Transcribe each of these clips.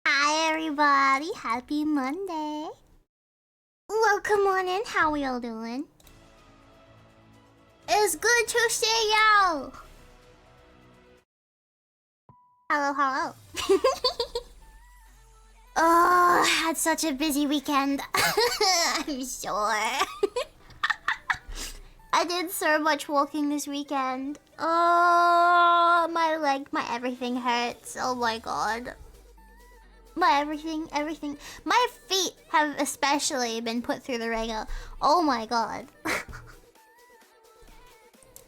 Hi everybody, happy Monday. Welcome on in, how we all doing? It's good to see y'all. Hello, hello. Oh, I had such a busy weekend. I'm sure. I did so much walking this weekend. Oh, my leg, my everything hurts. Oh my god. My everything. My feet have especially been put through the ringer. Oh my god.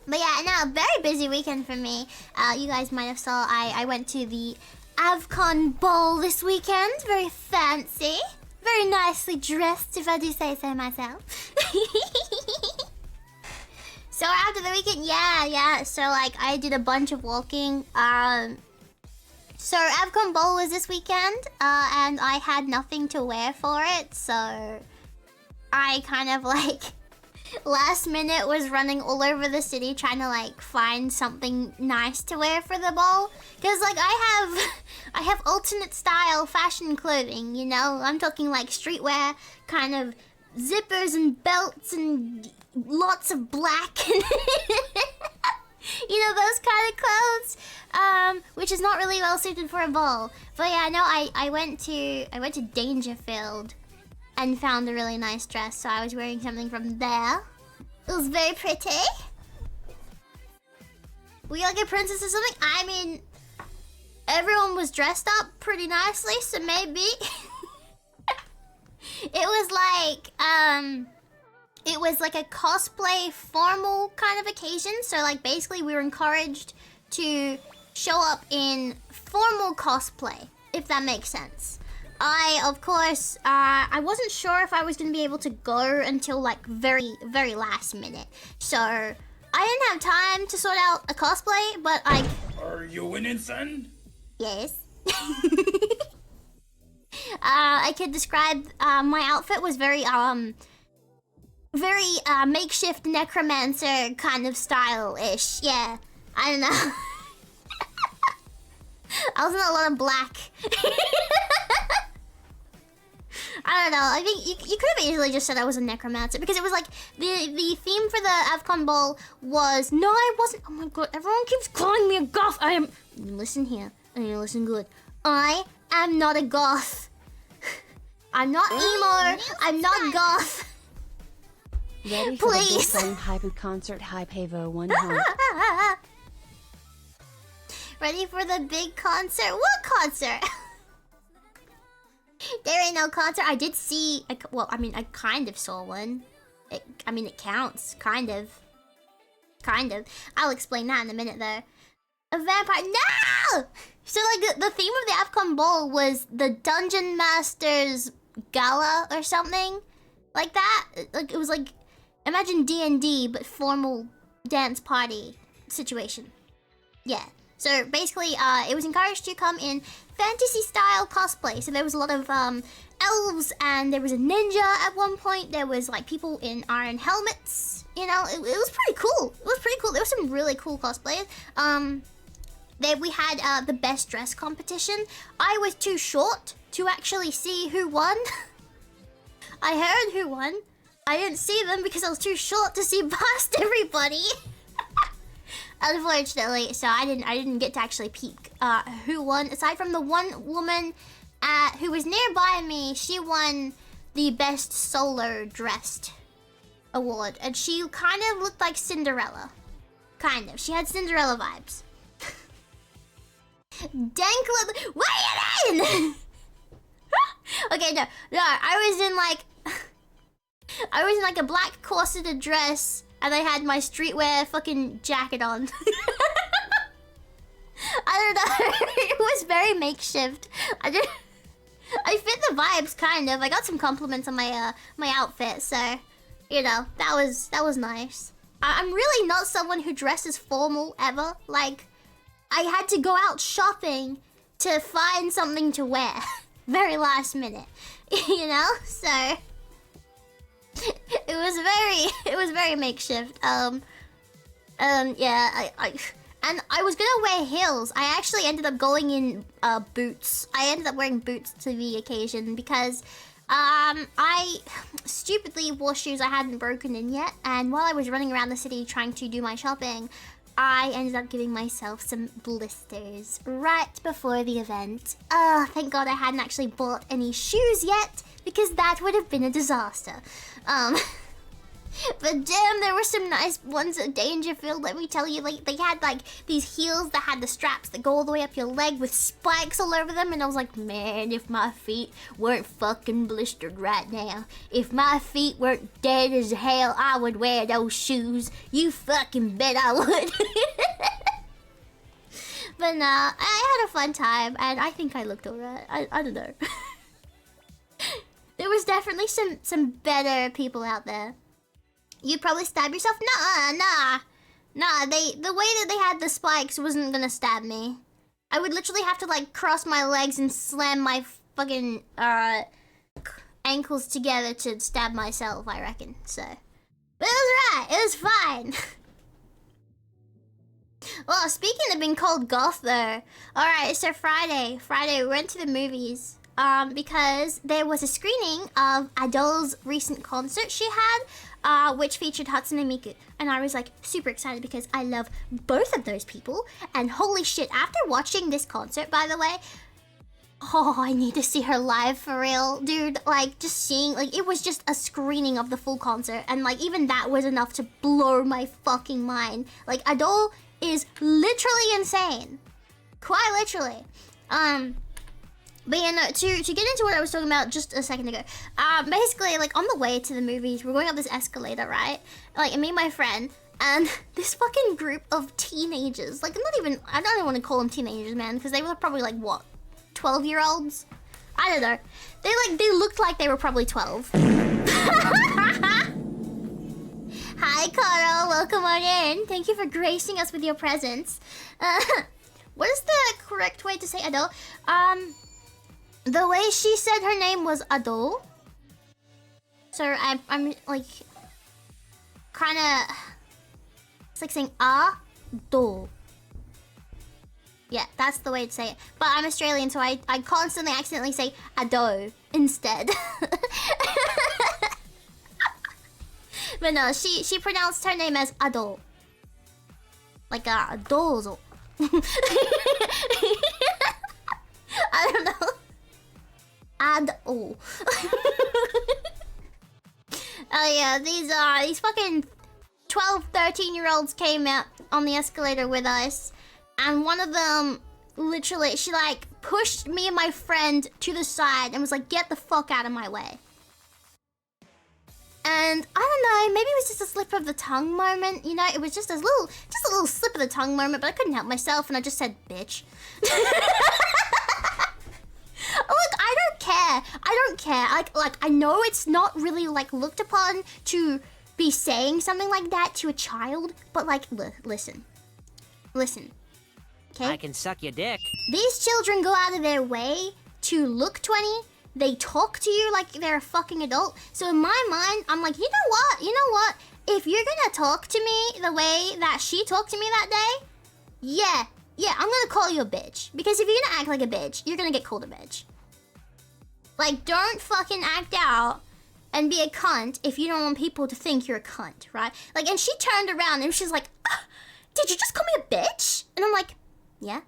But yeah, no, very busy weekend for me. You guys might have saw I went to the AvCon ball this weekend. Very fancy. Very nicely dressed, if I do say so myself. So after the weekend, yeah. So like I did a bunch of walking. So AvCon Bowl was this weekend, and I had nothing to wear for it, so I kind of like last minute was running all over the city trying to like find something nice to wear for the ball. Cause like I have alternate style fashion clothing, you know? I'm talking like streetwear, kind of zippers and belts and lots of black and you know, those kind of clothes, which is not really well suited for a ball. But yeah, no, I went to Dangerfield and found a really nice dress, so I was wearing something from there. It was very pretty. We like a princess or something? I mean, everyone was dressed up pretty nicely, so maybe. It was like a cosplay formal kind of occasion. So like basically we were encouraged to show up in formal cosplay, if that makes sense. Of course, I wasn't sure if I was going to be able to go until like very, very last minute. So I didn't have time to sort out a cosplay, but I... Are you winning, son? Yes. I could describe, my outfit was very makeshift necromancer kind of style-ish. Yeah, I don't know. I was in a lot of black. I don't know. I think you could have easily just said I was a necromancer because it was like the theme for the AvCon Ball was no, I wasn't. Oh my god, everyone keeps calling me a goth. I am. Listen here. I need to listen good. I am not a goth. I'm not emo. I'm not goth. Ready for the big fun Hypa concert, Hypa 1 heart. Ready for the big concert? What concert? There ain't no concert. I did see, well, I mean, I kind of saw one. It counts, kind of. I'll explain that in a minute, though. A vampire, no! So, like, the theme of the AvCon Ball was the Dungeon Master's Gala or something like that. Like, it was like, imagine D&D, but formal dance party situation. Yeah. So basically, it was encouraged to come in fantasy style cosplay. So there was a lot of elves, and there was a ninja at one point. There was like people in iron helmets. You know, it was pretty cool. There was some really cool cosplays. We had the best dress competition. I was too short to actually see who won. I heard who won. I didn't see them because I was too short to see past everybody. Unfortunately, so I didn't get to actually peek who won. Aside from the one woman who was nearby me, she won the best solo dressed award, and she kind of looked like Cinderella. Kind of. She had Cinderella vibes. Dank little... What are you in? Okay, no. I was in like a black corseted dress, and I had my streetwear fucking jacket on. I don't know. It was very makeshift. I fit the vibes, kind of. I got some compliments on my my outfit, so you know that was nice. I'm really not someone who dresses formal ever. Like, I had to go out shopping to find something to wear, very last minute, you know. So it was very makeshift. Yeah, And I was gonna wear heels. I actually ended up going in boots. I ended up wearing boots to the occasion because I stupidly wore shoes I hadn't broken in yet. And while I was running around the city trying to do my shopping, I ended up giving myself some blisters right before the event. Thank God I hadn't actually bought any shoes yet, because that would have been a disaster. But damn, there were some nice ones at Dangerfield, let me tell you. Like, they had like these heels that had the straps that go all the way up your leg with spikes all over them, and I was like, man, if my feet weren't fucking blistered right now, if my feet weren't dead as hell, I would wear those shoes. You fucking bet I would. But nah, I had a fun time, and I think I looked alright. I don't know. There was definitely some better people out there. You'd probably stab yourself? Nah. The way that they had the spikes wasn't gonna stab me. I would literally have to like cross my legs and slam my fucking ankles together to stab myself, I reckon. So, but it was right. It was fine. Well, speaking of being called goth though, alright, so Friday we went to the movies. Because there was a screening of Adele's recent concert she had, which featured Hatsune Miku. And I was like super excited because I love both of those people. And holy shit, after watching this concert, by the way, oh, I need to see her live for real, dude. Like, just seeing, like, it was just a screening of the full concert. And like, even that was enough to blow my fucking mind. Like, Adele is literally insane. Quite literally. But yeah, no, to get into what I was talking about just a second ago, basically, like, on the way to the movies, we're going up this escalator, right? Like, me and my friend, and this fucking group of teenagers, like, I don't even want to call them teenagers, man, because they were probably, like, what, 12-year-olds? I don't know. They looked like they were probably 12. Hi, Carl, welcome on in. Thank you for gracing us with your presence. What is the correct way to say Adele? The way she said her name was Adele. So I'm like kind of, it's like saying Adele. Yeah, that's the way to say it. But I'm Australian, so I constantly accidentally say Adele instead. But no, she pronounced her name as Adele. Like Adozo. I don't know. Oh yeah, these fucking 12, 13-year-olds came out on the escalator with us, and one of them literally, she like pushed me and my friend to the side and was like, get the fuck out of my way. And I don't know, maybe it was just a slip of the tongue moment, you know, it was just a little slip of the tongue moment, but I couldn't help myself and I just said bitch. Look, I don't care. Like I know it's not really like looked upon to be saying something like that to a child, but like listen. Okay? I can suck your dick. These children go out of their way to look 20. They talk to you like they're a fucking adult. So in my mind, I'm like, you know what? If you're gonna talk to me the way that she talked to me that day, yeah, I'm gonna call you a bitch. Because if you're gonna act like a bitch, you're gonna get called a bitch. Like, don't fucking act out and be a cunt if you don't want people to think you're a cunt, right? Like, and she turned around and she's like, did you just call me a bitch? And I'm like, yeah.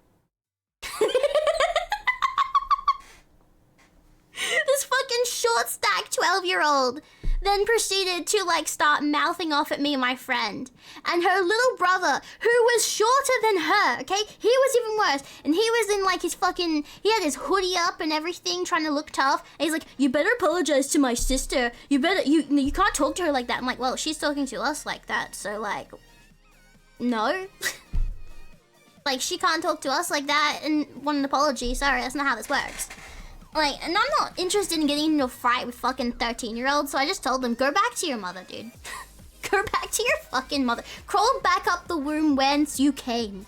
This fucking short stack 12-year-old then proceeded to like start mouthing off at me and my friend. And her little brother, who was shorter than her, okay? He was even worse. And he was in like his fucking, he had his hoodie up and everything, trying to look tough. And he's like, you better apologize to my sister. You can't talk to her like that. I'm like, well, she's talking to us like that. So like, no. Like, she can't talk to us like that and want an apology. Sorry, that's not how this works. Like, and I'm not interested in getting into a fight with fucking 13-year-olds, so I just told them, go back to your mother, dude. Go back to your fucking mother. Crawl back up the womb whence you came.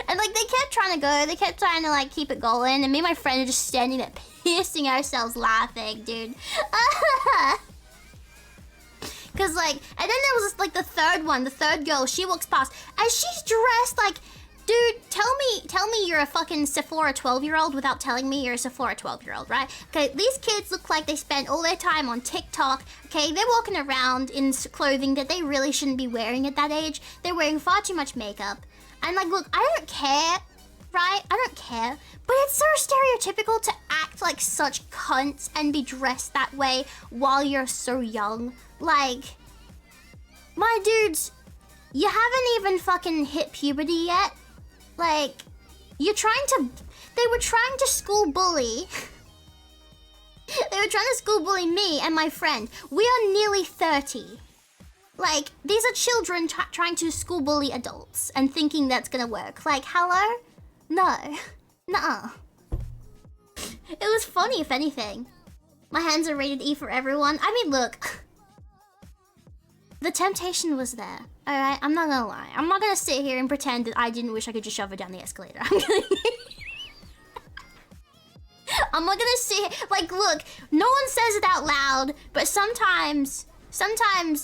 And like, they kept trying to go, they kept trying to like keep it going, and me and my friend are just standing there pissing ourselves laughing, dude. Cause was like, and then there was like the third girl, she walks past, and she's dressed like, dude, tell me you're a fucking Sephora 12-year-old without telling me you're a Sephora 12-year-old, right? Okay, these kids look like they spend all their time on TikTok, okay? They're walking around in clothing that they really shouldn't be wearing at that age. They're wearing far too much makeup. And like, look, I don't care, right? I don't care. But it's so stereotypical to act like such cunts and be dressed that way while you're so young. Like, my dudes, you haven't even fucking hit puberty yet. Like, they were trying to school bully. They were trying to school bully me and my friend. We are nearly 30. Like, these are children trying to school bully adults and thinking that's gonna work. Like, hello? No. Nuh-uh. It was funny, if anything. My hands are rated E for everyone. I mean, look. The temptation was there. Alright, I'm not gonna lie. I'm not gonna sit here and pretend that I didn't wish I could just shove her down the escalator. I'm not gonna sit here. Like, look, no one says it out loud, but sometimes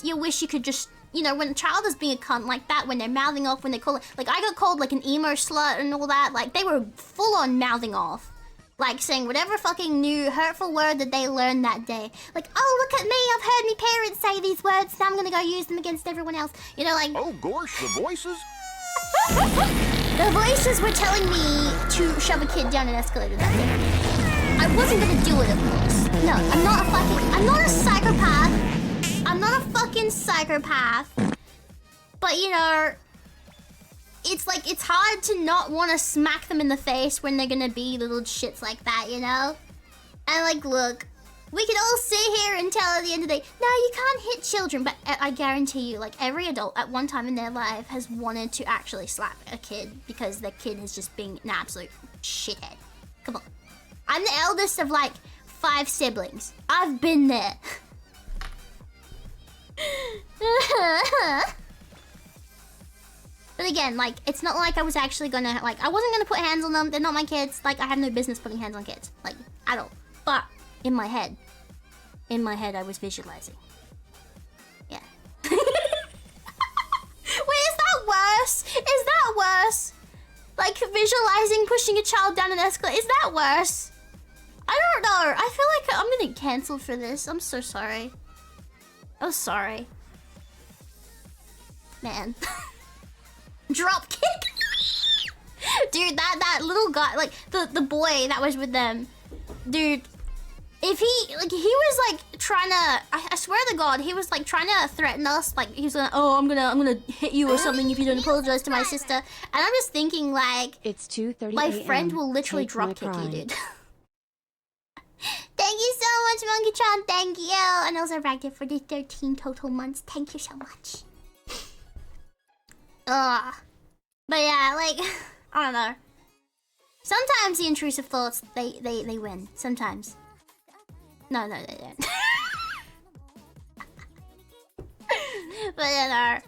you wish you could just, you know, when a child is being a cunt like that, when they're mouthing off, when they call it, like, I got called like an emo slut and all that, like, they were full on mouthing off. Like, saying whatever fucking new hurtful word that they learned that day. Like, oh, look at me, I've heard me parents say these words, now I'm gonna go use them against everyone else. You know, like... Oh, gosh, the voices? The voices were telling me to shove a kid down an escalator that day. I wasn't gonna do it, of course. No, I'm not a psychopath. I'm not a fucking psychopath. But, you know... It's like, it's hard to not want to smack them in the face when they're gonna be little shits like that, you know? And like, look, we can all sit here and tell at the end of the day, no, you can't hit children, but I guarantee you, like, every adult at one time in their life has wanted to actually slap a kid because their kid is just being an absolute shithead. Come on. I'm the eldest of, like, 5 siblings. I've been there. But again, like, it's not like I was actually gonna, like, I wasn't gonna put hands on them. They're not my kids. Like, I have no business putting hands on kids. Like, at all. But, in my head, I was visualizing. Yeah. Wait, is that worse? Is that worse? Like, visualizing pushing a child down an escalator. Is that worse? I don't know. I feel like I'm gonna get cancelled for this. I'm so sorry. I'm sorry. Man. Drop kick. Dude, that little guy, like the boy that was with them, dude, if he was like trying to, I swear to God, he was like trying to threaten us, like he was like, oh, I'm gonna hit you or something if you don't apologize to my sister. And I'm just thinking, like, it's 2:30 my friend will literally drop kick you, dude. Thank you so much, Monkeytron. Thank you. And also Ragnar for the 13 total months. Thank you so much. Ugh. But yeah, like, I don't know. Sometimes the intrusive thoughts, they win. Sometimes. No, they don't. But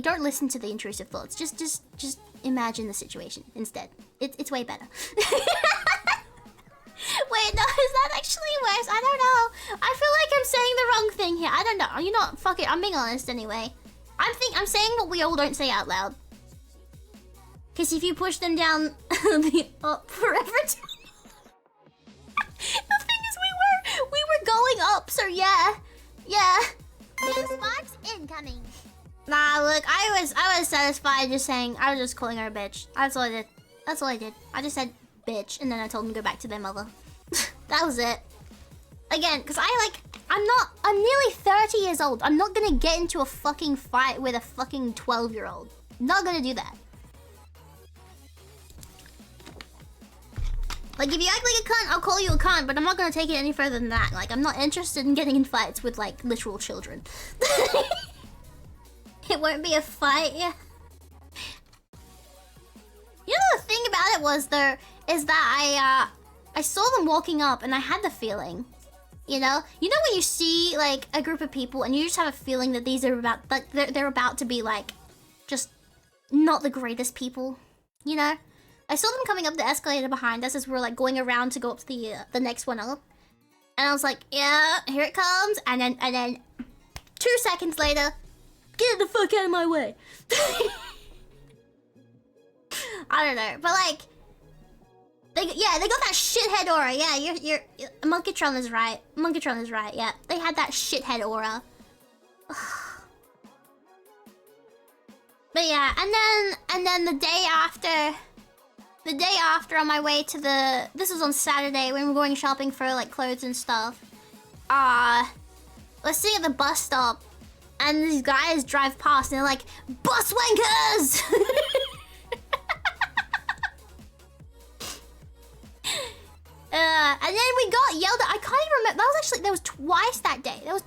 don't listen to the intrusive thoughts. Just imagine the situation instead. It's way better. Wait, no, is that actually worse? I don't know. I feel like I'm saying the wrong thing here. I don't know. You know what? Fuck it. I'm being honest anyway. I'm saying what we all don't say out loud. Cause if you push them down the up forever. The thing is, we were going up, so yeah. New sparks incoming. Nah, look, I was satisfied just saying. I was just calling her a bitch. That's all I did. I just said bitch, and then I told them to go back to their mother. That was it. Again, cause I'm nearly 30 years old. I'm not gonna get into a fucking fight with a fucking 12-year-old. Not gonna do that. Like, if you act like a cunt, I'll call you a cunt, but I'm not gonna take it any further than that. Like, I'm not interested in getting in fights with, like, literal children. It won't be a fight, yeah. You know, the thing about it was, though, is that I saw them walking up, and I had the feeling, you know when you see, like, a group of people, and you just have a feeling that these are about, like, they're about to be, like, just not the greatest people, you know? I saw them coming up the escalator behind us as we were, like, going around to go up to the next one up. And I was like, yeah, here it comes. And then 2 seconds later, get the fuck out of my way. I don't know, but like, they got that shithead aura. Yeah, you're Monkeitron is right. Monkeitron is right. Yeah, they had that shithead aura. But yeah, and then the day after on my way to this was on Saturday when we were going shopping for like clothes and stuff. Let's sitting at the bus stop, and these guys drive past and they're like, "Bus wankers!" And then we got yelled at. I can't even remember. There was twice that day. I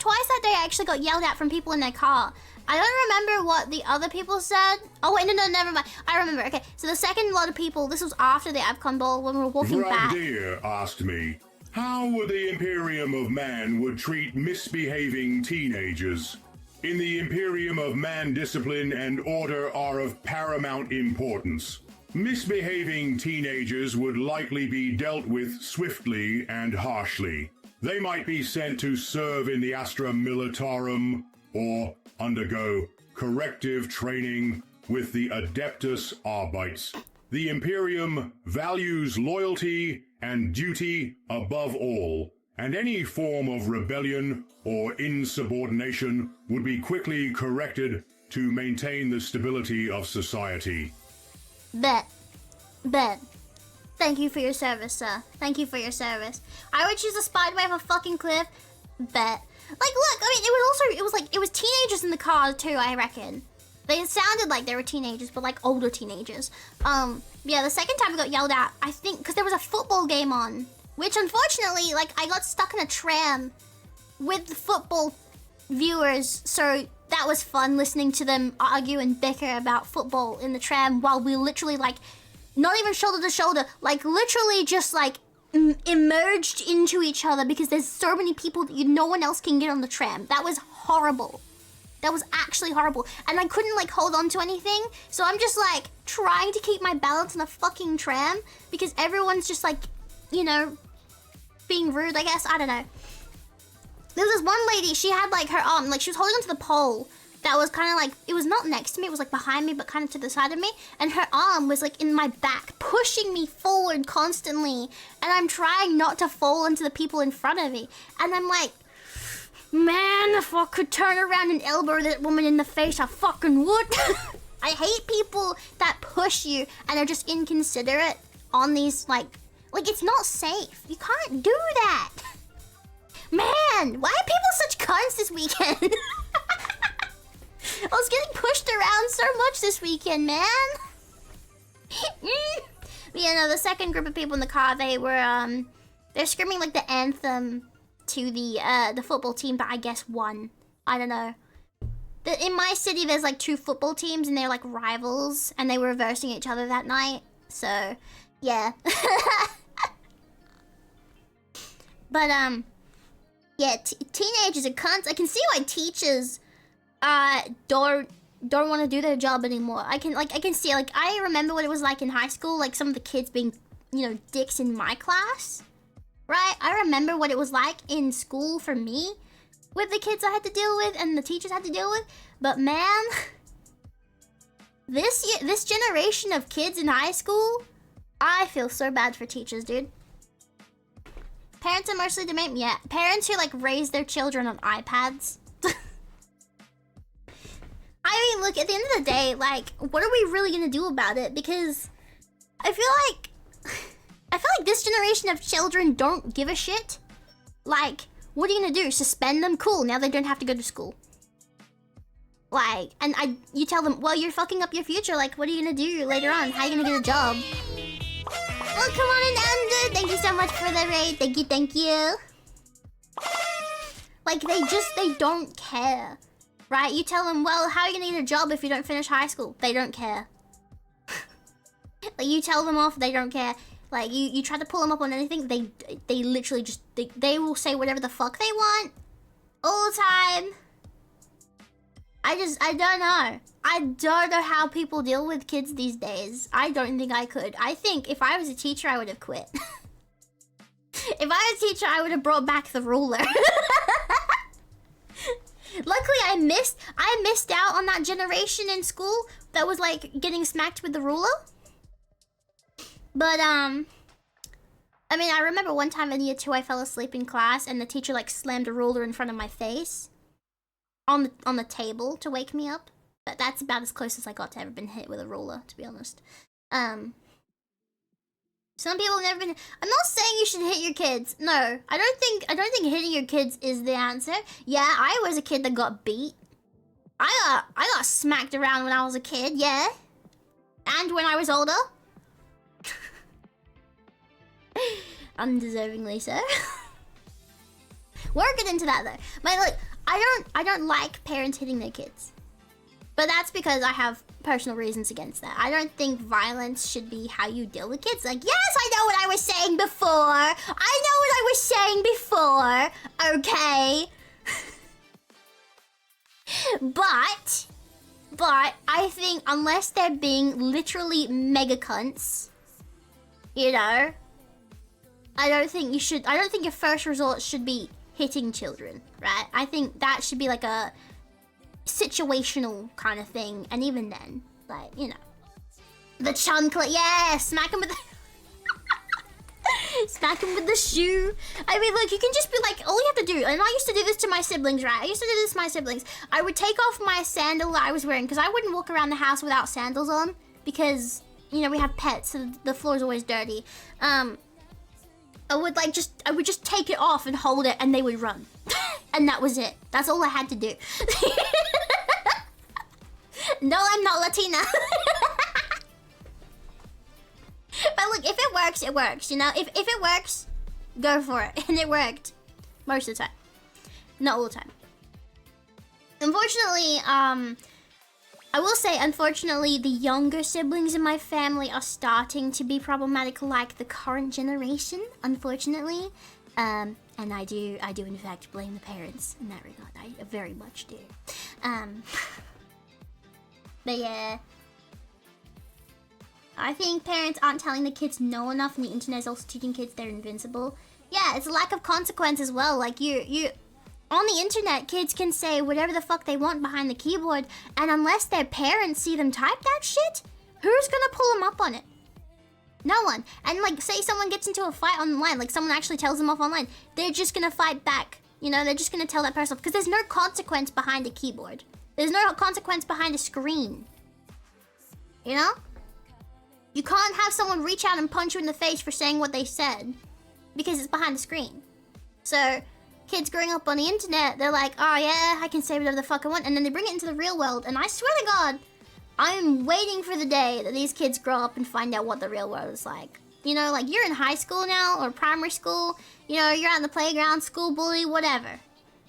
actually got yelled at from people in their car. I don't remember what the other people said. Oh wait, no, never mind. I remember. Okay, so the second lot of people, this was after the Abcon Ball when we were walking back. Vradir asked me, how would the Imperium of Man would treat misbehaving teenagers? In the Imperium of Man, discipline and order are of paramount importance. Misbehaving teenagers would likely be dealt with swiftly and harshly. They might be sent to serve in the Astra Militarum or undergo corrective training with the Adeptus Arbites. The Imperium values loyalty and duty above all, and any form of rebellion or insubordination would be quickly corrected to maintain the stability of society. Bet. Thank you for your service, sir. Thank you for your service. I would choose a spider off a fucking cliff. Bet. Like, look, I mean, it was teenagers in the car too, I reckon. They sounded like they were teenagers, but like older teenagers. Yeah, the second time we got yelled at, I think, because there was a football game on, which unfortunately, like, I got stuck in a tram with the football viewers, so that was fun listening to them argue and bicker about football in the tram while we literally, like, not even shoulder to shoulder, like, literally just, like, emerged into each other because there's so many people that no one else can get on the tram. That was horrible. That was actually horrible. And I couldn't, like, hold on to anything, so I'm just, like, trying to keep my balance in the fucking tram because everyone's just, like, you know, being rude, I guess. I don't know. There was this one lady, she had, like, her arm, like, she was holding onto the pole that was kind of, like, it was not next to me, it was, like, behind me, but kind of to the side of me, and her arm was, like, in my back, pushing me forward constantly, and I'm trying not to fall into the people in front of me, and I'm like, man, if I could turn around and elbow that woman in the face, I fucking would. I hate people that push you and are just inconsiderate on these, like, it's not safe. You can't do that. Man, why are people such cunts this weekend? I was getting pushed around so much this weekend, man. But yeah, no, the second group of people in the car, they were, they're screaming, like, the anthem to the football team, but I guess one. I don't know. In my city, there's, like, 2 football teams, and they're, like, rivals, and they were versing each other that night. So, yeah. But, yeah, teenagers are cunts. I can see why teachers don't want to do their job anymore. I can see, like, I remember what it was like in high school, like some of the kids being, you know, dicks in my class, right? I remember what it was like in school for me with the kids I had to deal with and the teachers had to deal with. But man, this generation of kids in high school, I feel so bad for teachers, dude. Parents are mostly to make, yeah, parents who, like, raise their children on iPads. I mean, look, at the end of the day, like, what are we really gonna do about it? Because I feel like this generation of children don't give a shit. Like, what are you gonna do? Suspend them? Cool, now they don't have to go to school. Like, and you tell them, well, you're fucking up your future. Like, what are you gonna do later on? How are you gonna get a job? Oh, come on in, Andrew. Thank you so much for the raid. Thank you. Like, they don't care. Right? You tell them, well, how are you gonna get a job if you don't finish high school? They don't care. Like, you tell them off, they don't care. Like, you try to pull them up on anything, they literally just, they will say whatever the fuck they want. All the time. I don't know. I don't know how people deal with kids these days. I don't think I could. I think if I was a teacher, I would have quit. If I was a teacher, I would have brought back the ruler. Luckily, I missed out on that generation in school that was like getting smacked with the ruler. But I mean, I remember one time in year 2, I fell asleep in class, and the teacher like slammed a ruler in front of my face on the table to wake me up. But that's about as close as I got to ever been hit with a ruler, to be honest. Some people have never been. I'm not saying you should hit your kids. No, I don't think hitting your kids is the answer. Yeah, I was a kid that got beat. I got smacked around when I was a kid. Yeah, and when I was older. Undeservingly so. We'll get into that though. But look, I don't like parents hitting their kids. But that's because I have personal reasons against that. I don't think violence should be how you deal with kids. Like, yes, I know what I was saying before. I know what I was saying before. Okay. But I think unless they're being literally mega cunts, you know, I don't think your first resort should be hitting children, right? I think that should be like a situational kind of thing, and even then, like, you know, the chunklet, yeah, smack him with the smack him with the shoe. I mean, look, you can just be like, all you have to do, and I used to do this to my siblings, right? I would take off my sandal that I was wearing, because I wouldn't walk around the house without sandals on, because, you know, we have pets, so the floor's always dirty. I would just take it off and hold it, and they would run. And that was it. That's all I had to do. No, I'm not Latina. But look, if it works, it works, you know? If it works, go for it. And it worked. Most of the time. Not all the time. Unfortunately, I will say, unfortunately, the younger siblings in my family are starting to be problematic like the current generation, unfortunately. And I do in fact blame the parents in that regard. I very much do. But yeah, I think parents aren't telling the kids no enough, and the internet is also teaching kids they're invincible. Yeah, it's a lack of consequence as well. Like you on the internet, kids can say whatever the fuck they want behind the keyboard, and unless their parents see them type that shit, who's gonna pull them up on it? No one. And like, say someone gets into a fight online, like someone actually tells them off online, they're just gonna fight back. You know, they're just gonna tell that person off, because there's no consequence behind a keyboard. There's no consequence behind a screen. You know? You can't have someone reach out and punch you in the face for saying what they said, because it's behind the screen. So, kids growing up on the internet, they're like, oh yeah, I can say whatever the fuck I want, and then they bring it into the real world, and I swear to God, I'm waiting for the day that these kids grow up and find out what the real world is like. You know, like, you're in high school now, or primary school, you know, you're out in the playground, school bully, whatever.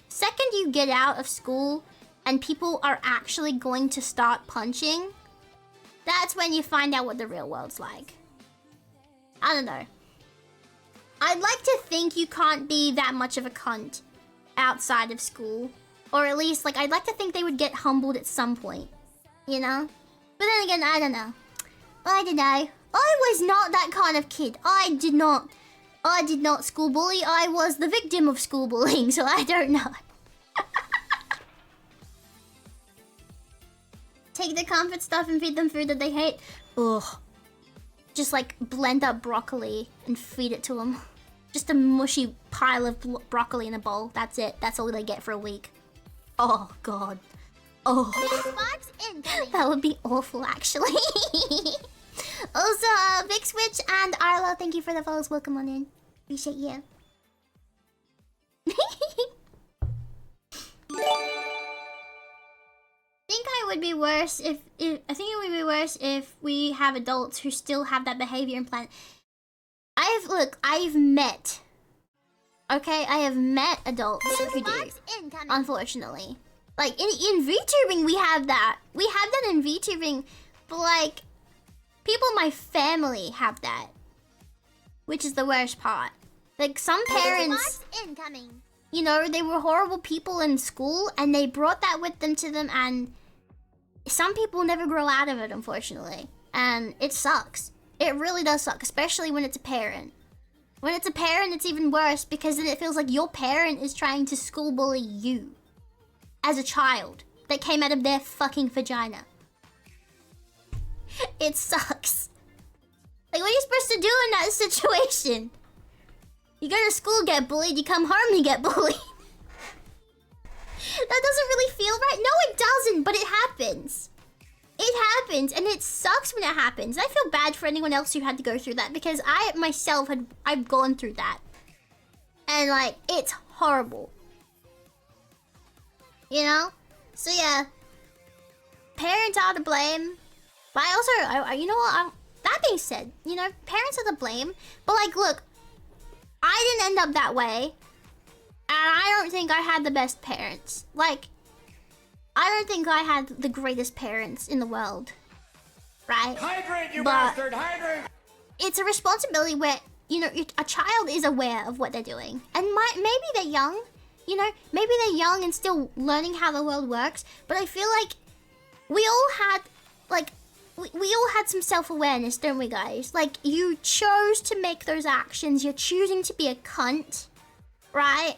Second you get out of school, and people are actually going to start punching, that's when you find out what the real world's like. I don't know. I'd like to think you can't be that much of a cunt outside of school. Or at least, like, I'd like to think they would get humbled at some point. You know? But then again, I don't know. I don't know. I was not that kind of kid. I did not school bully. I was the victim of school bullying, so I don't know. Take their comfort stuff and feed them food that they hate. Ugh. Just like blend up broccoli and feed it to them. Just a mushy pile of broccoli in a bowl. That's it. That's all they get for a week. Oh, God. Oh. That would be awful, actually. Also, Big Switch and Arlo, thank you for the follows. Welcome on in. Appreciate you. I think it would be worse if we have adults who still have that behavior implant. I've met adults who do, unfortunately. Like, in VTubing we have that. We have that in VTubing, but like, people in my family have that. Which is the worst part. Like, some parents, you know, they were horrible people in school, and they brought that with them to them, and some people never grow out of it, unfortunately. And it sucks. It really does suck, especially when it's a parent. When it's a parent, it's even worse, because then it feels like your parent is trying to school bully you. as a child that came out of their fucking vagina. It sucks. Like, what are you supposed to do in that situation? You go to school, get bullied, you come home, you get bullied. That doesn't really feel right. No, it doesn't, but it happens. It happens, and it sucks when it happens. I feel bad for anyone else who had to go through that, because I myself I've gone through that. And like, it's horrible. You know? So yeah. Parents are to blame. But I also, you know what, that being said, you know, parents are to blame. But like, look, I didn't end up that way. And I don't think I had the best parents. Like, I don't think I had the greatest parents in the world. Right? Hydrate, you bastard! Hydrate! It's a responsibility where, you know, a child is aware of what they're doing. And maybe they're young. You know, maybe they're young and still learning how the world works. But I feel like we all had, like, we all had some self-awareness, don't we, guys? Like, you chose to make those actions. You're choosing to be a cunt. Right?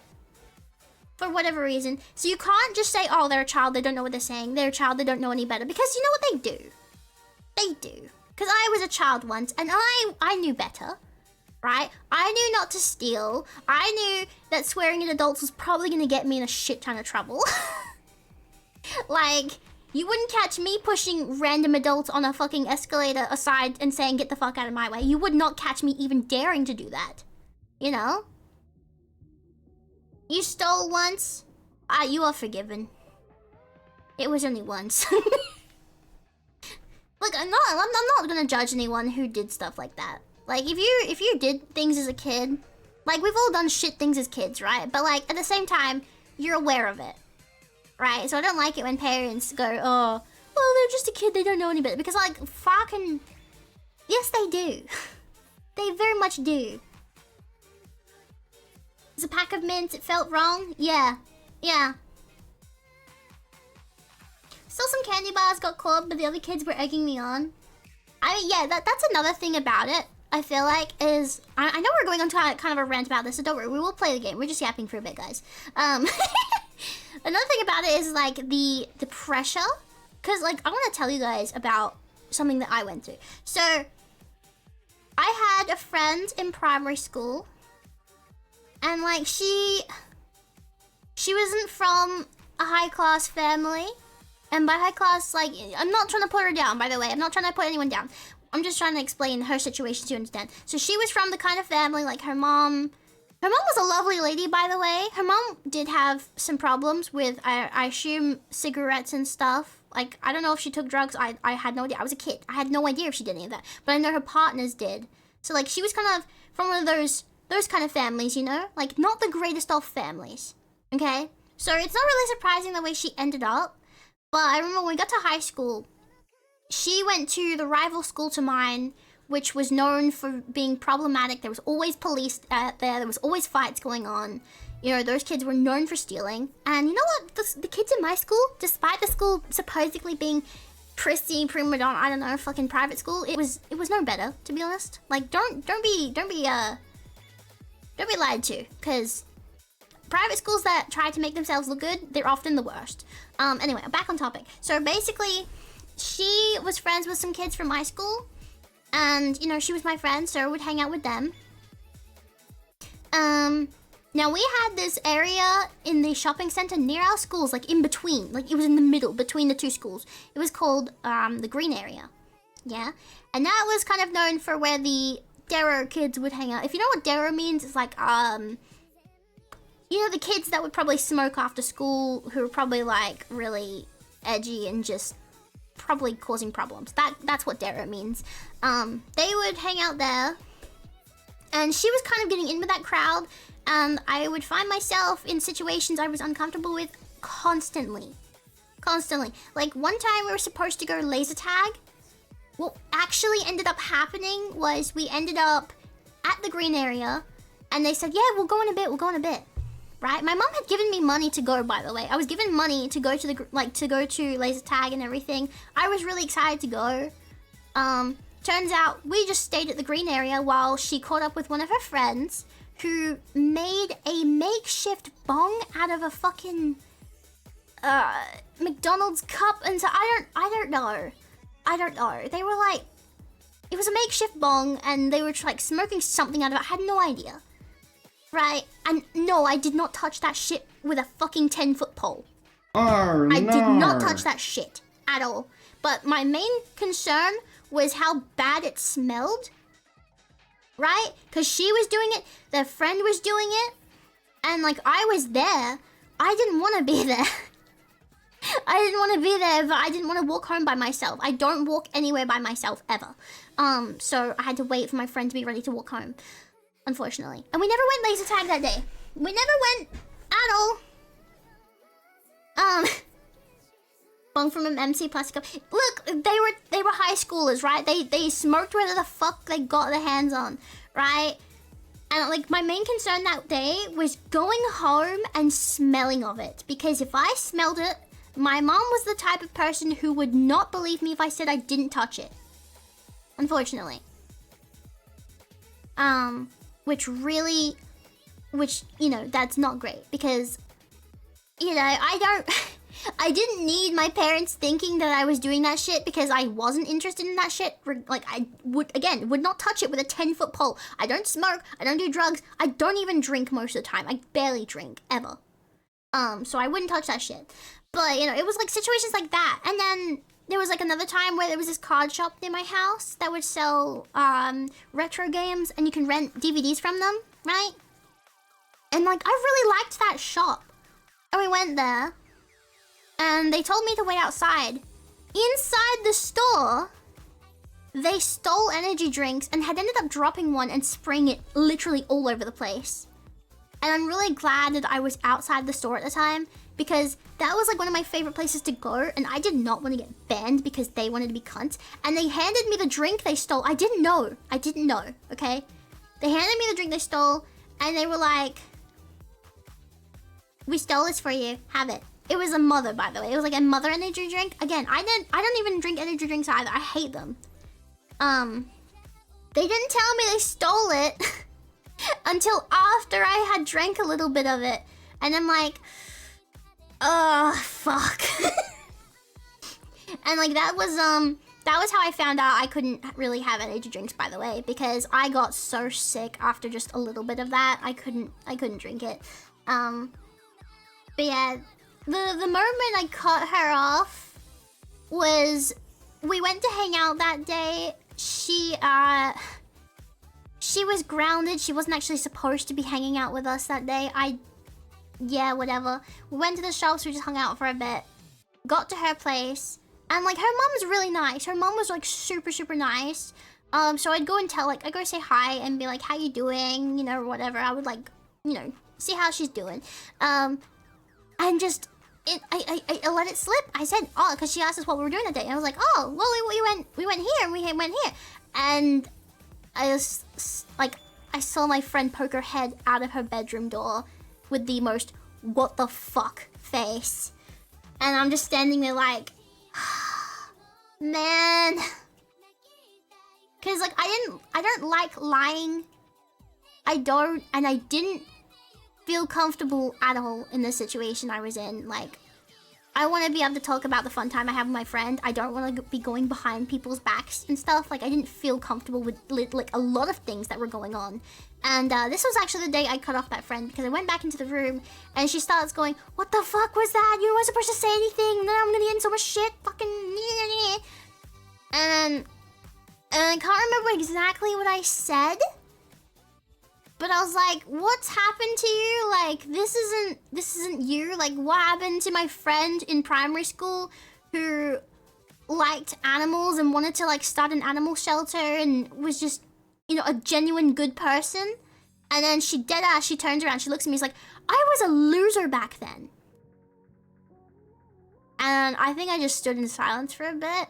For whatever reason. So you can't just say, oh, they're a child, they don't know what they're saying. They're a child, they don't know any better. Because you know what they do? They do. Because I was a child once, and I knew better. Right? I knew not to steal. I knew that swearing at adults was probably going to get me in a shit ton of trouble. Like, you wouldn't catch me pushing random adults on a fucking escalator aside and saying, get the fuck out of my way. You would not catch me even daring to do that. You know? You stole once? You are forgiven. It was only once. Look, I'm not gonna judge anyone who did stuff like that. Like, if you did things as a kid, like, we've all done shit things as kids, right? But like, at the same time, you're aware of it. Right? So I don't like it when parents go, oh, well, they're just a kid, they don't know any better. Because like, fucking, yes they do. They very much do. It's a pack of mints, it felt wrong? Yeah. Yeah. Stole some candy bars, got caught, but the other kids were egging me on. I mean, yeah, that's another thing about it, I feel like, is... I know we're going on to kind of a rant about this, so don't worry, we will play the game. We're just yapping for a bit, guys. Another thing about it is, like, the pressure. Because, like, I want to tell you guys about something that I went through. So, I had a friend in primary school. And, like, she wasn't from a high-class family. And by high-class, like, I'm not trying to put her down, by the way. I'm not trying to put anyone down. I'm just trying to explain her situation to understand. So she was from the kind of family, like, her mom was a lovely lady, by the way. Her mom did have some problems with, I assume, cigarettes and stuff. Like, I don't know if she took drugs. I had no idea. I was a kid. I had no idea if she did any of that. But I know her partners did. So, like, she was kind of from one of those kind of families, you know? Like, not the greatest of families. Okay? So, it's not really surprising the way she ended up. But I remember when we got to high school, she went to the rival school to mine, which was known for being problematic. There was always police there. There was always fights going on. You know, those kids were known for stealing. And you know what? The kids in my school, despite the school supposedly being pristine, prima donna, I don't know, fucking private school, it was no better, to be honest. Like, don't be lied to, because private schools that try to make themselves look good, they're often the worst. Anyway, back on topic. So basically, she was friends with some kids from my school. And, you know, she was my friend, so I would hang out with them. Now we had this area in the shopping center near our schools, like in between. Like, it was in the middle, between the two schools. It was called, the green area. Yeah? And that was kind of known for where the Darrow kids would hang out. If you know what Darrow means, it's like, you know, the kids that would probably smoke after school, who were probably, like, really edgy and just probably causing problems. That's what Darrow means. They would hang out there, and she was kind of getting in with that crowd, and I would find myself in situations I was uncomfortable with constantly. Like, one time we were supposed to go laser tag. What actually ended up happening was we ended up at the green area, and they said, yeah, we'll go in a bit. Right? My mom had given me money to go, by the way. I was given money to go to laser tag and everything. I was really excited to go. Turns out we just stayed at the green area while she caught up with one of her friends who made a makeshift bong out of a fucking McDonald's cup, and so I don't know. They were like, it was a makeshift bong, and they were like smoking something out of it. I had no idea, right? And no, I did not touch that shit with a fucking 10-foot pole. Oh, I did not touch that shit at all. But my main concern was how bad it smelled, right? Because she was doing it, their friend was doing it, and like I was there. I didn't want to be there. I didn't want to be there, but I didn't want to walk home by myself. I don't walk anywhere by myself ever. So I had to wait for my friend to be ready to walk home, unfortunately. And we never went laser tag that day. We never went at all. Bong from an MC plastic cup. Look, they were high schoolers, right? They smoked whatever the fuck they got their hands on, right? And like my main concern that day was going home and smelling of it, because if I smelled it, my mom was the type of person who would not believe me if I said I didn't touch it. Unfortunately. Which, you know, that's not great, because, you know, I didn't need my parents thinking that I was doing that shit, because I wasn't interested in that shit. Like, I would not touch it with a 10-foot pole. I don't smoke, I don't do drugs, I don't even drink most of the time. I barely drink, ever. So I wouldn't touch that shit. But, you know, it was like situations like that. And then there was like another time where there was this card shop near my house that would sell retro games, and you can rent DVDs from them, right? And like, I really liked that shop. And we went there, and they told me to wait outside. Inside the store, they stole energy drinks and had ended up dropping one and spraying it literally all over the place. And I'm really glad that I was outside the store at the time, because that was like one of my favorite places to go, and I did not want to get banned because they wanted to be cunts. And they handed me the drink they stole. I didn't know, okay? They handed me the drink they stole, and they were like, "We stole this for you, have it." It was a Mother, by the way. It was like a Mother energy drink. Again, I don't even drink energy drinks either. I hate them. They didn't tell me they stole it until after I had drank a little bit of it. And I'm like, oh, fuck. And like that was how I found out I couldn't really have energy drinks, by the way, because I got so sick after just a little bit of that. I couldn't drink it. But yeah, the moment I cut her off was we went to hang out that day. She was grounded. She wasn't actually supposed to be hanging out with us that day. Yeah, whatever. We went to the shops, we just hung out for a bit. Got to her place, and like her mom was really nice. Her mom was like super, super nice. So I'd go and I'd go say hi and be like, "How you doing?" You know, or whatever. I would like, you know, see how she's doing. And just, I let it slip. I said, "Oh," because she asked us what we were doing that day. And I was like, "Oh, well, we went here, and we went here." And I was like, I saw my friend poke her head out of her bedroom door with the most what the fuck face. And I'm just standing there like, man. Cause like I don't like lying. I don't, and I didn't feel comfortable at all in the situation I was in. Like, I want to be able to talk about the fun time I have with my friend. I don't want to be going behind people's backs and stuff. Like, I didn't feel comfortable with like a lot of things that were going on. And this was actually the day I cut off that friend, because I went back into the room and she starts going, "What the fuck was that? You weren't supposed to say anything. And then I'm gonna get in so much shit. Fucking." And I can't remember exactly what I said, but I was like, "What's happened to you? Like, this isn't you. Like, what happened to my friend in primary school who liked animals and wanted to like start an animal shelter and was just, you know, a genuine good person?" And then she turns around, she looks at me, she's like, "I was a loser back then." And I think I just stood in silence for a bit,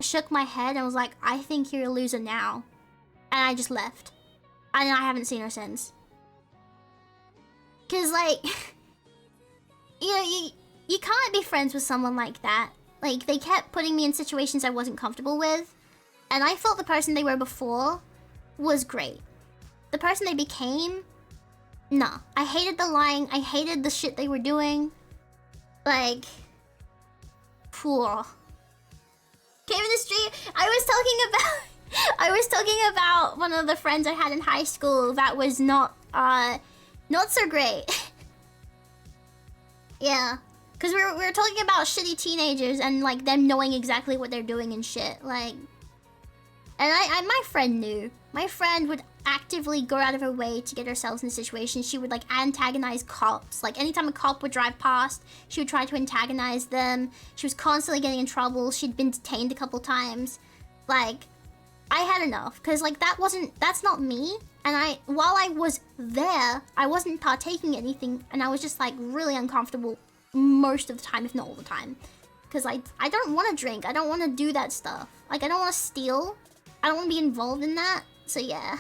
shook my head, and was like, "I think you're a loser now." And I just left. And I haven't seen her since. Cause like, you know, you can't be friends with someone like that. Like, they kept putting me in situations I wasn't comfortable with, and I thought the person they were before was great. The person they became, nah. I hated the lying, I hated the shit they were doing. Like, poor. Came in the street. I was talking about one of the friends I had in high school that was not so great. Yeah, because we were talking about shitty teenagers and like them knowing exactly what they're doing and shit. Like, and my friend knew. My friend would actively go out of her way to get herself in a situation. She would like antagonize cops. Like anytime a cop would drive past, she would try to antagonize them. She was constantly getting in trouble. She'd been detained a couple times. Like, I had enough because like that's not me. And while I was there, I wasn't partaking in anything, and I was just like really uncomfortable most of the time, if not all the time. Because I don't want to drink. I don't want to do that stuff. Like I don't want to steal. I don't want to be involved in that. So yeah.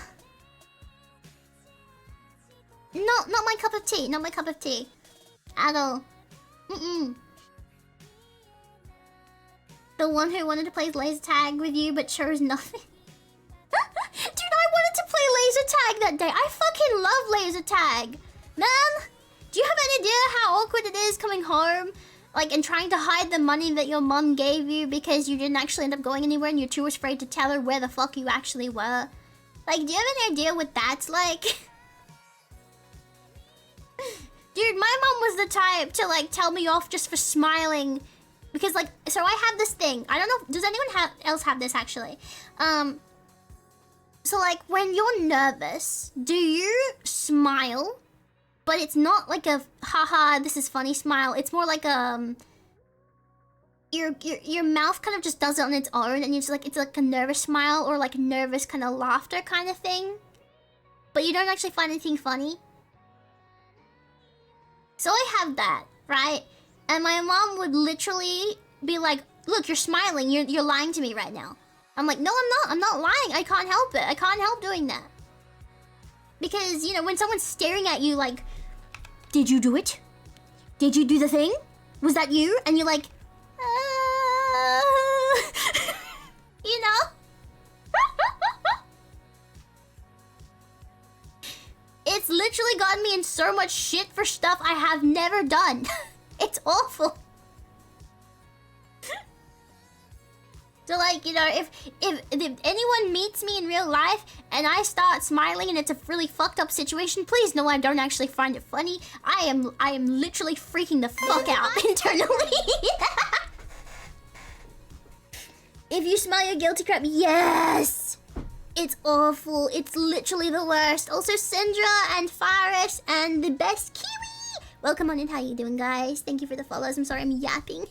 Not my cup of tea. Not my cup of tea. At all. The one who wanted to play laser tag with you but chose nothing. Dude, I wanted to play laser tag that day. I fucking love laser tag. Man, do you have any idea how awkward it is coming home? Like, and trying to hide the money that your mom gave you because you didn't actually end up going anywhere and you're too afraid to tell her where the fuck you actually were? Like, do you have any idea what that's like? Dude, my mom was the type to, like, tell me off just for smiling. Because, like, so I have this thing. I don't know, does anyone else have this, actually? So, like, when you're nervous, do you smile? But it's not like a, haha, this is funny smile. It's more like, your mouth kind of just does it on its own. And it's like a nervous smile or, like, nervous kind of laughter kind of thing. But you don't actually find anything funny. So I have that, right? And my mom would literally be like, look, you're smiling. You're lying to me right now. I'm like, no, I'm not. I'm not lying. I can't help it. I can't help doing that. Because, you know, when someone's staring at you like, did you do it? Did you do the thing? Was that you? And you're like, you know? It's literally gotten me in so much shit for stuff I have never done. It's awful. So, like, you know, if anyone meets me in real life and I start smiling and it's a really fucked up situation, please know I don't actually find it funny. I am literally freaking the fuck out internally. If you smell your guilty crap, yes! It's awful. It's literally the worst. Also, Syndra and Faris and the best Kiwi. Welcome on in. How you doing, guys? Thank you for the follows. I'm sorry I'm yapping.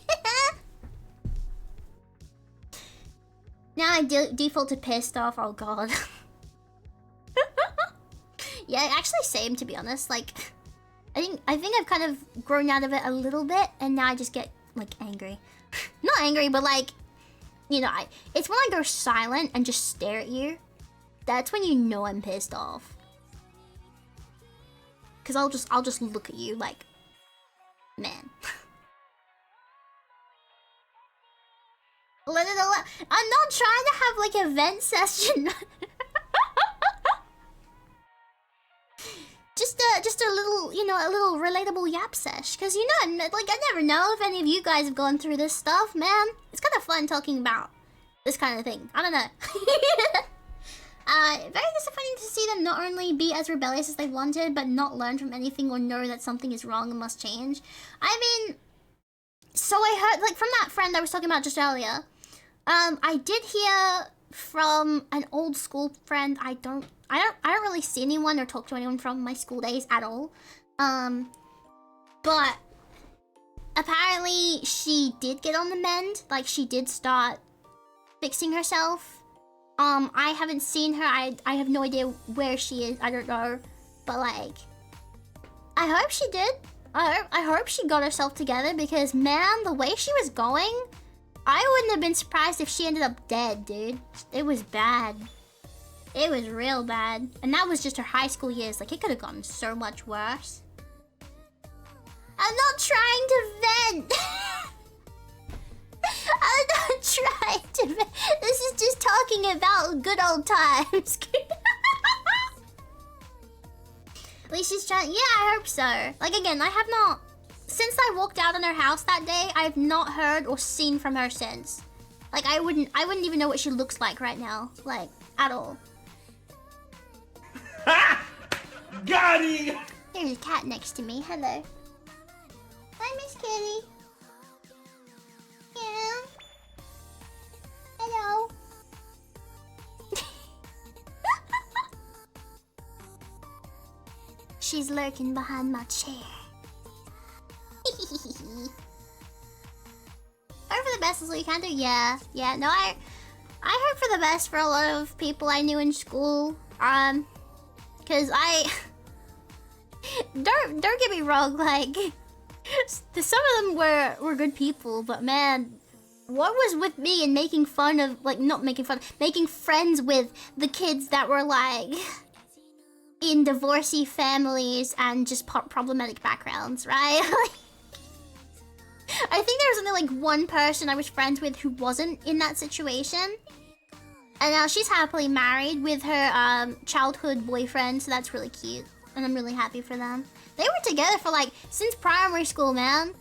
Now I defaulted pissed off. Oh god. Yeah, actually same, to be honest. Like, I think I've kind of grown out of it a little bit, and now I just get like angry. Not angry, but like, you know, it's when I go silent and just stare at you. That's when you know I'm pissed off. Cause I'll just look at you like, man. Let it alone. I'm not trying to have like a vent session. just a little, you know, a little relatable yap sesh. Cause you know, like I never know if any of you guys have gone through this stuff, man. It's kind of fun talking about this kind of thing. I don't know. Very disappointing to see them not only be as rebellious as they wanted, but not learn from anything or know that something is wrong and must change. I mean, so I heard, like, from that friend I was talking about just earlier, I did hear from an old school friend. I don't really see anyone or talk to anyone from my school days at all. But apparently she did get on the mend. Like, she did start fixing herself. I haven't seen her. I have no idea where she is. I don't know. But like, I hope she did. I hope she got herself together, because man, the way she was going, I wouldn't have been surprised if she ended up dead, dude. It was bad. It was real bad. And that was just her high school years. Like, it could have gotten so much worse. I'm not trying to vent. I'm not trying to vent. This is just talking about good old times. At least she's trying. Yeah, I hope so. Like, again, I have not since I walked out on her house that day, I've not heard or seen from her since. Like, I wouldn't even know what she looks like right now. Like, at all. Ha! Got him! There's a cat next to me. Hello. Hi, Miss Kitty. Yeah. Hello. She's lurking behind my chair. Hope for the best is what you can do. Yeah. No, I hope for the best for a lot of people I knew in school. Cause I don't get me wrong. Like, some of them were good people, but man, what was with me and making fun of, like, not making fun, making friends with the kids that were like in divorcee families and just problematic backgrounds, right? I think there was only like one person I was friends with who wasn't in that situation. And now she's happily married with her childhood boyfriend, so that's really cute. And I'm really happy for them. They were together for like, since primary school, man.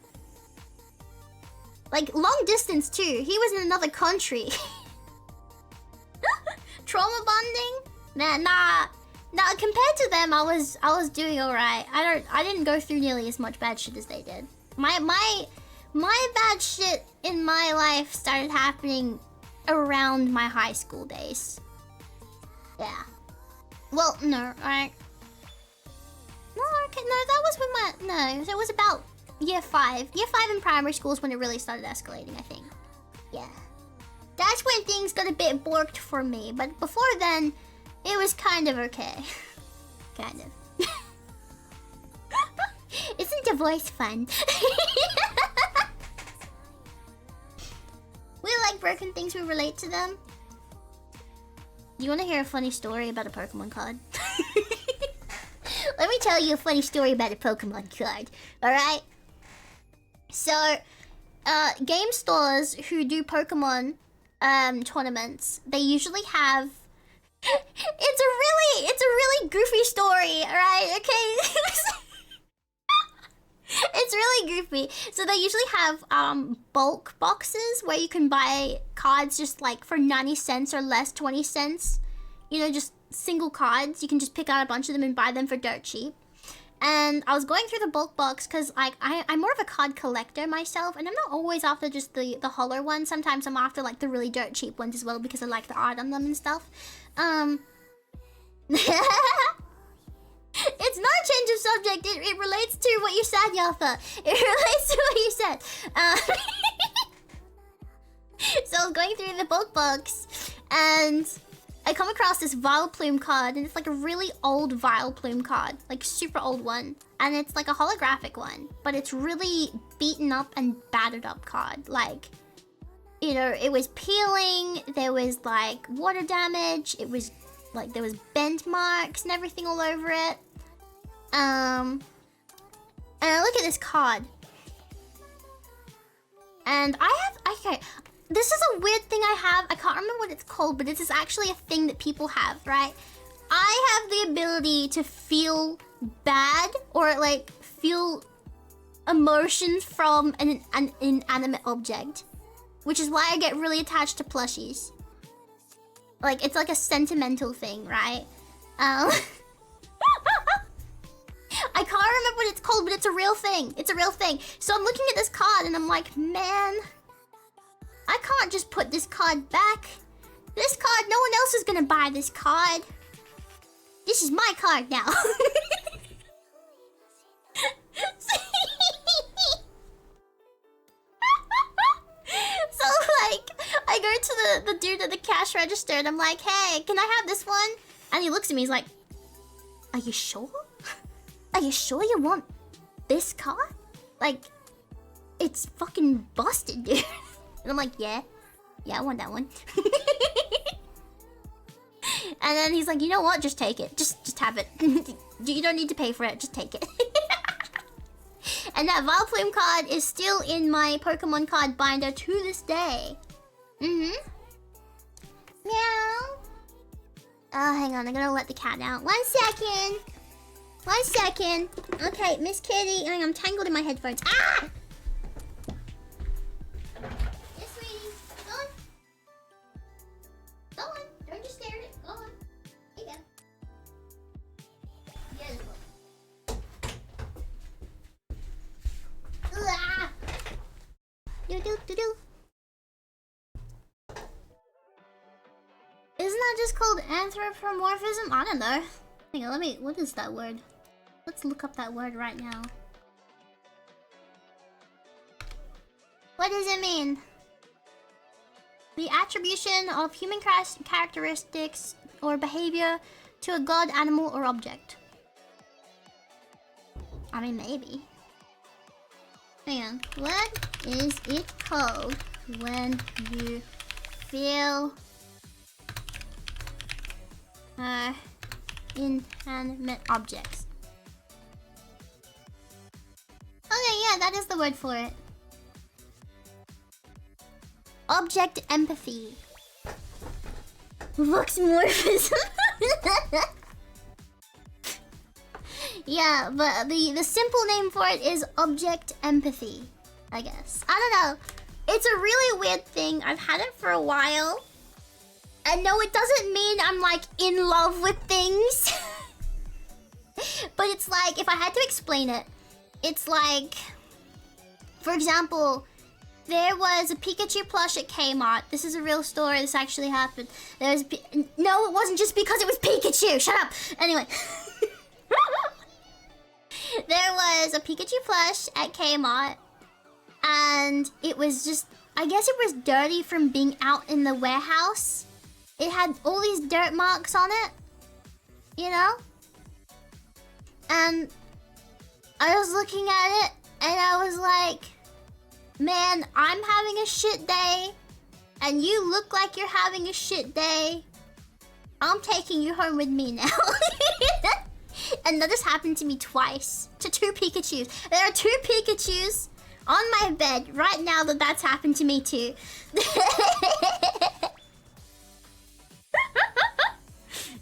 Like, long distance too. He was in another country. Trauma bonding? Man, nah, compared to them, I was doing alright. I didn't go through nearly as much bad shit as they did. My bad shit in my life started happening around my high school days. Yeah. Well, no, alright. No, okay, no, that was when no, it was about year 5. Year 5 in primary school is when it really started escalating, I think. Yeah. That's when things got a bit borked for me, but before then, it was kind of okay. Kind of. Isn't divorce fun? We like broken things, we relate to them. You want to hear a funny story about a Pokemon card? Let me tell you a funny story about a Pokemon card, alright? So, game stores who do Pokemon tournaments, they usually have... It's a really goofy story, alright? Okay? It's really goofy. So they usually have bulk boxes where you can buy cards just like for 90 cents or less, 20 cents. You know, just single cards. You can just pick out a bunch of them and buy them for dirt cheap. And I was going through the bulk box because like I'm more of a card collector myself, and I'm not always after just the hollow ones. Sometimes I'm after like the really dirt cheap ones as well because I like the art on them and stuff. It's not a change of subject. It relates to what you said, Yalfa. It relates to what you said. So I was going through the bulk box, and I come across this Vileplume card, and it's like a really old Vileplume card, like super old one, and it's like a holographic one, but it's really beaten up and battered up card. Like, you know, it was peeling. There was like water damage. It was like there was bent marks and everything all over it. And I look at this card, and okay, this is a weird thing I have. I can't remember what it's called, but this is actually a thing that people have, right? I have the ability to feel bad or like feel emotions from an inanimate object, which is why I get really attached to plushies. Like, it's like a sentimental thing, right? I can't remember what it's called, but it's a real thing. It's a real thing. So I'm looking at this card and I'm like, man, I can't just put this card back. This card, no one else is gonna buy this card. This is my card now. So like, I go to the dude at the cash register and I'm like, hey, can I have this one? And he looks at me, he's like, are you sure? Are you sure you want this card? Like, it's fucking busted, dude. And I'm like, yeah, I want that one. And then he's like, you know what? Just take it. Just have it. You don't need to pay for it. Just take it. And that Vileplume card is still in my Pokemon card binder to this day. Meow. Oh, hang on. I'm gonna let the cat out. 1 second. 1 second. Okay, Miss Kitty. I'm tangled in my headphones. Ah! Yes, sweetie. Go on. Go on. Don't just stare at it. Go on. Here you go. Yes. Ah! Do do do do. Isn't that just called anthropomorphism? I don't know. Hang on, what is that word? Let's look up that word right now. What does it mean? The attribution of human characteristics or behavior to a god, animal, or object. I mean, maybe. Hang on. What is it called when you feel inanimate objects? Okay, yeah, that is the word for it. Object empathy. Voxmorphism. Yeah, but the simple name for it is object empathy, I guess. I don't know. It's a really weird thing. I've had it for a while. And no, it doesn't mean I'm like in love with things. But it's like, if I had to explain it, it's like, for example, there was a Pikachu plush at Kmart. This is a real story. This actually happened. No, it wasn't just because it was Pikachu. Shut up. Anyway. There was a Pikachu plush at Kmart. And it was just, I guess it was dirty from being out in the warehouse. It had all these dirt marks on it. You know? And I was looking at it and I was like, man, I'm having a shit day, and you look like you're having a shit day. I'm taking you home with me now. And that just happened to me twice. To 2 Pikachus. There are 2 Pikachus on my bed right now that's happened to me too.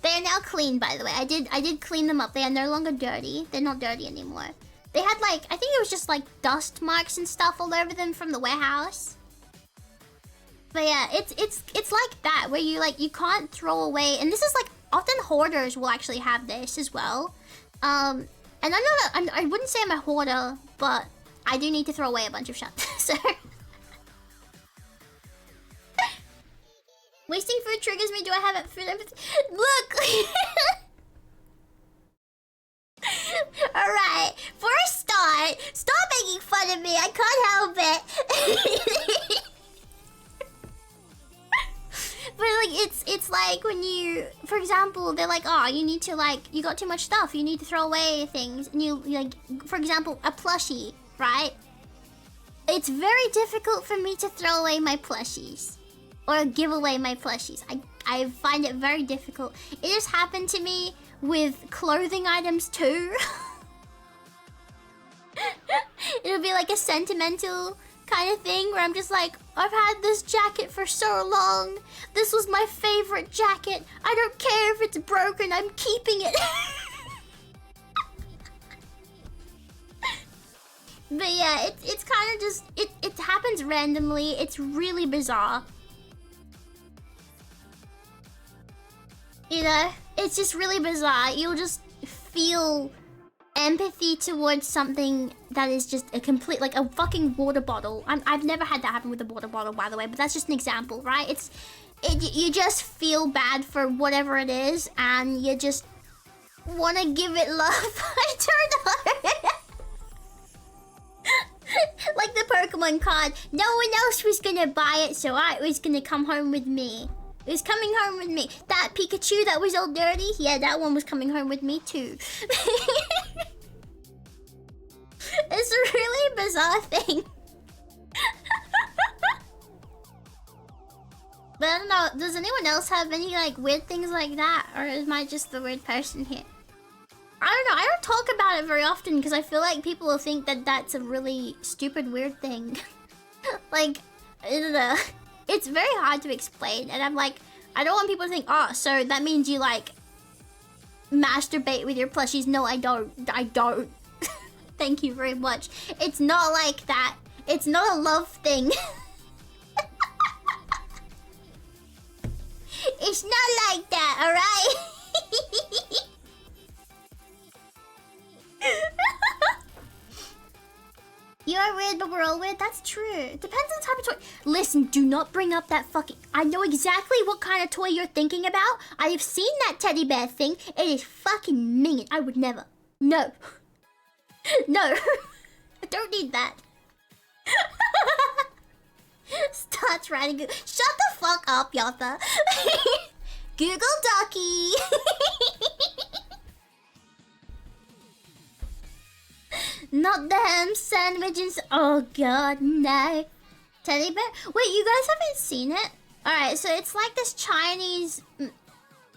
They are now clean, by the way. I did clean them up. They are no longer dirty. They're not dirty anymore. They had like, I think it was just like dust marks and stuff all over them from the warehouse. But yeah, it's like that, where you can't throw away, and this is like, often hoarders will actually have this as well. And I wouldn't say I'm a hoarder, but I do need to throw away a bunch of shit. So wasting food triggers me. Do I have food empathy? Look. Alright, for a start, stop making fun of me. I can't help it. But like, it's like when you, for example, they're like, oh, you need to like, you got too much stuff, you need to throw away things. And you like, for example, a plushie, right? It's very difficult for me to throw away my plushies or give away my plushies. I find it very difficult. It just happened to me with clothing items too. It'll be like a sentimental kind of thing where I'm just like, I've had this jacket for so long. This was my favorite jacket. I don't care if it's broken, I'm keeping it. But yeah, it's kind of just, it happens randomly. It's really bizarre. You know, it's just really bizarre. You'll just feel empathy towards something that is just a complete, like a fucking water bottle. I've never had that happen with a water bottle, by the way, but that's just an example, right? You just feel bad for whatever it is, and you just want to give it love. I don't know. Like the Pokemon card. No one else was gonna buy it, so it was gonna come home with me. It was coming home with me. That Pikachu that was all dirty, yeah, that one was coming home with me too. It's a really bizarre thing. But I don't know, does anyone else have any like weird things like that? Or am I just the weird person here? I don't know, I don't talk about it very often because I feel like people will think that that's a really stupid weird thing. Like, I don't know. It's very hard to explain, and I'm like, I don't want people to think, oh, so that means you like masturbate with your plushies. No, I don't. I don't. Thank you very much. It's not like that. It's not a love thing. It's not like that, alright? You are weird, but we're all weird. That's true. Depends on the type of toy. Listen, do not bring up that fucking... I know exactly what kind of toy you're thinking about. I have seen that teddy bear thing. It is fucking minging. I would never. No. No. I don't need that. Starts writing. Shut the fuck up, Yotha. Google Ducky. Not the ham sandwiches. Oh god, no. Teddy bear? Wait, you guys haven't seen it? Alright, so it's like this Chinese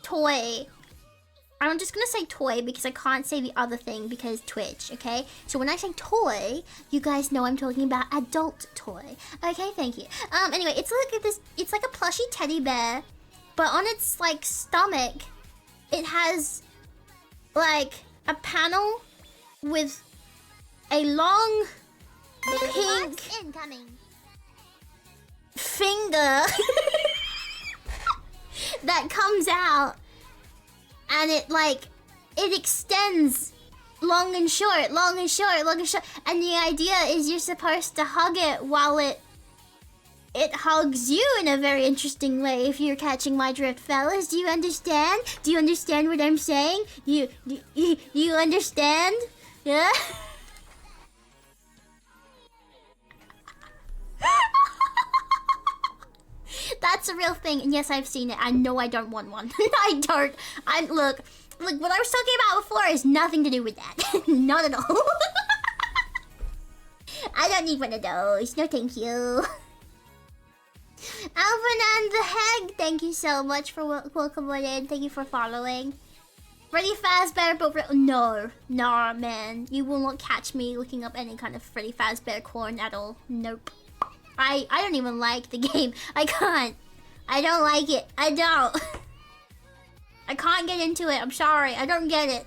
toy. I'm just gonna say toy because I can't say the other thing because Twitch, okay? So when I say toy, you guys know I'm talking about adult toy. Okay, thank you. Anyway, it's like this, it's like a plushy teddy bear, but on its like stomach, it has like a panel with a long pink finger that comes out, and it like it extends long and short, long and short, long and short, and the idea is you're supposed to hug it while it hugs you in a very interesting way. If you're catching my drift, fellas, do you understand? Do you understand what I'm saying? You understand? Yeah. That's a real thing, and yes, I've seen it. I know I don't want one. I don't. Look, what I was talking about before is nothing to do with that. Not at all. I don't need one of those. No, thank you. Alvin and the Hag, thank you so much for welcome in. Thank you for following. Freddy Fazbear, but no, man. You will not catch me looking up any kind of Freddy Fazbear corn at all. Nope. I don't even like the game. I can't. I don't like it. I don't. I can't get into it. I'm sorry. I don't get it.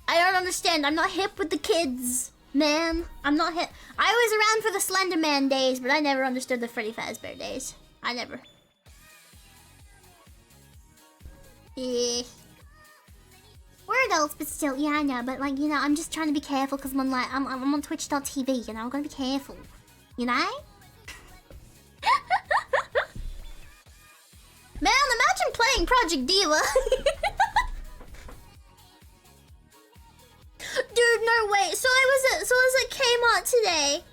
I don't understand. I'm not hip with the kids, man. I'm not hip. I was around for the Slender Man days, but I never understood the Freddy Fazbear days. I never. Yeah. We're adults, but still, yeah, I know. But like, you know, I'm just trying to be careful because I'm like, I'm on Twitch.tv, you know. I'm gonna be careful, you know. Man, imagine playing Project Diva. Dude, no way. So I was at Kmart today.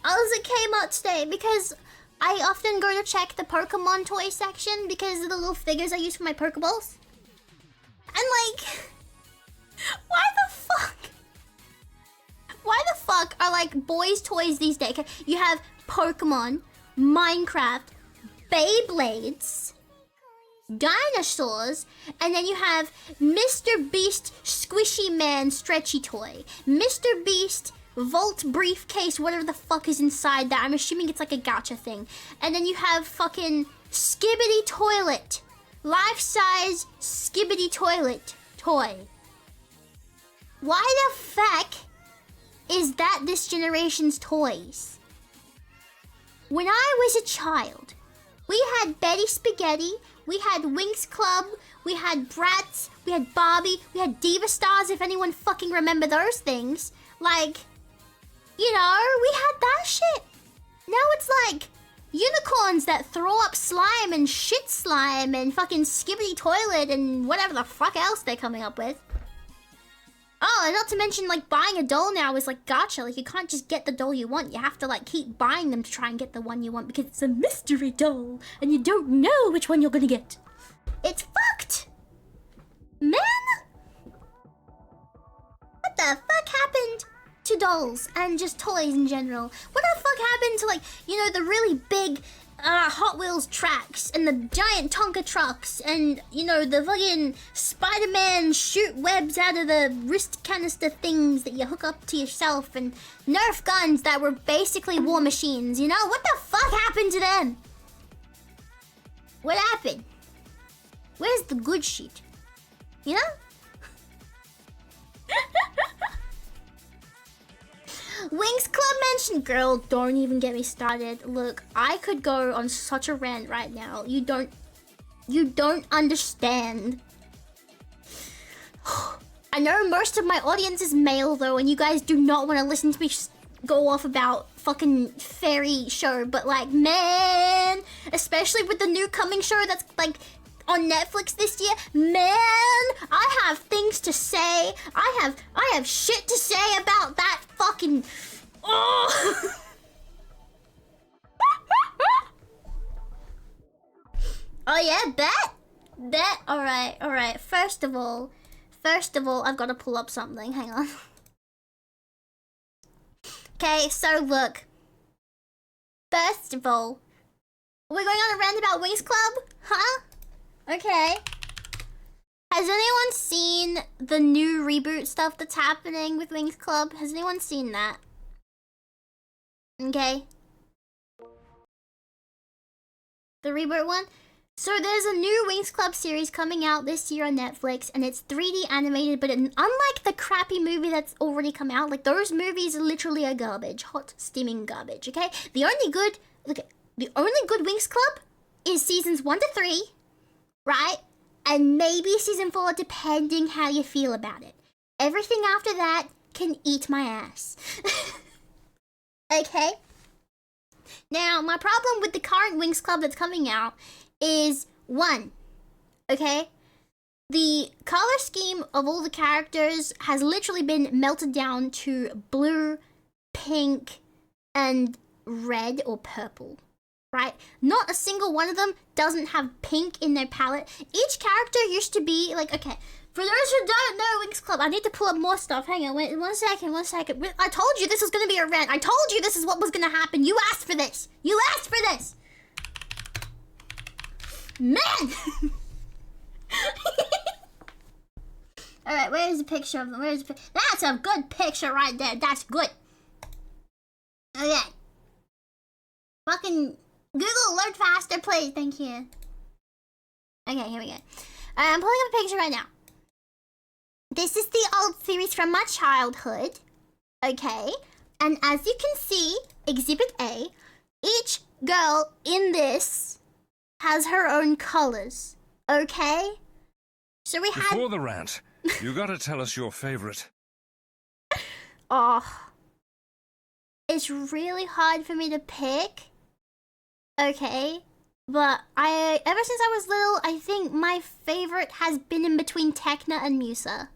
I was at Kmart today because I often go to check the Pokemon toy section because of the little figures I use for my Pokeballs. And like, why the fuck are like boys' toys these days? You have Pokemon, Minecraft, Beyblades, dinosaurs, and then you have Mr. Beast Squishy Man Stretchy Toy, Mr. Beast Vault Briefcase, whatever the fuck is inside that. I'm assuming it's like a gacha thing. And then you have fucking Skibbity Toilet, life-size Skibbity Toilet toy. Why the fuck is that this generation's toys? When I was a child, we had Betty Spaghetti, we had Winx Club, we had Bratz, we had Barbie, we had Diva Stars, if anyone fucking remember those things. Like, you know, we had that shit. Now it's like unicorns that throw up slime and shit slime and fucking Skibbity Toilet and whatever the fuck else they're coming up with. Oh, and not to mention, like, buying a doll now is like gacha. Like, you can't just get the doll you want. You have to, like, keep buying them to try and get the one you want because it's a mystery doll and you don't know which one you're gonna get. It's fucked! Man! What the fuck happened to dolls and just toys in general? What the fuck happened to, like, you know, the really big Hot Wheels tracks and the giant Tonka trucks and, you know, the fucking Spider-Man shoot webs out of the wrist canister things that you hook up to yourself and Nerf guns that were basically war machines, you know? What the fuck happened to them? What happened? Where's the good shit? You know? Winx Club mentioned, girl, don't even get me started. Look, I could go on such a rant right now. You don't understand. I know most of my audience is male though, and you guys do not want to listen to me go off about fucking fairy show, but like, man, especially with the new coming show that's like on Netflix this year, man, I have things to say. I have shit to say about that fucking. Oh. Oh yeah, bet. All right. First of all, I've got to pull up something. Hang on. Okay, so look. First of all, we're going on a rant about Winx Club, huh? Okay. Has anyone seen the new reboot stuff that's happening with Winx Club? Has anyone seen that? Okay. The reboot one? So there's a new Winx Club series coming out this year on Netflix, and it's 3D animated, but unlike the crappy movie that's already come out, like those movies literally are garbage, hot steaming garbage, okay? The only good Winx Club is seasons 1 to 3, right? And maybe season 4, depending how you feel about it. Everything after that can eat my ass. Okay? Now, my problem with the current Winx Club that's coming out is 1, okay? The color scheme of all the characters has literally been melted down to blue, pink, and red or purple, right? Not a single one of them doesn't have pink in their palette. Each character used to be like, okay, for those who don't know Winx Club, I need to pull up more stuff. Hang on, wait, one second. I told you this was gonna be a rant. I told you this is what was gonna happen. You asked for this. Man! Alright, where's the picture of them? That's a good picture right there. That's good. Okay. Fucking Google, load faster, please. Thank you. Okay, here we go. I'm pulling up a picture right now. This is the old series from my childhood. Okay. And as you can see, Exhibit A, each girl in this has her own colors. Okay? So we had... Before the rant, you gotta tell us your favorite. Oh. It's really hard for me to pick. Okay? But ever since I was little, I think my favorite has been in between Tekna and Musa.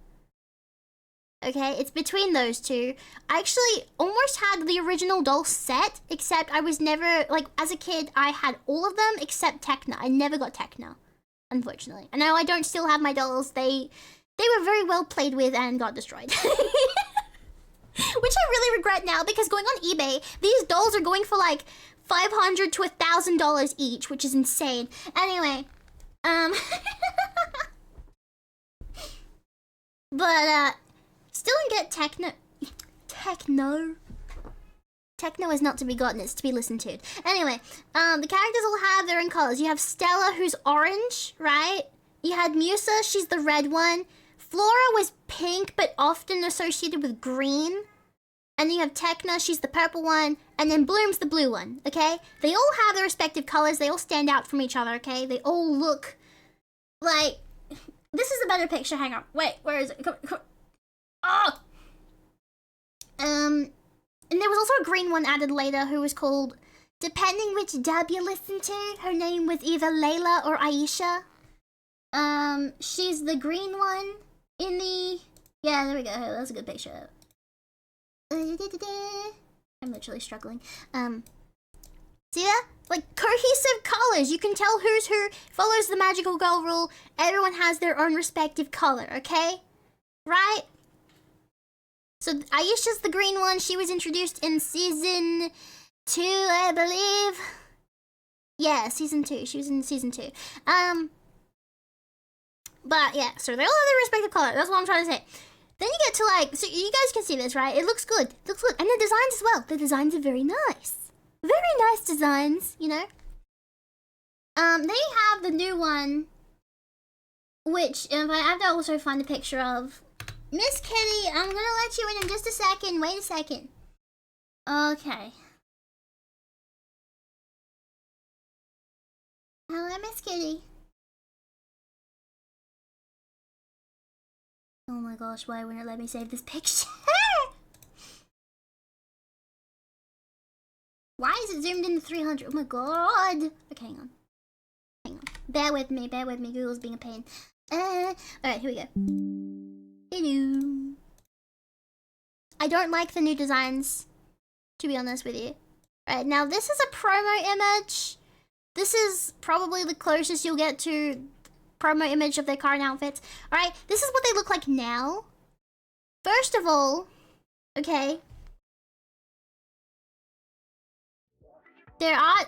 Okay, it's between those two. I actually almost had the original doll set, except I was never, like, as a kid, I had all of them except Tekna. I never got Tekna, unfortunately. And now I don't still have my dolls. They were very well played with and got destroyed. Which I really regret now, because going on eBay, these dolls are going for like $500 to $1,000 each, which is insane. Anyway, but still didn't get Techno is not to be gotten, it's to be listened to. Anyway, the characters all have their own colors. You have Stella, who's orange, right? You had Musa, she's the red one. Flora was pink, but often associated with green. And then you have Tekna, she's the purple one. And then Bloom's the blue one, okay? They all have their respective colors. They all stand out from each other, okay? They all look like... This is a better picture. Hang on. Wait, where is it? Come. Oh! And there was also a green one added later who was called... Depending which dub you listen to, her name was either Layla or Aisha. She's the green one in the... Yeah, there we go. That's a good picture. I'm literally struggling. See that? Like, cohesive colors. You can tell who's who. Follows the magical girl rule. Everyone has their own respective color, okay? Right? So, Aisha's the green one. She was introduced in season 2, I believe. Yeah, season 2. She was in season 2. But, yeah. So, they all have their respective color. That's what I'm trying to say. Then you get to, like, so you guys can see this, right? It looks good. It looks good. And the designs as well. The designs are very nice. Very nice designs, you know? Then you have the new one, which I have to also find a picture of. Miss Kitty, I'm gonna let you in just a second. Wait a second. Okay. Hello, Miss Kitty. Oh my gosh, why wouldn't it let me save this picture? Why is it zoomed in to 300? Oh my god. Okay, hang on. Hang on. Bear with me, Google's being a pain. Alright, here we go. Hello. I don't like the new designs, to be honest with you. Alright, now this is a promo image. This is probably the closest you'll get to promo image of their current outfits. Alright, this is what they look like now. First of all, okay. There are...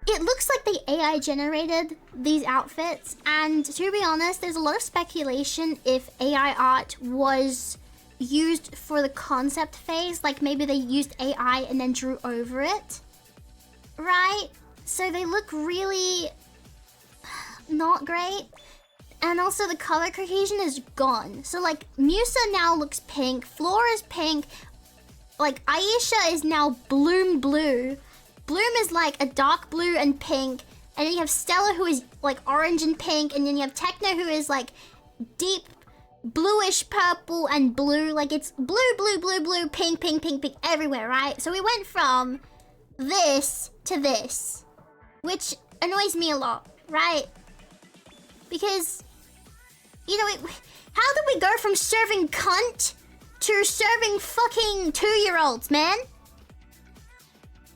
It looks like they AI generated these outfits, and to be honest, there's a lot of speculation if AI art was used for the concept phase, like maybe they used AI and then drew over it. Right? So they look really not great. And also the color cohesion is gone. So like Musa now looks pink, Floor is pink, like Aisha is now Bloom blue. Bloom is like a dark blue and pink. And then you have Stella who is like orange and pink. And then you have Techno who is like deep bluish purple and blue. Like it's blue, blue, blue, blue, pink, pink, pink, pink everywhere, right? So we went from this to this, which annoys me a lot, right? Because, you know, how did we go from serving cunt to serving fucking 2-year-olds, man?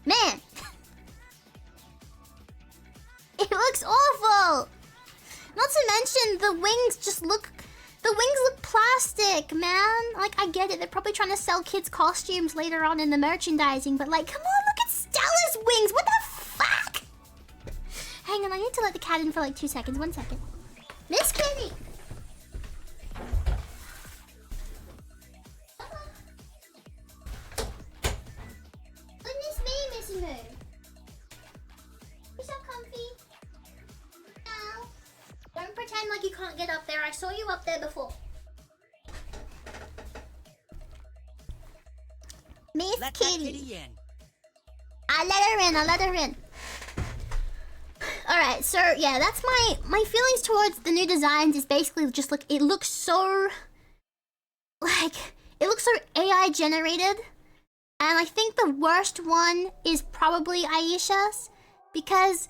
Man. It looks awful. Not to mention the wings just look... The wings look plastic, man. Like, I get it. They're probably trying to sell kids costumes later on in the merchandising. But, like, come on, look at Stella's wings. What the fuck? Hang on, I need to let the cat in for, like, 2 seconds. 1 second. Miss Kitty. Goodness me, Missy Moo. You're so comfy. No. Don't pretend like you can't get up there. I saw you up there before. Miss Let Kitty. that kitty in. I let her in. Alright, so yeah, that's my feelings towards the new designs is basically just like, it looks so AI generated. And I think the worst one is probably Aisha's, because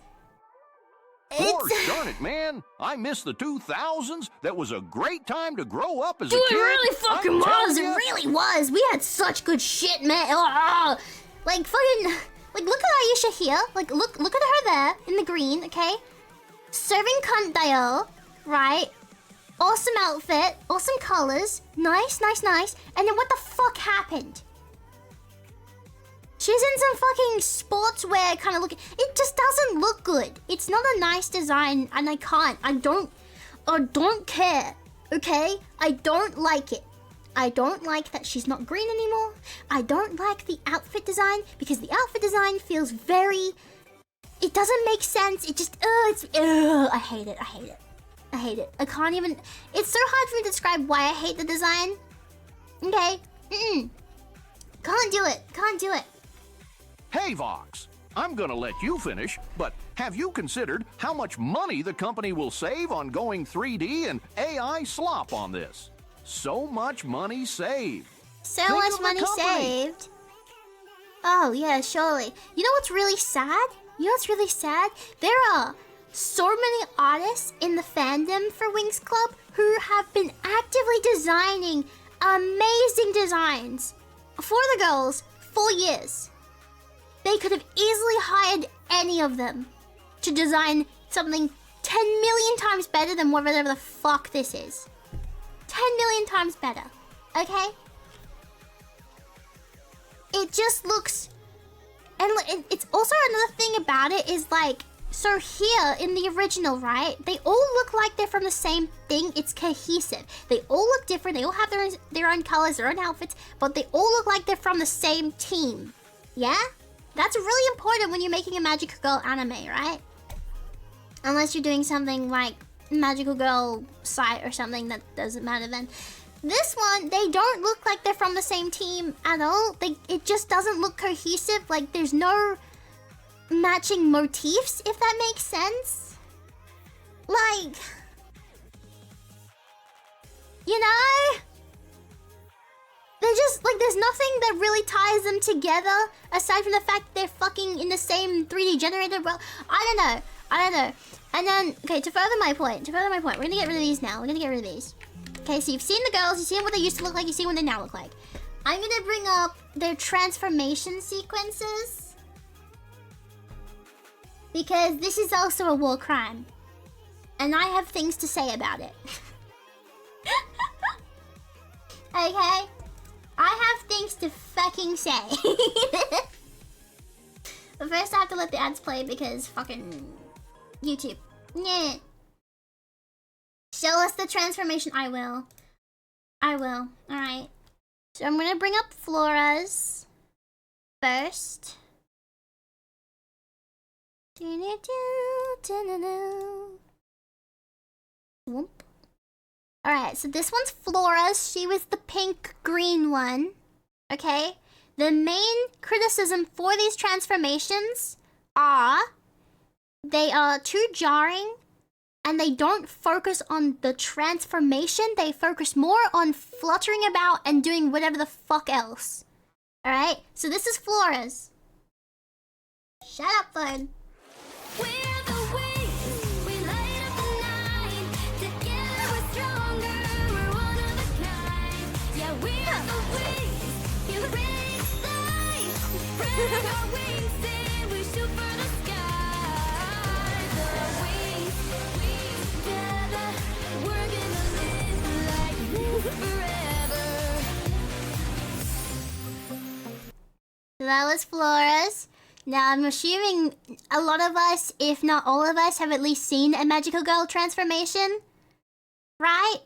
Gosh darn it, man. I miss the 2000s. That was a great time to grow up as a kid. Dude, it really fucking I'm was. telling It ya. really was. We had such good shit, man. Like fucking, like look at Aisha here. Like look at her there in the green, okay? Serving cunt dial, right? Awesome outfit, awesome colors, nice, nice, nice. And then what the fuck happened? She's in some fucking sportswear kind of look. It just doesn't look good. It's not a nice design, and I don't care, okay? I don't like it. I don't like that she's not green anymore. I don't like the outfit design, because the outfit design feels very... It doesn't make sense. It just, I hate it. I can't even... It's so hard for me to describe why I hate the design. Okay? Can't do it. Hey, Vox. I'm gonna let you finish, but have you considered how much money the company will save on going 3D and AI slop on this? So much money saved. So Think much of the money company. saved. Oh, yeah, surely. You know what's really sad? There are so many artists in the fandom for Winx Club who have been actively designing amazing designs for the girls for years. They could have easily hired any of them to design something 10 million times better than whatever the fuck this is. 10 million times better, okay? It just looks... And it's also another thing about it is like... So here, in the original, right? They all look like they're from the same thing. It's cohesive. They all look different. They all have their own colors, their own outfits. But they all look like they're from the same team. Yeah? That's really important when you're making a Magical Girl anime, right? Unless you're doing something like Magical Girl site or something, that doesn't matter then. This one, they don't look like they're from the same team at all. It just doesn't look cohesive. Like, there's no matching motifs, if that makes sense. Like, you know? They're just, like, there's nothing that really ties them together, aside from the fact that they're fucking in the same 3D generator. Well, I don't know. And then, okay, to further my point, we're gonna get rid of these now. Okay, so you've seen the girls, you've seen what they used to look like, you've seen what they now look like. I'm gonna bring up their transformation sequences, because this is also a war crime. And I have things to say about it. Okay? I have things to fucking say. But first I have to let the ads play because fucking YouTube. Yeah. Show us the transformation. I will. Alright. So I'm gonna bring up Flora's first. Whoop. Alright, so this one's Flora's. She was the pink-green one. Okay? The main criticism for these transformations are they are too jarring and they don't focus on the transformation. They focus more on fluttering about and doing whatever the fuck else. Alright? So this is Flora's. Shut up, phone. So that was Flora's. Now I'm assuming a lot of us, if not all of us, have at least seen a magical girl transformation. Right?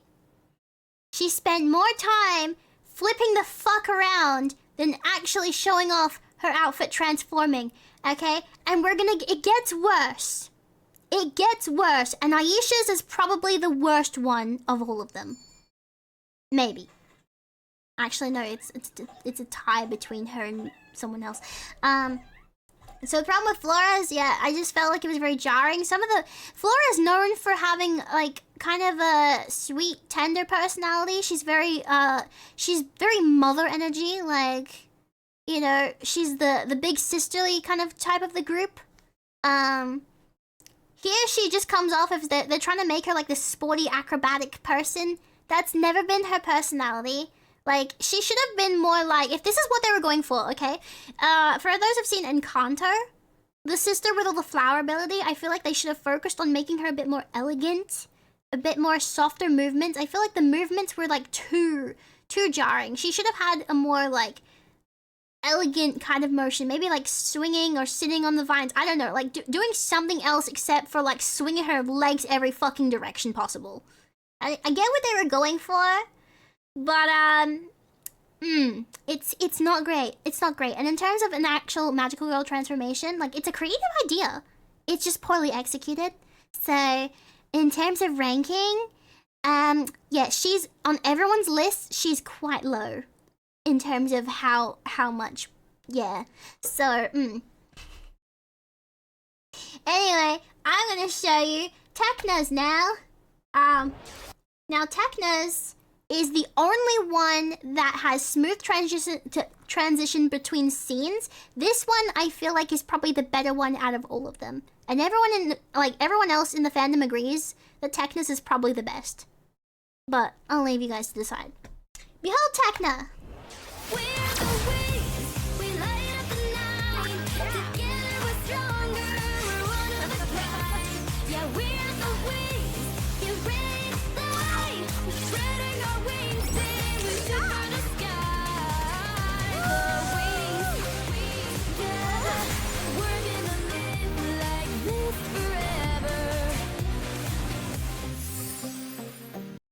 She spent more time flipping the fuck around than actually showing off her outfit transforming. Okay? And it gets worse. It gets worse. And Aisha's is probably the worst one of all of them. Maybe. Actually, no, it's a tie between her and someone else. So the problem with Flora's, yeah, I just felt like it was very jarring. Flora's known for having, like, kind of a sweet, tender personality. She's very mother energy, like, you know, she's the big sisterly kind of type of the group. Here she just comes off as they're trying to make her, like, this sporty, acrobatic person. That's never been her personality. Like, she should have been more like, if this is what they were going for, okay? For those who've seen Encanto, the sister with all the flower ability, I feel like they should have focused on making her a bit more elegant, a bit more softer movements. I feel like the movements were, like, too jarring. She should have had a more, like, elegant kind of motion. Maybe, like, swinging or sitting on the vines. I don't know. Like, doing something else except for, like, swinging her legs every fucking direction possible. I get what they were going for. But, it's not great. It's not great. And in terms of an actual magical girl transformation, like, it's a creative idea. It's just poorly executed. So, in terms of ranking, yeah, she's, on everyone's list, she's quite low. In terms of how much, yeah. So, Anyway, I'm gonna show you Techno's now. Now Techno's is the only one that has smooth transition between scenes. This one I feel like is probably the better one out of all of them. And everyone else in the fandom agrees that Techno's is probably the best. But I'll leave you guys to decide. Behold Techno!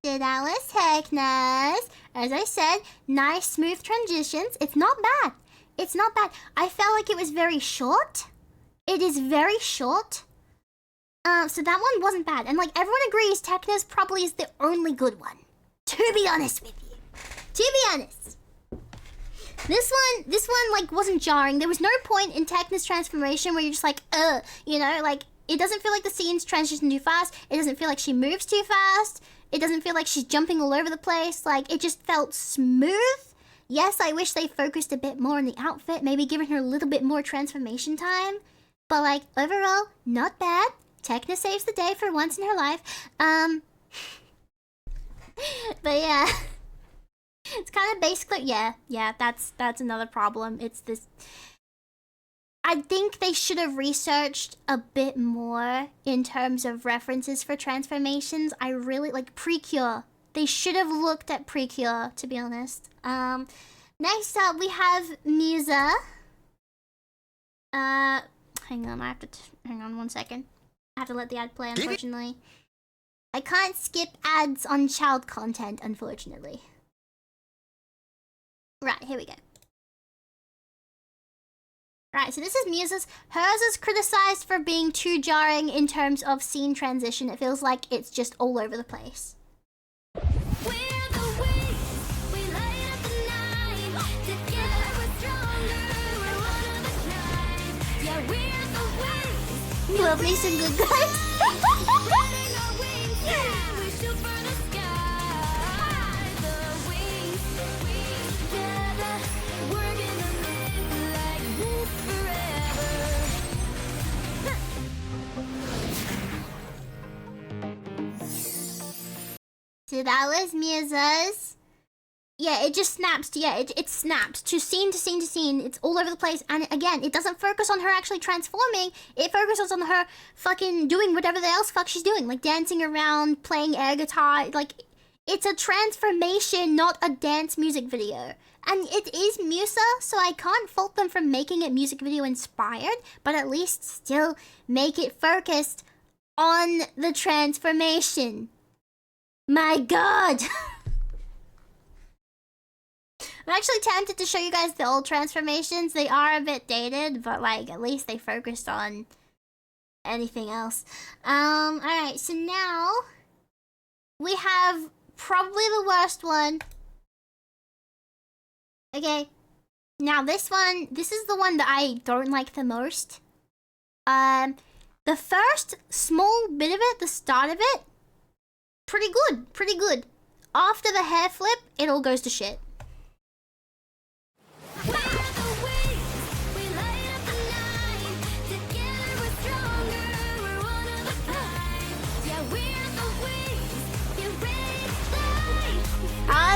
So that was Techno's. As I said, nice smooth transitions. It's not bad. It's not bad. I felt like it was very short. It is very short. So that one wasn't bad. And like everyone agrees, Techno's probably is the only good one. To be honest with you. To be honest, this one like wasn't jarring. There was no point in Techna's transformation where you're just like, you know, like it doesn't feel like the scenes transition too fast. It doesn't feel like she moves too fast. It doesn't feel like she's jumping all over the place. Like it just felt smooth. Yes, I wish they focused a bit more on the outfit, maybe giving her a little bit more transformation time. But like overall, not bad. Techna saves the day for once in her life. But yeah. It's kind of basically, yeah, that's another problem. It's this, I think they should have researched a bit more in terms of references for transformations. I really, like Precure. They should have looked at Precure, to be honest. Next up we have Musa. Hang on, I have to, hang on 1 second. I have to let the ad play, unfortunately. I can't skip ads on child content, unfortunately. Right, here we go. Right, so this is Musa's. Hers is criticized for being too jarring in terms of scene transition. It feels like it's just all over the place. Love me some good guys. So that was Musa's. Yeah, it just snaps. Yeah, it snaps to scene to scene to scene. It's all over the place. And again, it doesn't focus on her actually transforming. It focuses on her fucking doing whatever the else fuck she's doing. Like dancing around, playing air guitar. Like, it's a transformation, not a dance music video. And it is Musa, so I can't fault them for making it music video inspired. But at least still make it focused on the transformation. My god! I'm actually tempted to show you guys the old transformations. They are a bit dated, but like at least they focused on anything else. Alright, so now we have probably the worst one. Okay. Now this is the one that I don't like the most. The first small bit of it, the start of it, pretty good. After the hair flip, it all goes to shit.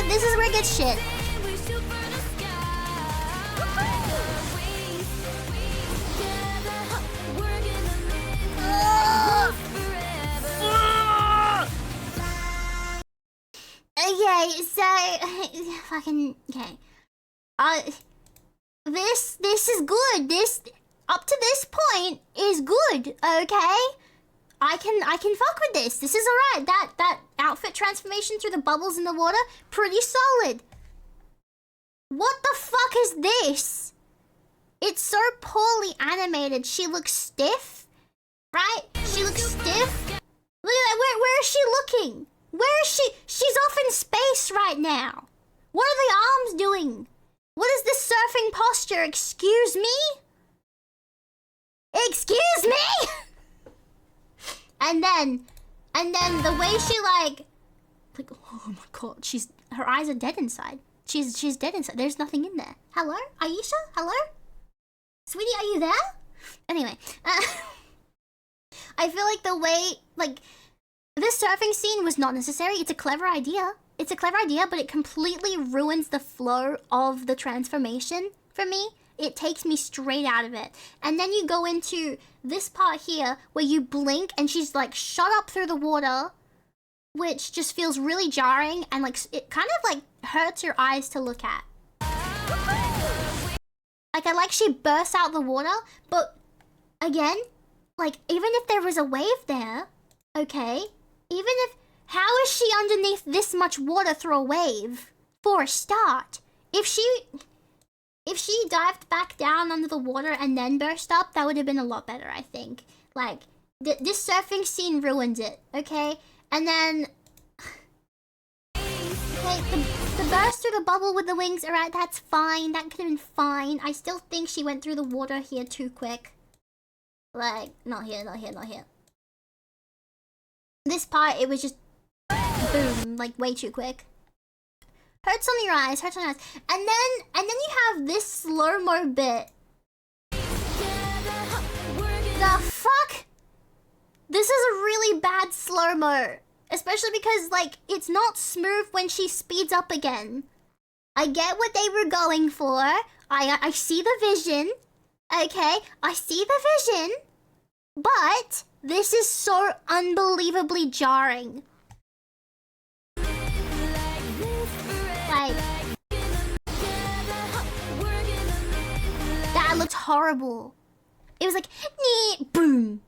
This is where it gets shit. Okay, so fucking okay. This is good. This up to this point is good. Okay, I can fuck with this. This is alright. That outfit transformation through the bubbles in the water, pretty solid. What the fuck is this? It's so poorly animated. She looks stiff, right? She looks stiff. Look at that. Where is she looking? Where is she? She's off in space right now. What are the arms doing? What is this surfing posture? Excuse me? Excuse me? And then the way she like, oh my god, her eyes are dead inside. She's dead inside. There's nothing in there. Hello? Aisha? Hello? Sweetie, are you there? Anyway, I feel like the way, like, this surfing scene was not necessary. It's a clever idea. But it completely ruins the flow of the transformation for me. It takes me straight out of it. And then you go into this part here where you blink and she's like shot up through the water, which just feels really jarring and like it kind of like hurts your eyes to look at. Like I like she bursts out the water, but again, like even if there was a wave there, okay, how is she underneath this much water through a wave for a start? If she dived back down under the water and then burst up, that would have been a lot better, I think. Like, this surfing scene ruins it, okay? And then... Okay, Okay, the burst through the bubble with the wings, alright, that's fine. That could have been fine. I still think she went through the water here too quick. Like, not here, not here, not here. This part, it was just boom, like way too quick. Hurts on your eyes, hurts on your eyes. And then you have this slow-mo bit. The fuck? This is a really bad slow-mo. Especially because, like, it's not smooth when she speeds up again. I get what they were going for. I see the vision. Okay, I see the vision. But this is so unbelievably jarring. Like, that looked horrible. It was like, nee, boom.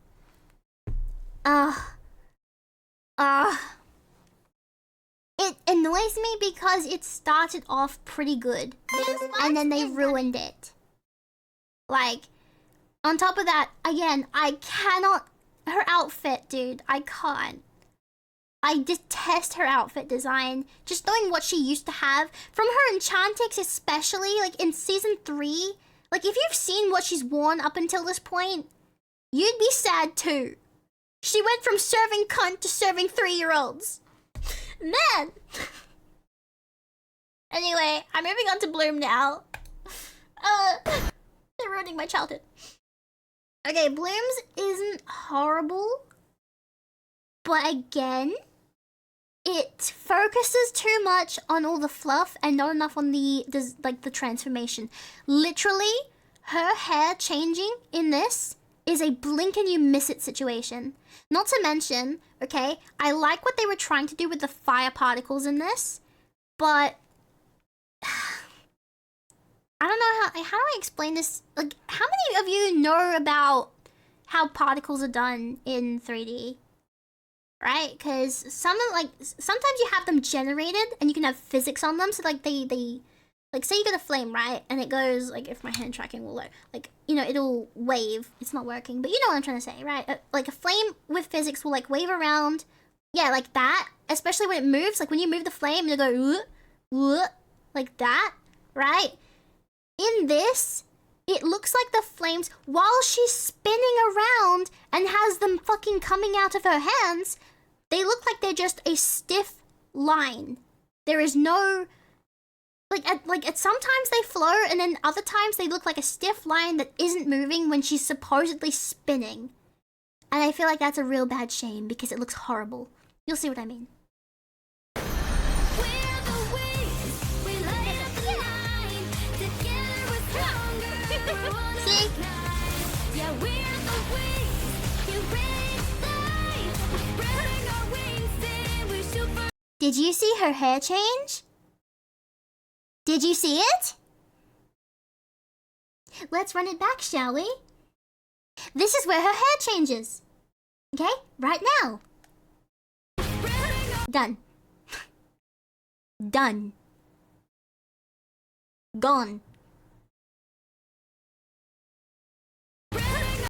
It annoys me because it started off pretty good. And then they ruined it. Like, on top of that, again, I cannot... Her outfit, dude, I can't. I detest her outfit design. Just knowing what she used to have. From her Enchantix especially, like in Season 3. Like, if you've seen what she's worn up until this point, you'd be sad too. She went from serving cunt to serving 3-year-olds. Man! Anyway, I'm moving on to Bloom now. They're ruining my childhood. Okay, Bloom's isn't horrible. But again, it focuses too much on all the fluff and not enough on the transformation. Literally, her hair changing in this is a blink and you miss it situation. Not to mention, okay, I like what they were trying to do with the fire particles in this, but I don't know how do I explain this? Like, how many of you know about how particles are done in 3D? Right? Because sometimes you have them generated and you can have physics on them, so like they like, say you get a flame, right? And it goes, like, if my hand tracking will work, like, you know, it'll wave. It's not working, but you know what I'm trying to say, right? Like, a flame with physics will, like, wave around. Yeah, like that. Especially when it moves. Like, when you move the flame, it'll go, like that, right? In this, it looks like the flames, while she's spinning around and has them fucking coming out of her hands, they look like they're just a stiff line. There is no... Like, sometimes they flow, and then other times they look like a stiff line that isn't moving when she's supposedly spinning. And I feel like that's a real bad shame, because it looks horrible. You'll see what I mean. See? Did you see her hair change? Did you see it? Let's run it back, shall we? This is where her hair changes. Okay? Right now. Done. Done. Gone.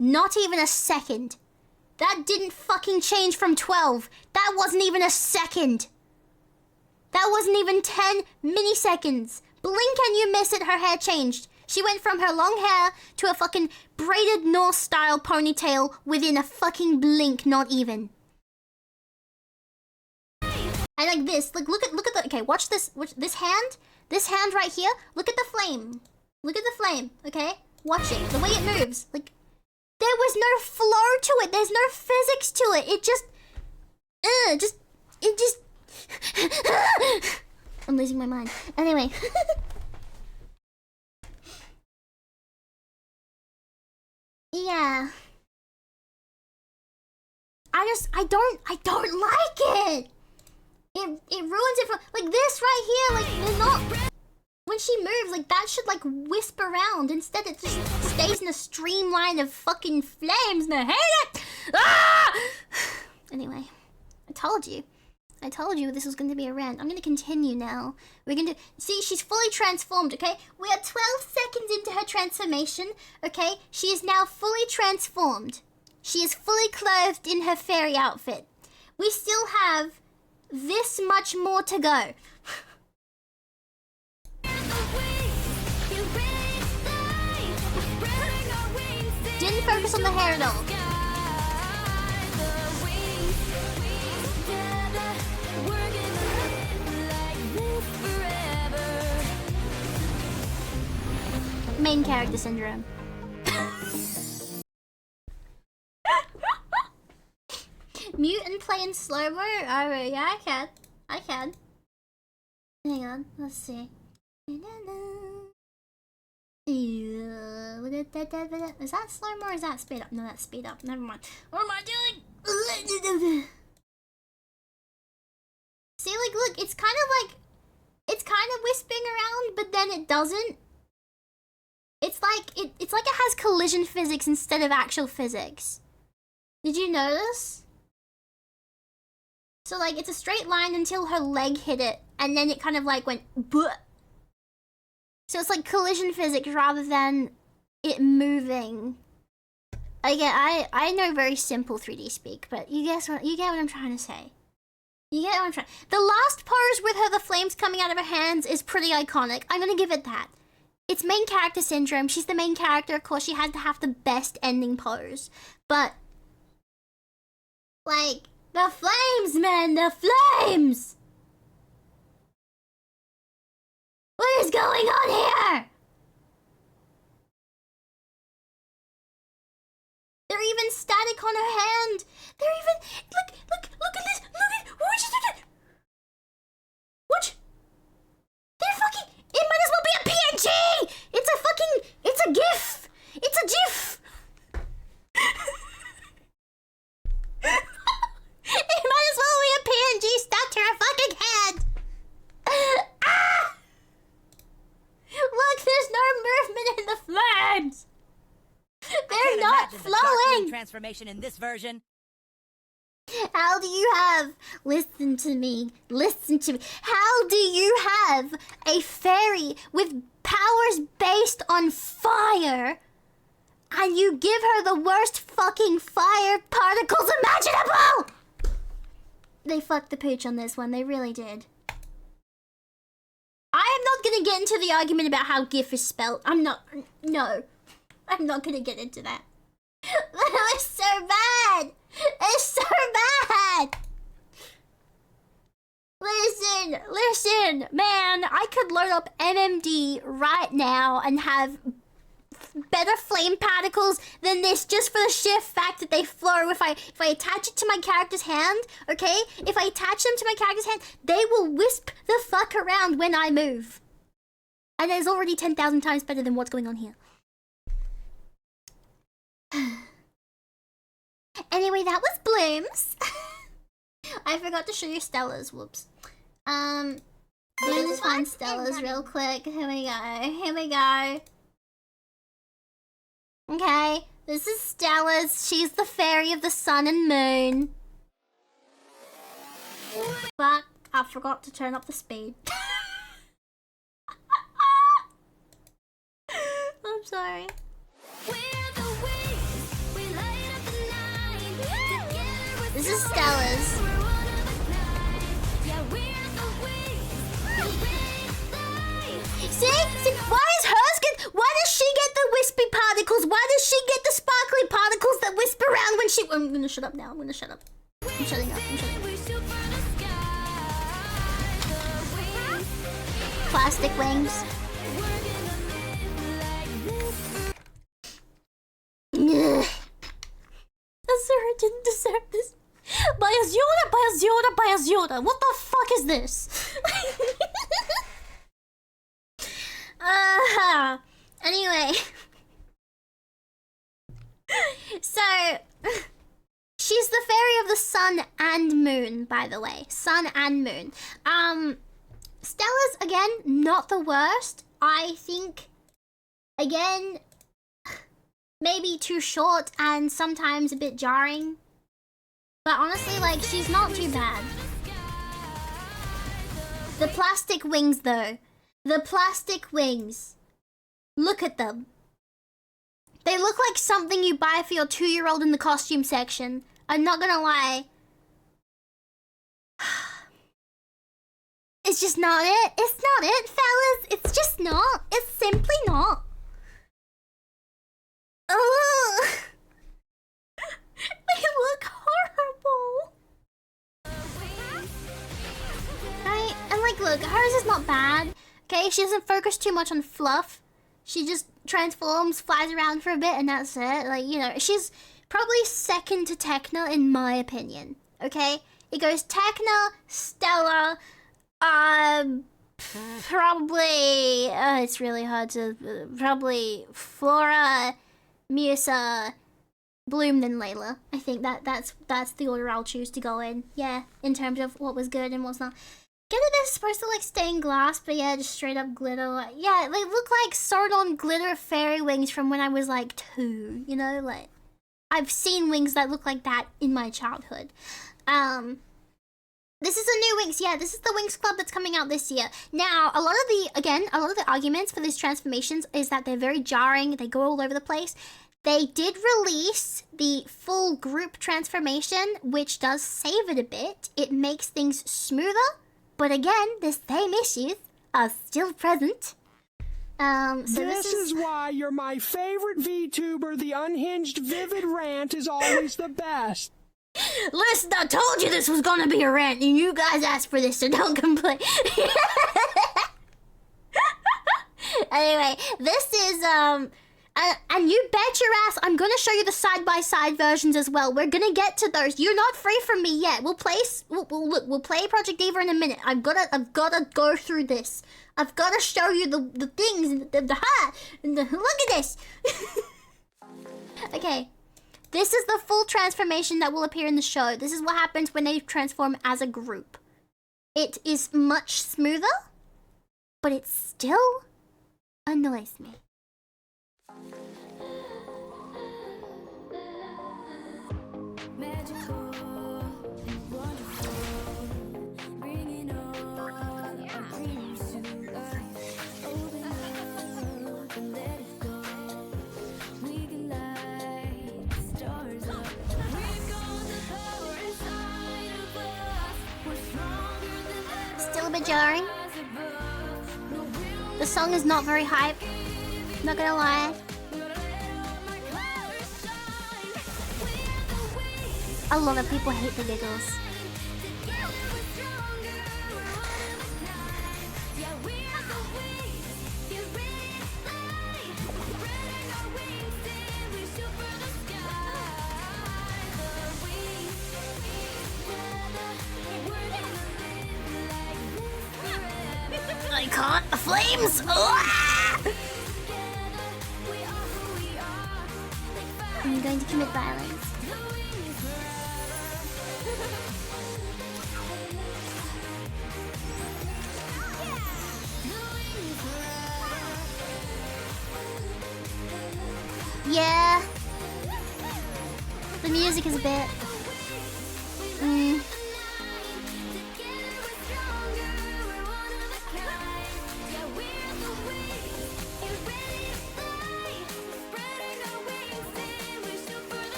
Not even a second. That didn't fucking change from 12. That wasn't even a second. That wasn't even 10 milliseconds. Blink and you miss it, her hair changed. She went from her long hair to a fucking braided Norse-style ponytail within a fucking blink, not even. And like this, like look at the, okay, watch this hand right here, look at the flame. Look at the flame, okay? Watch it, the way it moves. Like, there was no flow to it, there's no physics to it. It just, I'm losing my mind. Anyway. Yeah. I don't like it. It ruins it for, like, this right here, like, they're not, when she moves, like, that should, like, wisp around. Instead, it just stays in a streamline of fucking flames, and I hate it! Ah! Anyway, I told you this was going to be a rant. I'm going to continue now. We're going to... See, she's fully transformed, okay? We are 12 seconds into her transformation, okay? She is now fully transformed. She is fully clothed in her fairy outfit. We still have this much more to go. focus on the hair at all. Main character syndrome. Mute and play in slow-mo? Oh, yeah, I can. Hang on, let's see. Is that slow-mo or is that speed up? No, that's speed up. Never mind. What am I doing? See, like, look, it's kind of wisping around, but then it doesn't. It's like it has collision physics instead of actual physics. Did you notice? So like it's a straight line until her leg hit it, and then it kind of like went bleh. So it's like collision physics rather than it moving. I know very simple 3D speak, but you get what I'm trying to say. You get what I'm trying. The last pose with her, the flames coming out of her hands, is pretty iconic. I'm gonna give it that. It's main character syndrome. She's the main character, of course. She had to have the best ending pose. But, like, the flames, man, the flames! What is going on here? They're even static on her hand. They're even, look at this. Look at, what just did it? What? They're fucking, it might as well be a PNG! It's a GIF! It's a GIF! It might as well be a PNG stuck to her fucking head! Ah! Look, there's no movement in the flames! They're not flowing! Transformation in this version. How do you have, listen to me, how do you have a fairy with powers based on fire and you give her the worst fucking fire particles imaginable? They fucked the pooch on this one, they really did. I am not gonna get into the argument about how GIF is spelled. I'm not gonna get into that. That was so bad! It's so bad! Listen, man, I could load up MMD right now and have better flame particles than this just for the sheer fact that they flow. If I attach it to my character's hand, okay? If I attach them to my character's hand, they will wisp the fuck around when I move. And it's already 10,000 times better than what's going on here. Anyway, that was Blooms. I forgot to show you Stella's. Whoops. Let me just find Stella's real quick. Here we go. Okay, this is Stella's. She's the fairy of the sun and moon. But I forgot to turn up the speed. I'm sorry. This is Stella's. See? Why is hers good? Why does she get the wispy particles? Why does she get the sparkly particles that whisper around when she... I'm gonna shut up now. I'm shutting up. Plastic wings. Azura didn't deserve this. Bias Yoda. What the fuck is this? Anyway. So, she's the fairy of the sun and moon, by the way. Sun and moon. Stella's, again, not the worst. I think, again, maybe too short and sometimes a bit jarring. But honestly, like, she's not too bad. The plastic wings, though. The plastic wings. Look at them. They look like something you buy for your 2-year-old in the costume section. I'm not gonna lie. It's just not it. It's not it, fellas. It's just not. It's simply not. Ugh. like, look, hers is not bad. Okay, she doesn't focus too much on fluff. She just transforms, flies around for a bit, and that's it. Like, you know, she's probably second to Techna in my opinion. Okay, it goes Techna, Stella, probably. It's really hard to. Probably Flora, Musa, Bloom, then Layla. I think that's the order I'll choose to go in. Yeah, in terms of what was good and what's not. Get that they're supposed to like stained glass, but yeah, just straight up glitter. Yeah, they look like sewed-on glitter fairy wings from when I was like 2. You know, like I've seen wings that look like that in my childhood. This is a new Winx. Yeah, this is the Winx Club that's coming out this year. Now, a lot of the arguments for these transformations is that they're very jarring. They go all over the place. They did release the full group transformation, which does save it a bit. It makes things smoother, but again, the same issues are still present. So this is why you're my favorite VTuber. The unhinged vivid rant is always the best. Listen, I told you this was gonna be a rant, and you guys asked for this, so don't complain. Anyway, this is, and you bet your ass I'm gonna show you the side-by-side versions as well. We're gonna get to those. You're not free from me yet. We'll play Project Diva in a minute. I've gotta go through this. I've gotta show you the things, look at this. Okay. This is the full transformation that will appear in the show. This is what happens when they transform as a group. It is much smoother, but it still annoys me. Still a bit jarring. The song is not very hype, not gonna lie. A lot of people hate the giggles. I caught the flames! I'm going to commit violence. Yeah. The music is a bit...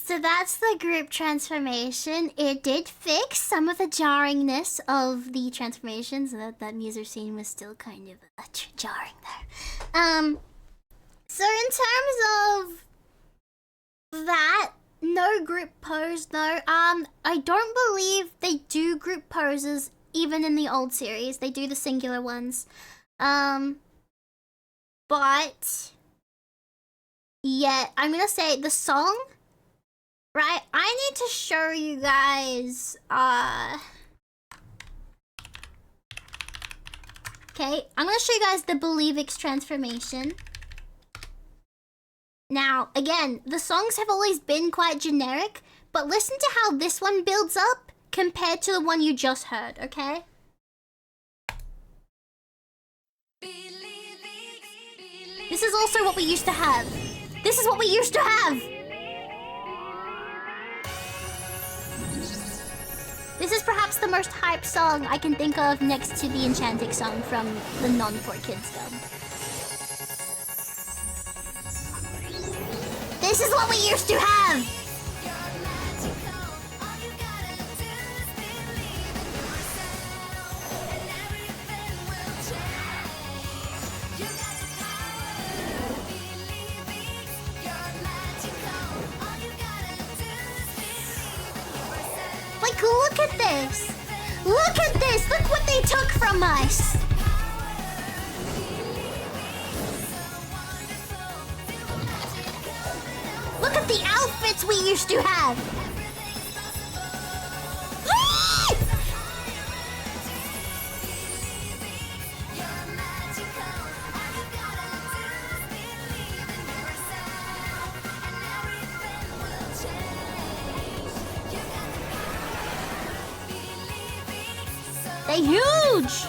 So that's the group transformation. It did fix some of the jarringness of the transformations. That music scene was still kind of jarring there. So in terms of that, no group pose, no. I don't believe they do group poses even in the old series. They do the singular ones. But yeah, I'm gonna say the song. Right, I need to show you guys, okay, I'm gonna show you guys the Believix transformation. Now, again, the songs have always been quite generic, but listen to how this one builds up compared to the one you just heard, okay? This is also what we used to have. This is what we used to have. This is perhaps the most hype song I can think of next to the Enchanting song from the non-4Kids dub. This is what we used to have! Like, look at this! Look at this! Look what they took from us! Look at the outfits we used to have! They're huge!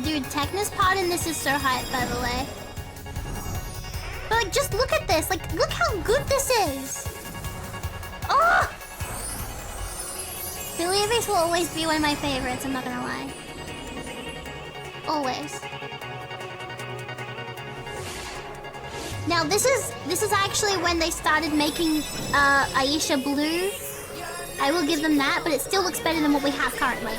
Dude, Techno's part in this is so hype, by the way. But like, just look at this. Like, look how good this is. Oh! Billy Face will always be one of my favorites, I'm not gonna lie. Always. Now this is actually when they started making Aisha blue. I will give them that, but it still looks better than what we have currently.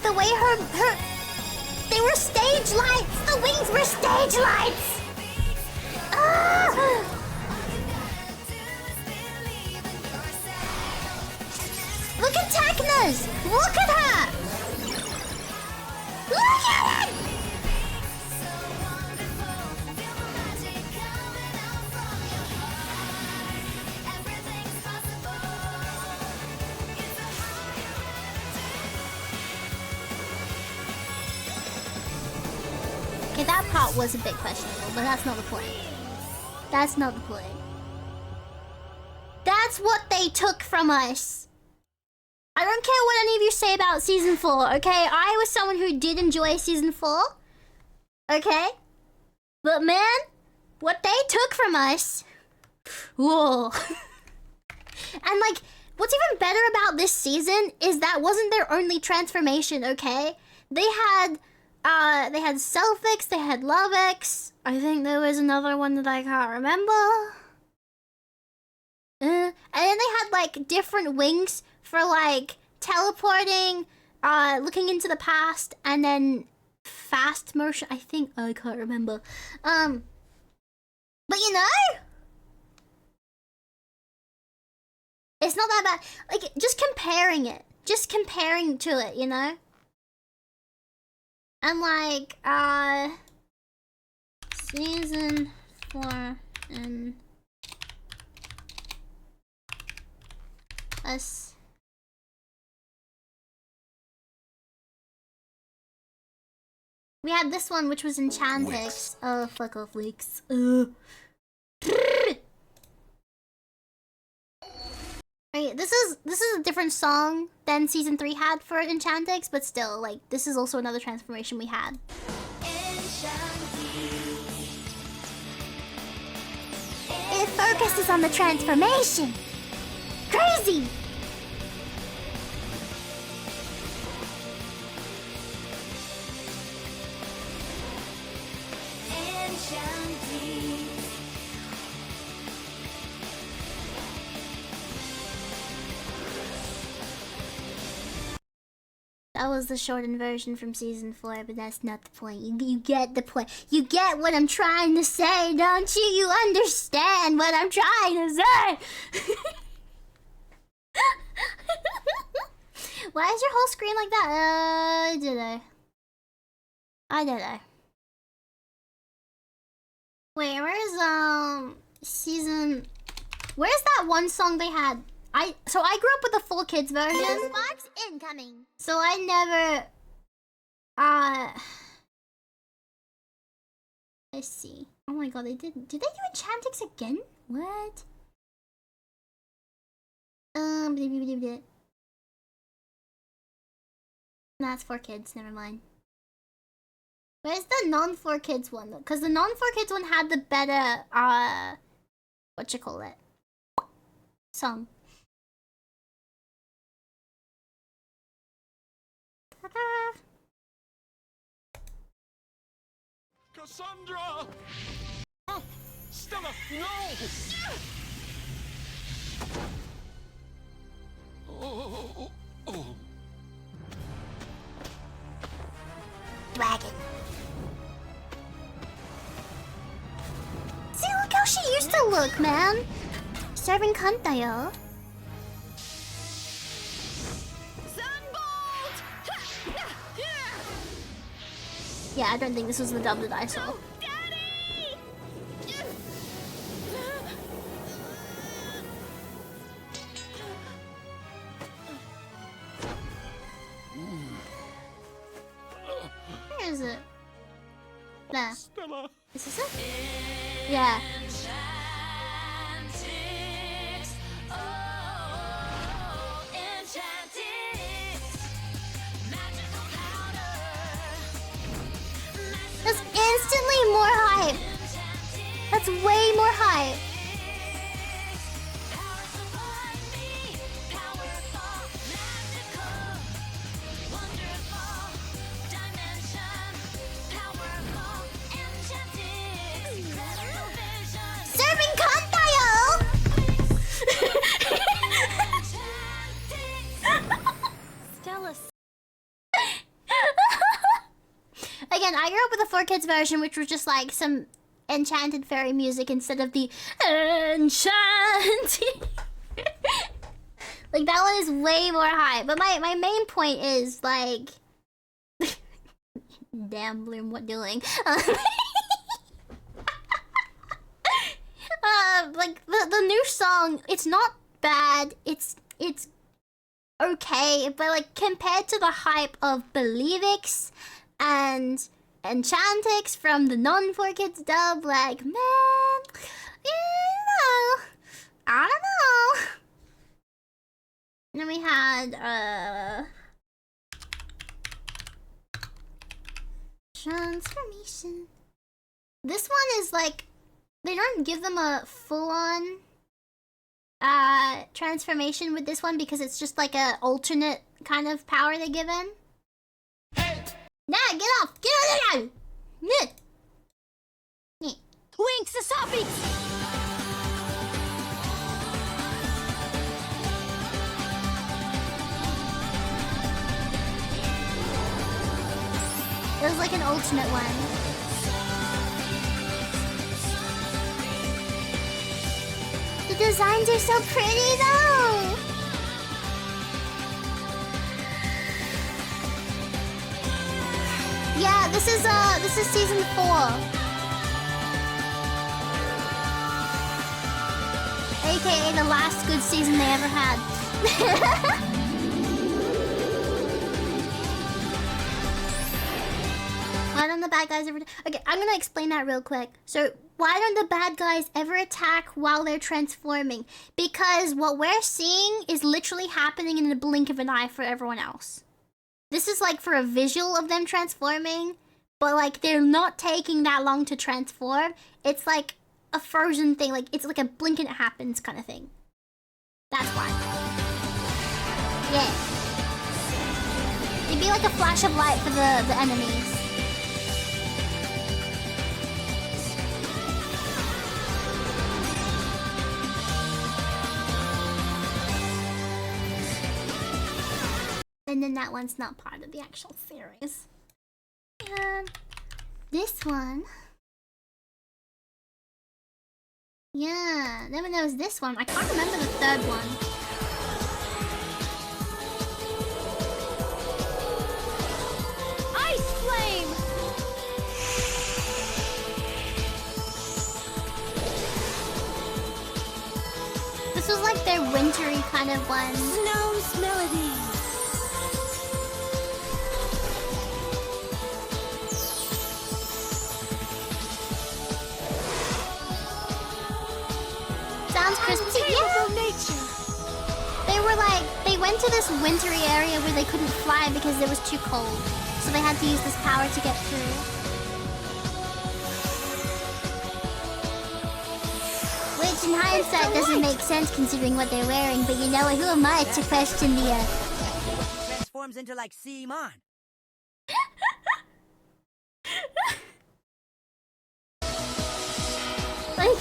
The way they were stage lights! The wings were stage lights! Ah! Look at Techna's! Look at her! Look at it! Okay, that part was a bit questionable, but that's not the point. That's not the point. That's what they took from us. I don't care what any of you say about Season 4, okay? I was someone who did enjoy Season 4. Okay? But man, what they took from us... Whoa. And like, what's even better about this season is that wasn't their only transformation, okay? They had Selfix, they had Lovex. I think there was another one that I can't remember. And then they had like different wings for like teleporting, looking into the past, and then fast motion. I think I can't remember. But you know, it's not that bad. Like just comparing to it, you know. And like, Season 4 and us. We had this one, which was Enchantix. Oh, fuck off, Winx. Right, this is a different song than Season 3 had for Enchantix, but still, like, this is also another transformation we had. It focuses on the transformation! Crazy! That was the shortened version from season 4, but that's not the point. You get the point. You get what I'm trying to say, don't you? You understand what I'm trying to say. Why is your whole screen like that? Did I? Did I? Wait, where's season? Where's that one song they had? So I grew up with the full kids version. Sparks incoming. So I never let's see. Oh my god, did they do Enchantix again? What? That's for kids, never mind. Where's the non-4 kids one though? Because the non-4 kids one had the better whatchamacallit song. Cassandra! Stella, no! Dragon. See, look how she used to look, man. Serving cunt tayo. Yeah, I don't think this was the dub that I saw. Where is it? There. Stella. Is this it? Yeah. That's instantly more hype. That's way more hype. Serving Kantayo! Stella. Again, I grew up with the 4 kids version, which was just like some enchanted fairy music instead of the enchanted. Like that one is way more high. But my main point is like, damn Bloom, what doing? Like the new song, it's not bad. It's okay, but like compared to the hype of Believix and Enchantix from the non-4 kids dub, like, man, you know, I don't know. And then we had transformation. This one is like, they don't give them a full-on transformation with this one because it's just like a alternate kind of power they give him. Nah, get off! Get out of there! Winx, the Sophie! It was like an alternate one. The designs are so pretty though! Yeah, this is season 4. AKA the last good season they ever had. Why don't the bad guys ever... Okay, I'm gonna explain that real quick. So, why don't the bad guys ever attack while they're transforming? Because what we're seeing is literally happening in the blink of an eye for everyone else. This is like for a visual of them transforming, but like they're not taking that long to transform. It's like a frozen thing, like it's like a blink and it happens kind of thing. That's why. Yeah. It'd be like a flash of light for the enemies. and then that one's not part of the actual series. And this one. Yeah, then there was this one. I can't remember the third one. Ice Flame! This was like their wintry kind of one. Snow's Melody. Sounds crispy. Yeah. Nature. They went to this wintry area where they couldn't fly because it was too cold. So they had to use this power to get through. Which in hindsight doesn't make sense considering what they're wearing, but you know what, who am I to question the Transforms into like Seamon. Like,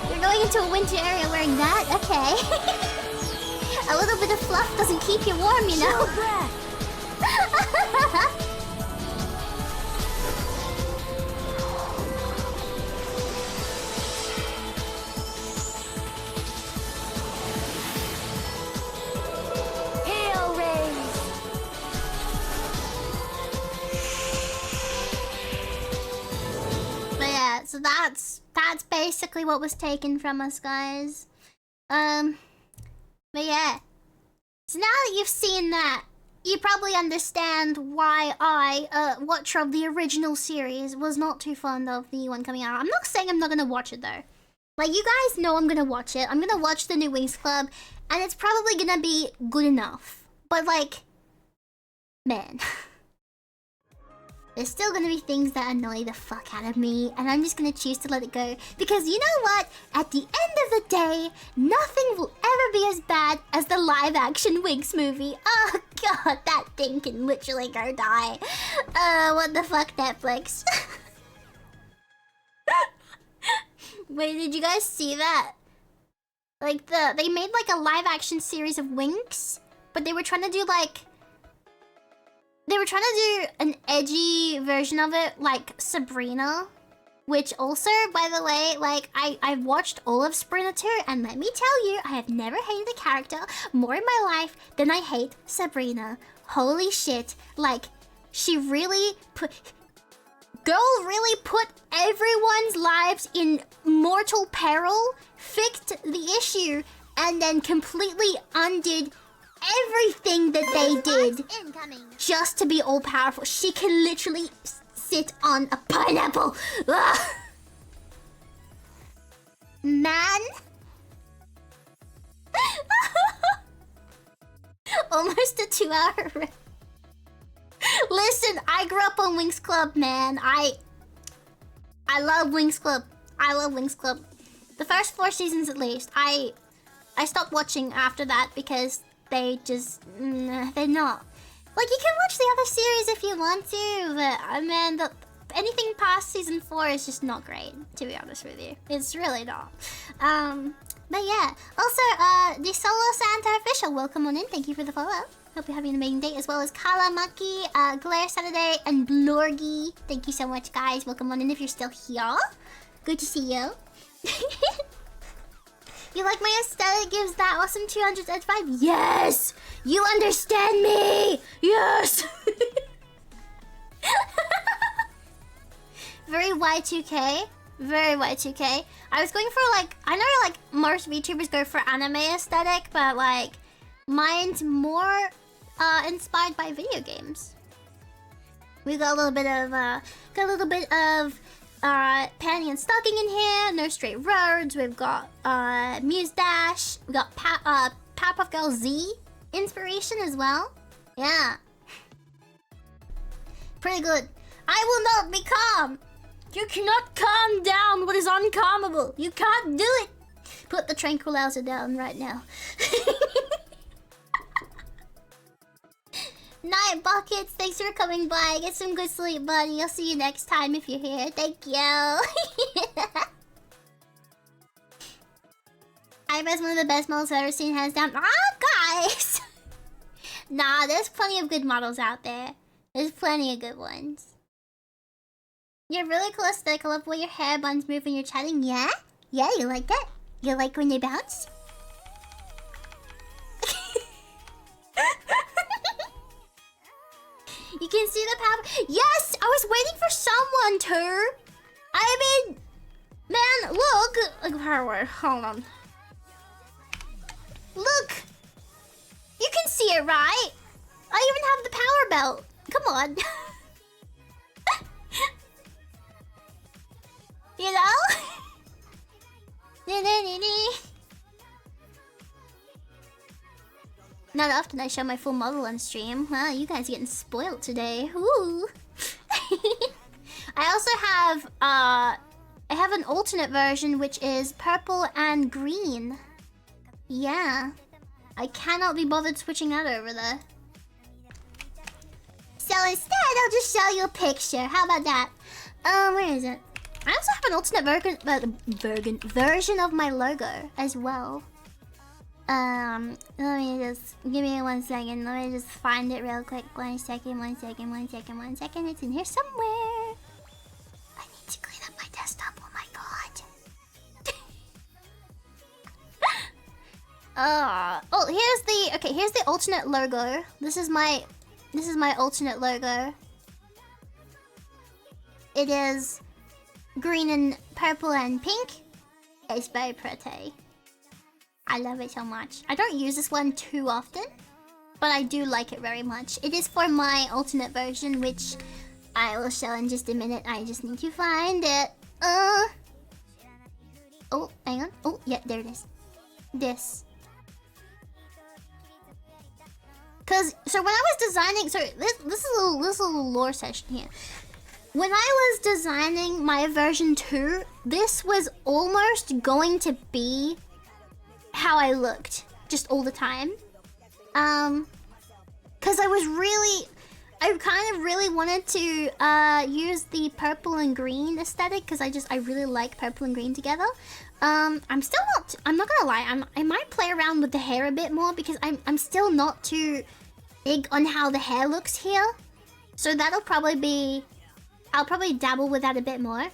you're going into a winter area wearing that? Okay. A little bit of fluff doesn't keep you warm, you know? Hail rays. But yeah, so that's basically what was taken from us, guys. But yeah. So now that you've seen that, you probably understand why I, watcher of the original series, was not too fond of the one coming out. I'm not saying I'm not gonna watch it though. Like, you guys know I'm gonna watch it. I'm gonna watch the new Winx Club, and it's probably gonna be good enough. But like, man. There's still gonna be things that annoy the fuck out of me, and I'm just gonna choose to let it go. Because you know what? At the end of the day, nothing will ever be as bad as the live-action Winx movie. Oh god, that thing can literally go die. What the fuck, Netflix? Wait, did you guys see that? Like, they made like a live-action series of Winx, but they were trying to do like... They were trying to do an edgy version of it, like Sabrina. Which also, by the way, like, I've watched all of Sabrina 2, and let me tell you, I have never hated a character more in my life than I hate Sabrina. Holy shit. Like, she really put... Girl really put everyone's lives in mortal peril, fixed the issue, and then completely undid everything that they did just to be all powerful. She can literally sit on a pineapple. Ugh. Man. Almost a 2-hour rip. Listen, I grew up on Winx Club, man. I love Winx Club. I love Winx Club. The first 4 seasons at least. I stopped watching after that because they just... they're not... Like, you can watch the other series if you want to, but, man, anything past season 4 is just not great, to be honest with you. It's really not. But yeah. Also, the Solo Santa official, welcome on in. Thank you for the follow. Hope you're having an amazing day, as well as Kalamaki, Glare Saturday, and Blorgy. Thank you so much, guys. Welcome on in if you're still here. Good to see you. You like my aesthetic? Gives that awesome 200 edge vibe? Yes! You understand me! Yes! Very Y2K. Very Y2K. I was going for like... I know like most VTubers go for anime aesthetic, but like... Mine's more inspired by video games. We got a little bit of... Panty and Stocking in here, No Straight Roads, we've got Muse Dash, we got Powerpuff Girl Z inspiration as well. Yeah. Pretty good. I will not be calm. You cannot calm down what is uncalmable. You can't do it. Put the tranquilizer down right now. Night Buckets, thanks for coming by. Get some good sleep, buddy. I'll see you next time if you're here. Thank you. Hypa's one of the best models I've ever seen, hands down. Ah, guys! Nah, there's plenty of good models out there. There's plenty of good ones. You're really cool aesthetic. I love the way your hair buns move when you're chatting. Yeah? Yeah, you like that? You like when they bounce? You can see the power. Yes! I was waiting for someone to. I mean, man, look. Hold on. Look! You can see it, right? I even have the power belt. Come on. You know? Not often I show my full model on stream. Wow, you guys are getting spoiled today. Ooh. I also have I have an alternate version which is purple and green. Yeah. I cannot be bothered switching that over there. So instead I'll just show you a picture. How about that? Where is it? I also have an alternate version of my logo as well. Let me just give me 1 second. Let me just find it real quick. 1 second. It's in here somewhere. I need to clean up my desktop. Oh my god. Here's the alternate logo. This is my alternate logo. It is green and purple and pink. It's very pretty. I love it so much. I don't use this one too often, but I do like it very much. It is for my alternate version, which I will show in just a minute. I just need to find it. Oh, hang on. Oh, yeah, there it is. This. So when I was designing, this is a little lore session here. When I was designing my version 2, this was almost going to be how I looked just all the time. Cause I kind of really wanted to use the purple and green aesthetic because I really like purple and green together. I'm not gonna lie, I might play around with the hair a bit more because I'm still not too big on how the hair looks here. So that'll probably be, I'll probably dabble with that a bit more.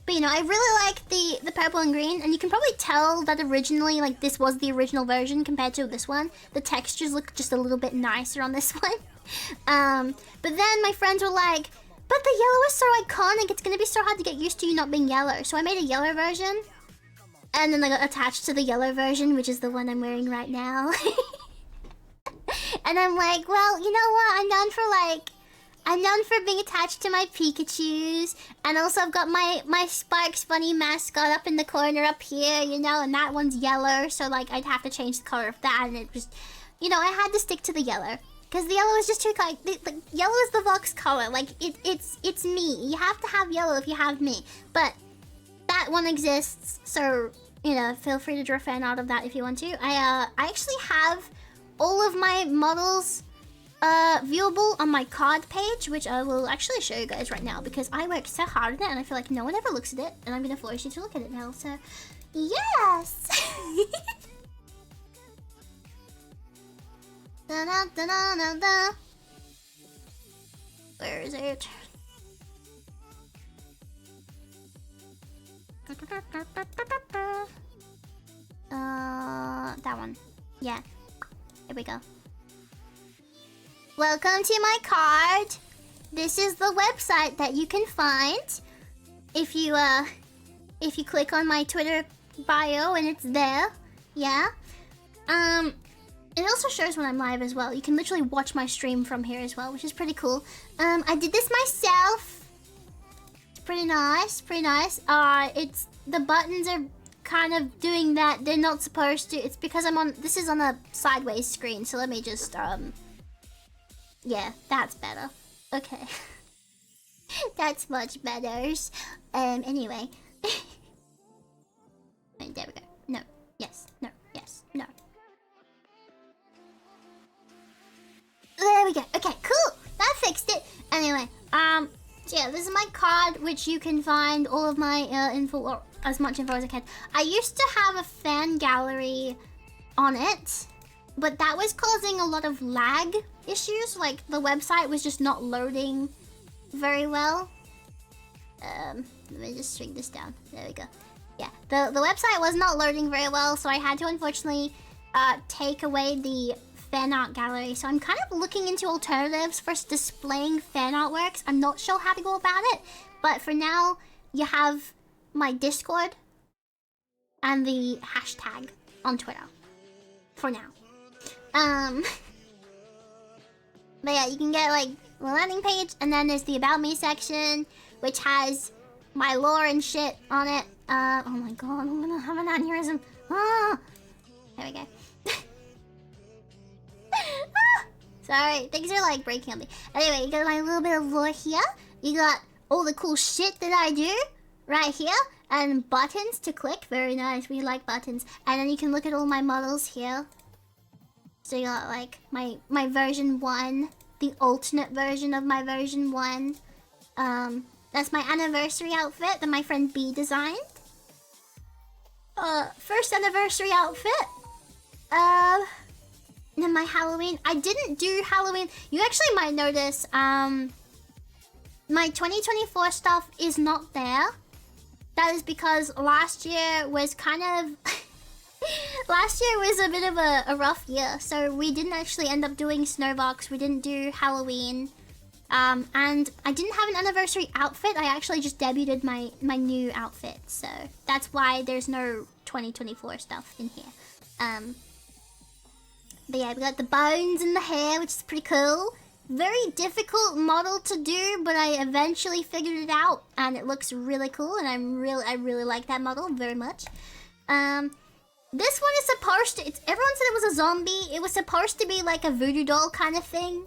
But you know, I really like the purple and green, and you can probably tell that originally, like, this was the original version compared to this one. The textures look just a little bit nicer on this one. But then my friends were like, but the yellow is so iconic, it's gonna be so hard to get used to you not being yellow. So I made a yellow version, and then I got attached to the yellow version, which is the one I'm wearing right now. And I'm like, well, you know what, I'm known for being attached to my Pikachus, and also I've got my Sparks Bunny mascot up in the corner up here, you know, and that one's yellow, so like I'd have to change the color of that, and it was, you know, I had to stick to the yellow, because the yellow is just too, like, yellow is the Vox color, like, it's me. You have to have yellow if you have me, but that one exists, so, you know, feel free to draw a fan out of that if you want to. I actually have all of my models viewable on my card page, which I will actually show you guys right now because I worked so hard on it and I feel like no one ever looks at it, and I'm gonna force you to look at it now, so yes. Da, da, da, da, da, da. Where is it? That one. Yeah, here we go. Welcome to my card. This is the website that you can find if you click on my Twitter bio, and it's there. Yeah. It also shows when I'm live as well. You can literally watch my stream from here as well, which is pretty cool. I did this myself. It's pretty nice, pretty nice. It's, the buttons are kind of doing that. They're not supposed to. It's because this is on a sideways screen, so let me just, yeah, that's better. Okay. That's much better. Anyway. There we go. No. Yes. No. Yes. No. There we go. Okay, cool. That fixed it. Anyway, so yeah, this is my card, which you can find all of my info, or as much info as I can. I used to have a fan gallery on it, but that was causing a lot of lag issues. Like the website was just not loading very well. Let me just shrink this down. There we go. Yeah, the website was not loading very well, so I had to unfortunately take away the fan art gallery. So I'm kind of looking into alternatives for displaying fan artworks. I'm not sure how to go about it, but for now, you have my Discord and the hashtag on Twitter. For now. But yeah, you can get like the landing page, and then there's the About Me section, which has my lore and shit on it. Oh my god, I'm gonna have an aneurysm. Ah! There we go. Sorry, things are like breaking on me. Anyway, you got my little bit of lore here. You got all the cool shit that I do right here, and buttons to click. Very nice, we like buttons. And then you can look at all my models here. So you got like my version 1, the alternate version of my version 1. That's my anniversary outfit that my friend B designed. First anniversary outfit. And then my Halloween. I didn't do Halloween. You actually might notice, my 2024 stuff is not there. That is because last year was kind of... last year was a bit of a rough year, so we didn't actually end up doing Snowbox. We didn't do Halloween. And I didn't have an anniversary outfit. I actually just debuted my new outfit, so that's why there's no 2024 stuff in here. But yeah, we got the bones and the hair, which is pretty cool. Very difficult model to do, but I eventually figured it out, and it looks really cool, and I really like that model very much. This one is supposed to... everyone said it was a zombie. It was supposed to be like a voodoo doll kind of thing,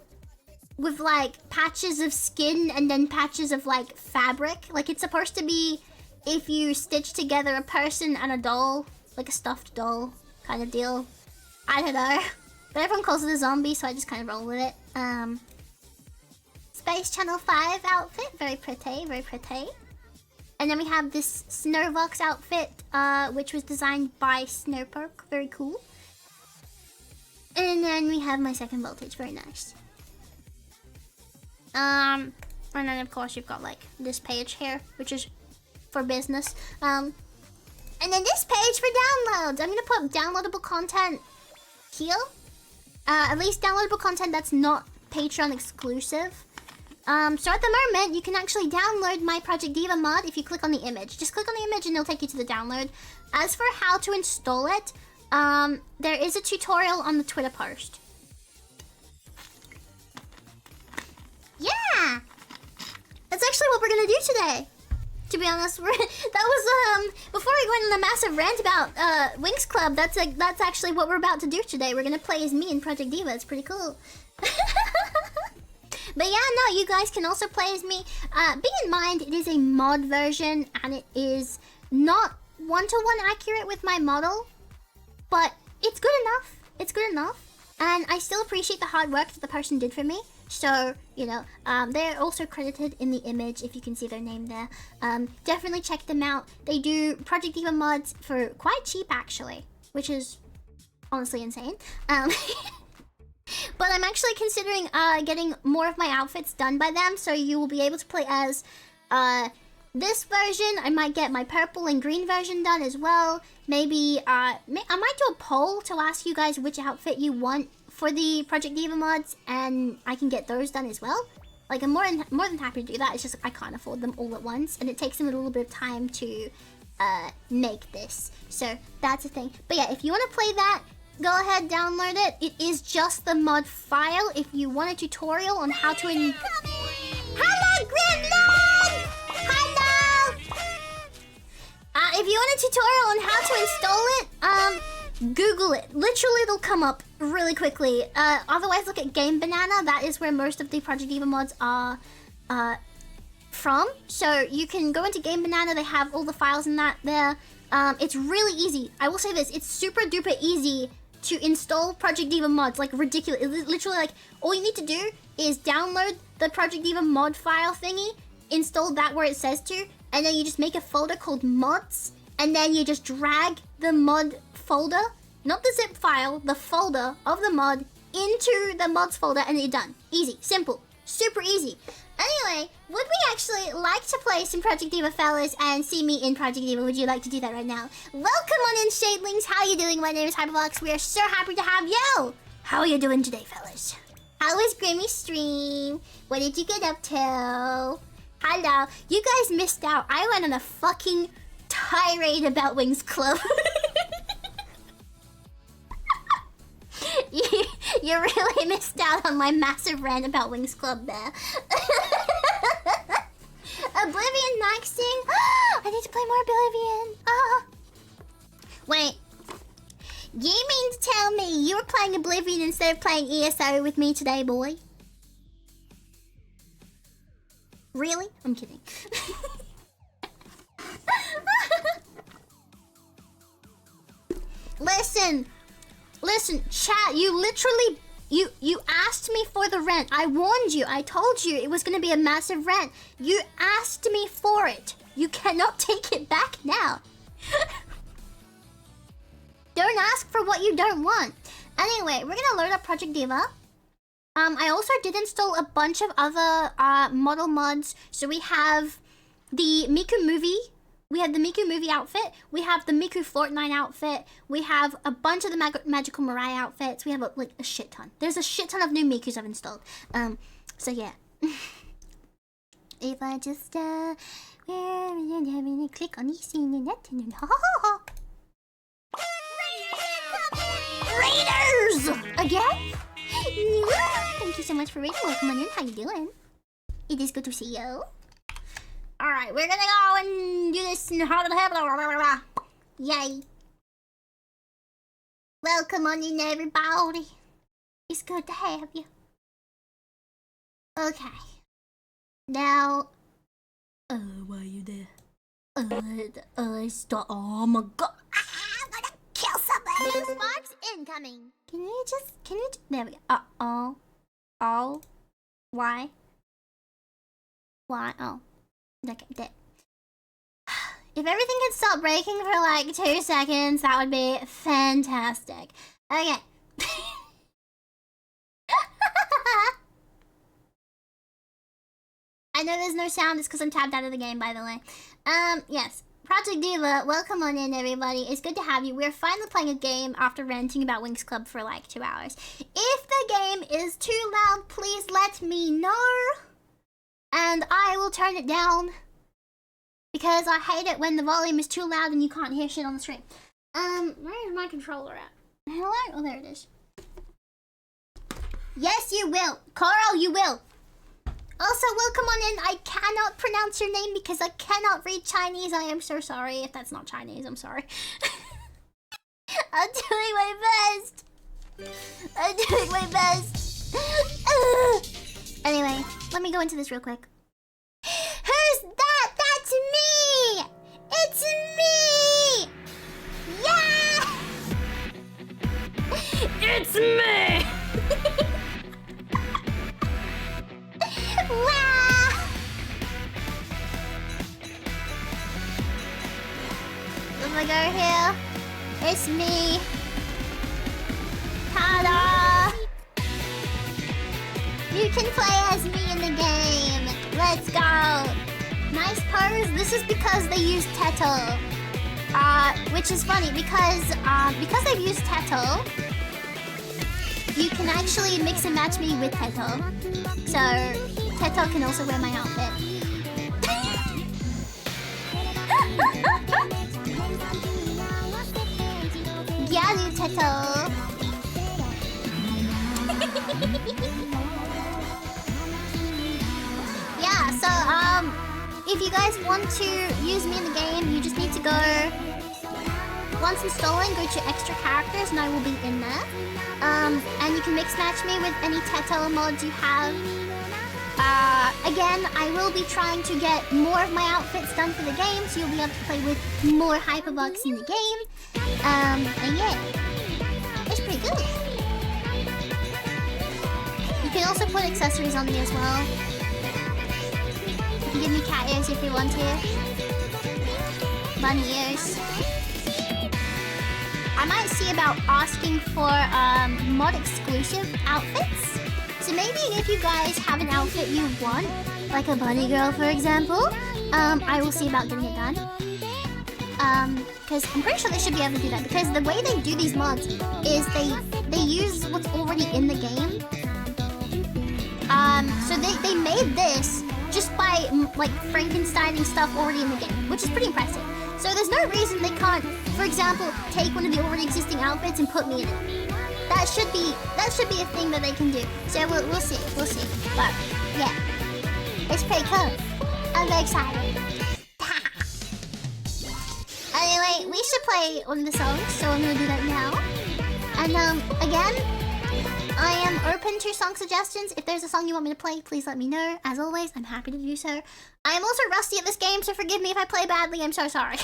with like patches of skin and then patches of like fabric. Like it's supposed to be if you stitch together a person and a doll, like a stuffed doll kind of deal. I don't know, but everyone calls it a zombie, so I just kind of roll with it. Space Channel 5 outfit, very pretty, very pretty. And then we have this Snowbox outfit, which was designed by Snowperk, very cool. And then we have my second voltage, very nice. And then of course you've got like this page here, which is for business. And then this page for downloads. I'm gonna put downloadable content here. At least downloadable content that's not Patreon exclusive. So at the moment, you can actually download my Project Diva mod if you click on the image. Just click on the image and it'll take you to the download. As for how to install it, there is a tutorial on the Twitter post. Yeah! That's actually what we're gonna do today. To be honest, that was, before we went on a massive rant about, Winx Club, that's actually what we're about to do today. We're gonna play as me in Project Diva. It's pretty cool. But yeah, no, you guys can also play as me. Bear in mind, it is a mod version, and it is not one-to-one accurate with my model, but it's good enough. It's good enough. And I still appreciate the hard work that the person did for me. So, you know, they're also credited in the image, if you can see their name there. Definitely check them out. They do Project Diva mods for quite cheap, actually, which is honestly insane. But I'm actually considering getting more of my outfits done by them, so you will be able to play as this version. I might get my purple and green version done as well. Maybe I might do a poll to ask you guys which outfit you want for the Project Diva mods, and I can get those done as well. Like, I'm more than happy to do that. It's just I can't afford them all at once, and it takes them a little bit of time to make this. So that's a thing. But yeah, if you want to play that, go ahead, download it. It is just the mod file. If you want a tutorial on how to... Hello, Gremlin! Hello! If you want a tutorial on how to install it, Google it. Literally, it'll come up really quickly. Otherwise, look at Game Banana. That is where most of the Project Diva mods are from. So you can go into Game Banana. They have all the files in that there. It's really easy. I will say this. It's super duper easy to install Project Diva mods, like ridiculous. It's literally like all you need to do is download the Project Diva mod file thingy, install that where it says to, and then you just make a folder called mods, and then you just drag the mod folder not the zip file, the folder of the mod into the mods folder, and you're done. Easy, simple, super easy. Anyway, would we actually like to play some Project Diva, fellas, and see me in Project Diva? Would you like to do that right now? Welcome on in, Shadlings. How you doing? My name is Hyperbox. We are so happy to have you. How are you doing today, fellas? How was Grimmy's stream? What did you get up to? Hello. You guys missed out. I went on a fucking tirade about Winx Club. You really missed out on my massive rant about Winx Club there. Oblivion maxing? I need to play more Oblivion. Wait. You mean to tell me you were playing Oblivion instead of playing ESO with me today, boy? Really? I'm kidding. Listen, chat, you literally, you asked me for the rent. I warned you. I told you it was going to be a massive rent. You asked me for it. You cannot take it back now. Don't ask for what you don't want. Anyway, we're going to load up Project Diva. I also did install a bunch of other model mods. So we have the Miku movie. We have the Miku movie outfit. We have the Miku Fortnite outfit. We have a bunch of the Magical Mirai outfits. We have like a shit ton. There's a shit ton of new Mikus I've installed. So yeah. If I just click on these Raiders again. Thank you so much for reading. Welcome on in. How you doing? It is good to see you. Alright, we're gonna go and do this in Yay. Welcome on in, everybody. It's good to have you. Okay. Now... why are you there? Stop. Oh my god. I'm gonna kill somebody. Sparks incoming. Can you there we go. Oh. Why? Oh. Okay, dead. If everything could stop breaking for like 2 seconds, that would be fantastic. Okay. I know there's no sound, it's because I'm tapped out of the game, by the way. Yes. Project Diva, welcome on in, everybody. It's good to have you. We're finally playing a game after ranting about Winx Club for like 2 hours. If the game is too loud, please let me know. And I will turn it down. Because I hate it when the volume is too loud and you can't hear shit on the stream. Where's my controller at? Hello? Oh, there it is. Yes, you will. Coral, you will. Also, welcome on in. I cannot pronounce your name because I cannot read Chinese. I am so sorry. If that's not Chinese, I'm sorry. I'm doing my best. Anyway, let me go into this real quick. Who's that? That's me! It's me! Yeah! It's me! Wow! Let me go here. It's me. Ta-da! You can play as me in the game. Let's go. Nice pose. This is because they used Teto. Which is funny because they've used Teto, you can actually mix and match me with Teto. So Teto can also wear my outfit. Yeah, Teto. Yeah, so if you guys want to use me in the game, you just need to go, once installing, go to extra characters and I will be in there. And you can mix match me with any Teto mods you have. Again, I will be trying to get more of my outfits done for the game, so you'll be able to play with more Hyperbox in the game. And yeah, it's pretty good. You can also put accessories on me as well. You can give me cat ears if you want to. Bunny ears. I I might see about asking for mod exclusive outfits. So maybe if you guys have an outfit you want, like a bunny girl for example, I will see about getting it done. Because I'm pretty sure they should be able to do that, because the way they do these mods is they use what's already in the game. So they made this just by like Frankensteining stuff already in the game, which is pretty impressive. So there's no reason they can't, for example, take one of the already existing outfits and put me in it. That should be a thing that they can do. So we'll see. But yeah, it's pretty cool. I'm very excited. Anyway, we should play one of the songs, so I'm gonna do that now. And again, I am open to song suggestions. If there's a song you want me to play, please let me know. As always, I'm happy to do so. I am also rusty at this game, so forgive me if I play badly. I'm so sorry.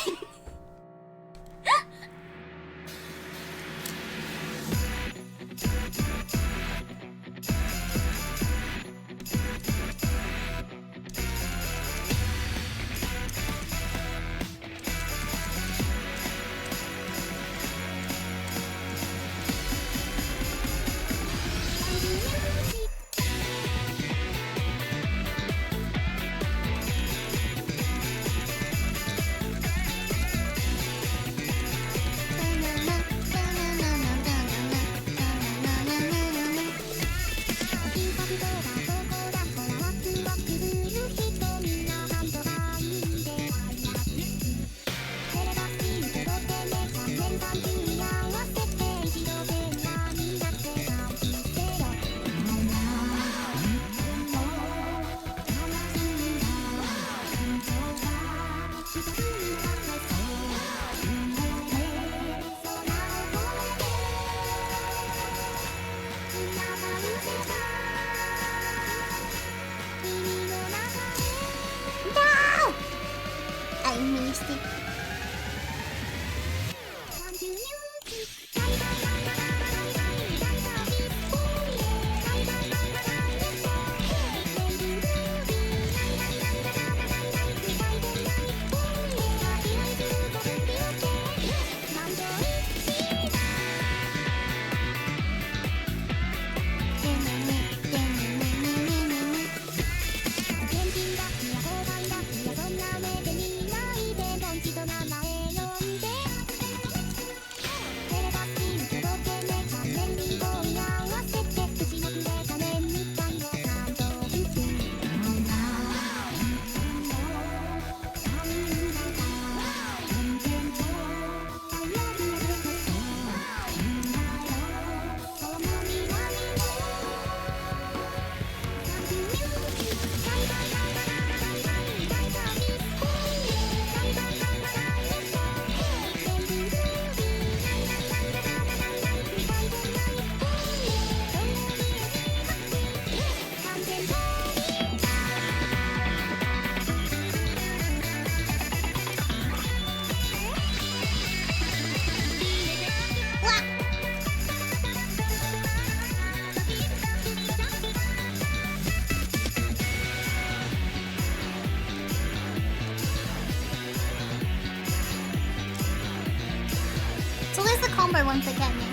Combo ones that get me.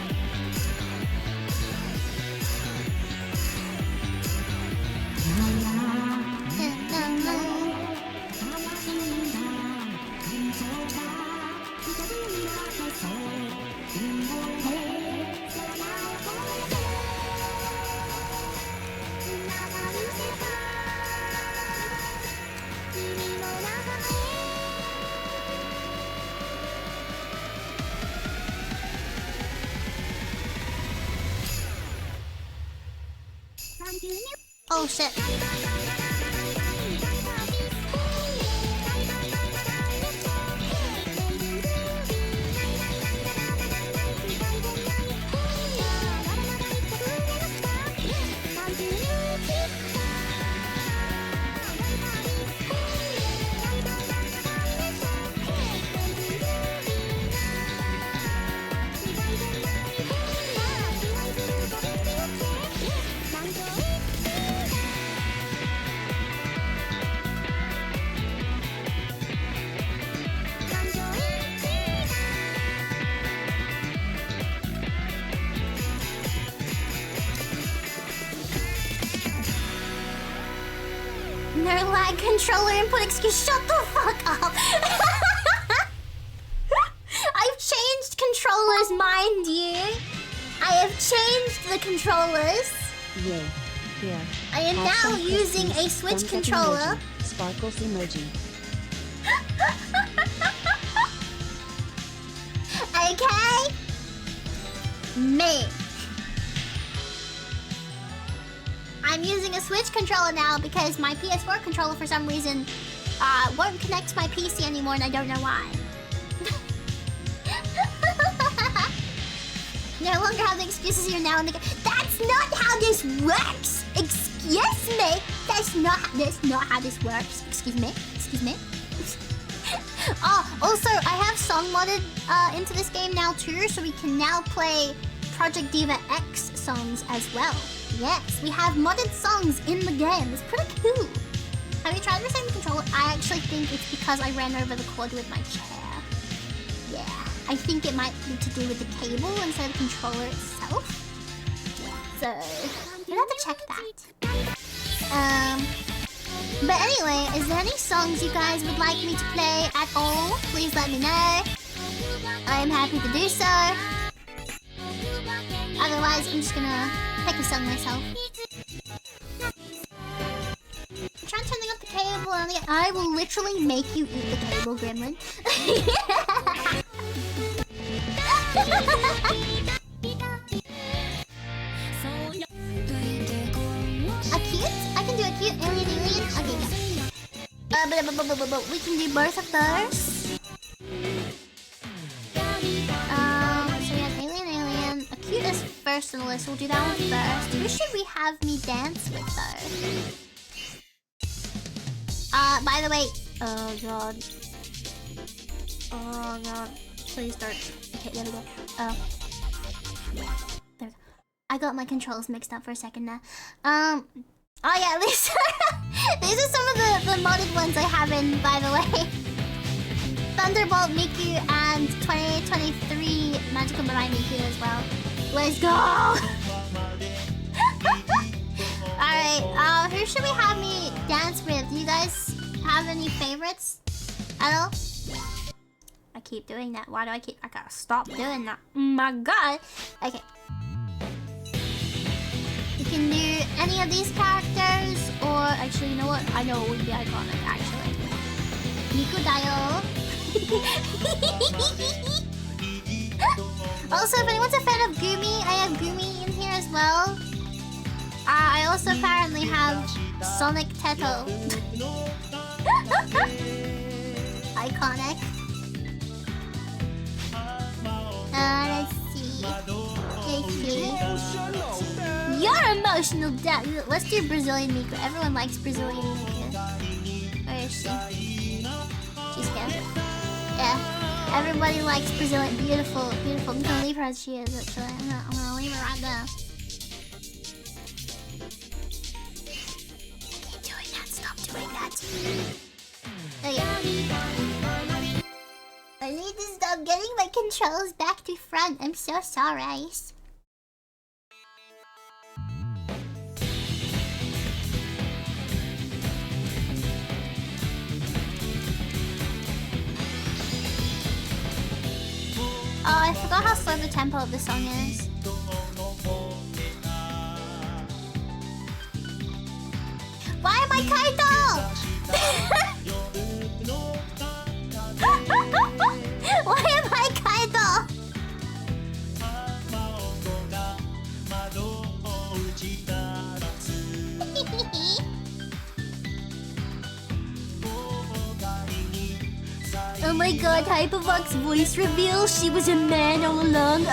Oh shit. No lag controller input excuse. Shut the fuck up. I've changed controllers, mind you. I have changed the controllers. Yeah. Yeah. I am now using a Switch controller. Sparkles emoji. Okay? Me. I'm using a Switch controller now because my PS4 controller for some reason won't connect to my PC anymore and I don't know why. No longer have the excuses here now in the game. That's not how this works! Excuse me! That's not how this works. Excuse me? Excuse me? Also, I have song modded into this game now too, so we can now play Project Diva X songs as well. Yes, we have modded songs in the game. It's pretty cool. Have you tried the same controller? I actually think it's because I ran over the cord with my chair. Yeah, I think it might be to do with the cable instead of the controller itself. So, we'll have to check that. But anyway, is there any songs you guys would like me to play at all? Please let me know. I am happy to do so. Otherwise, I'm just gonna pick a song myself. I'm trying to turn up the cable and I will literally make you eat the cable, Gremlin. A cute? I can do a cute alien. Okay, yeah. We can do both of those. So we have alien. A cute is first on the list. We'll do that one first. Who should we have me dance with though? By the way, oh god. Oh god. Please don't. Okay, there we go. There we go. I got my controls mixed up for a second there. Oh yeah, these are some of the modded ones I have in, by the way. Thunderbolt Miku and 2023 Magical Mirai Miku as well. Let's go! Alright, who should we have me dance with? Do you guys have any favorites at all? I keep doing that. Why do I gotta stop doing that. Oh my god. Okay. You can do any of these characters, or actually, you know what? I know it would be iconic, actually. Miku Dayo. Also, if anyone's a fan of Gumi, I have Gumi in here as well. I also apparently have Sonic Teto. Iconic. Let's see. JK. You're emotional, Dad. Let's do Brazilian Miku. Everyone likes Brazilian Miku. Where is she? She's here. Yeah. Everybody likes Brazilian. Beautiful, beautiful. I'm gonna leave her as she is, actually. I'm gonna leave her right there. Keep doing that. Stop doing that. Okay. I need to stop getting my controls back to front. I'm so sorry. Oh, I forgot how slow the tempo of the song is. Why am I Kaito? Why am I Kaito? Oh my god, Hypervox voice reveal. She was a man all along.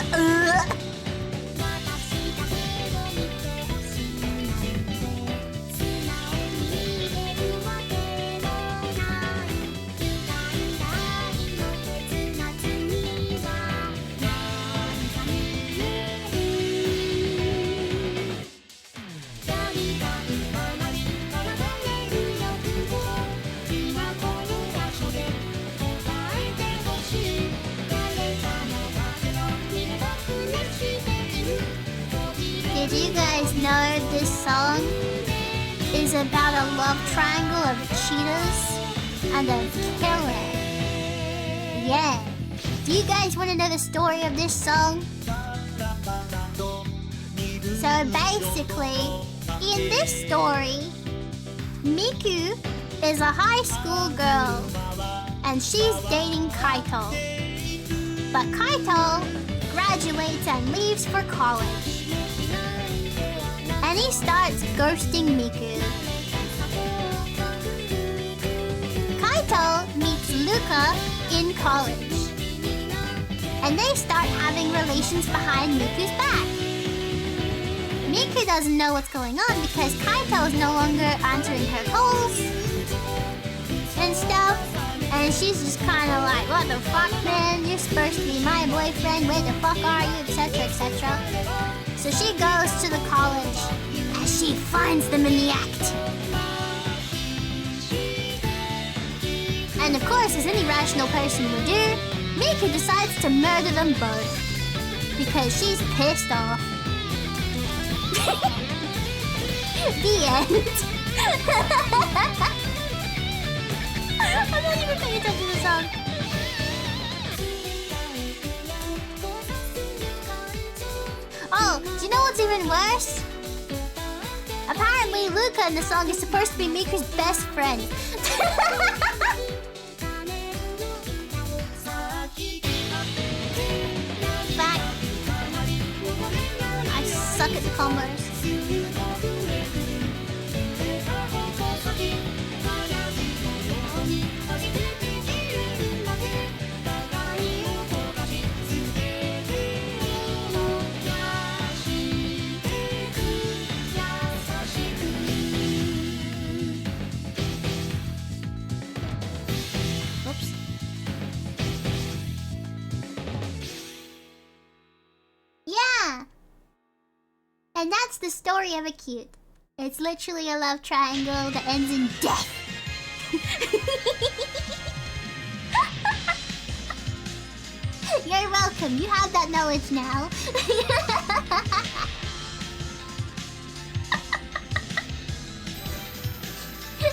Did you guys know this song is is about a love triangle of cheetahs and a killer. Yeah. Do you guys want to know the story of this song? So basically, in this story, Miku is a high school girl and she's dating Kaito. But Kaito graduates and leaves for college. And he starts ghosting Miku. Kaito meets Luca in college. And they start having relations behind Miku's back. Miku doesn't know what's going on because Kaito is no longer answering her calls and stuff. And she's just kind of like, what the fuck, man? You're supposed to be my boyfriend. Where the fuck are you? Etc, etc. So she goes to the college and she finds them in the act. And of course, as any rational person would do, Miku decides to murder them both because she's pissed off. The end. I'm not even paying attention to the song. Oh, do you know what's even worse? Apparently, Luca in the song is supposed to be Miku's best friend. Fact. I suck at the combos. Yeah! And that's the story of a cute. It's literally a love triangle that ends in death. You're welcome. You have that knowledge now.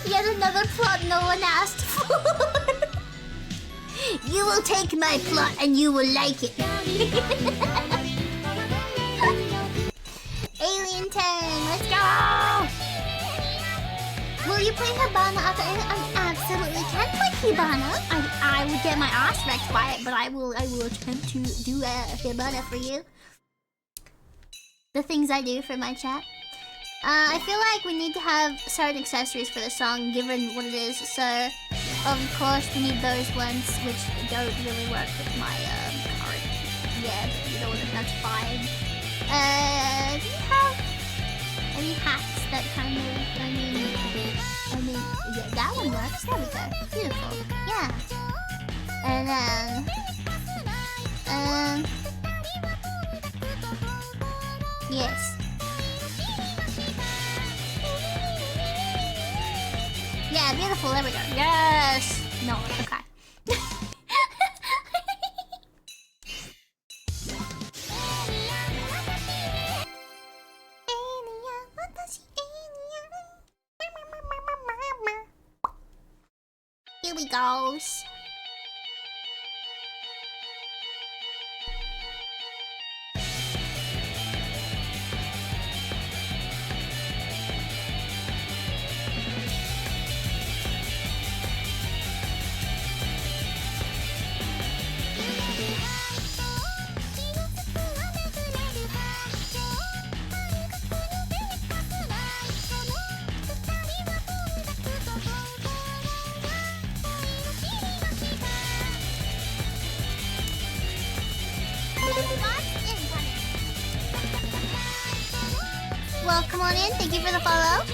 Yet another plot no one asked for. You will take my plot and you will like it. Alien turn, let's go! Will you play Hibana after I absolutely can play Hibana. I would get my ass wrecked by it, but I will attempt to do Hibana for you. The things I do for my chat. I feel like we need to have certain accessories for the song, given what it is. So, of course, we need those ones, which don't really work with my card. Yeah, but you know what? That's fine. Do you have any hats that kind of? I mean, yeah, that one works. There we go. Beautiful. Yeah. And then, yes. Yeah, beautiful. There we go. Yes. No. Okay. Here we go. Well, come on in. Thank you for the follow.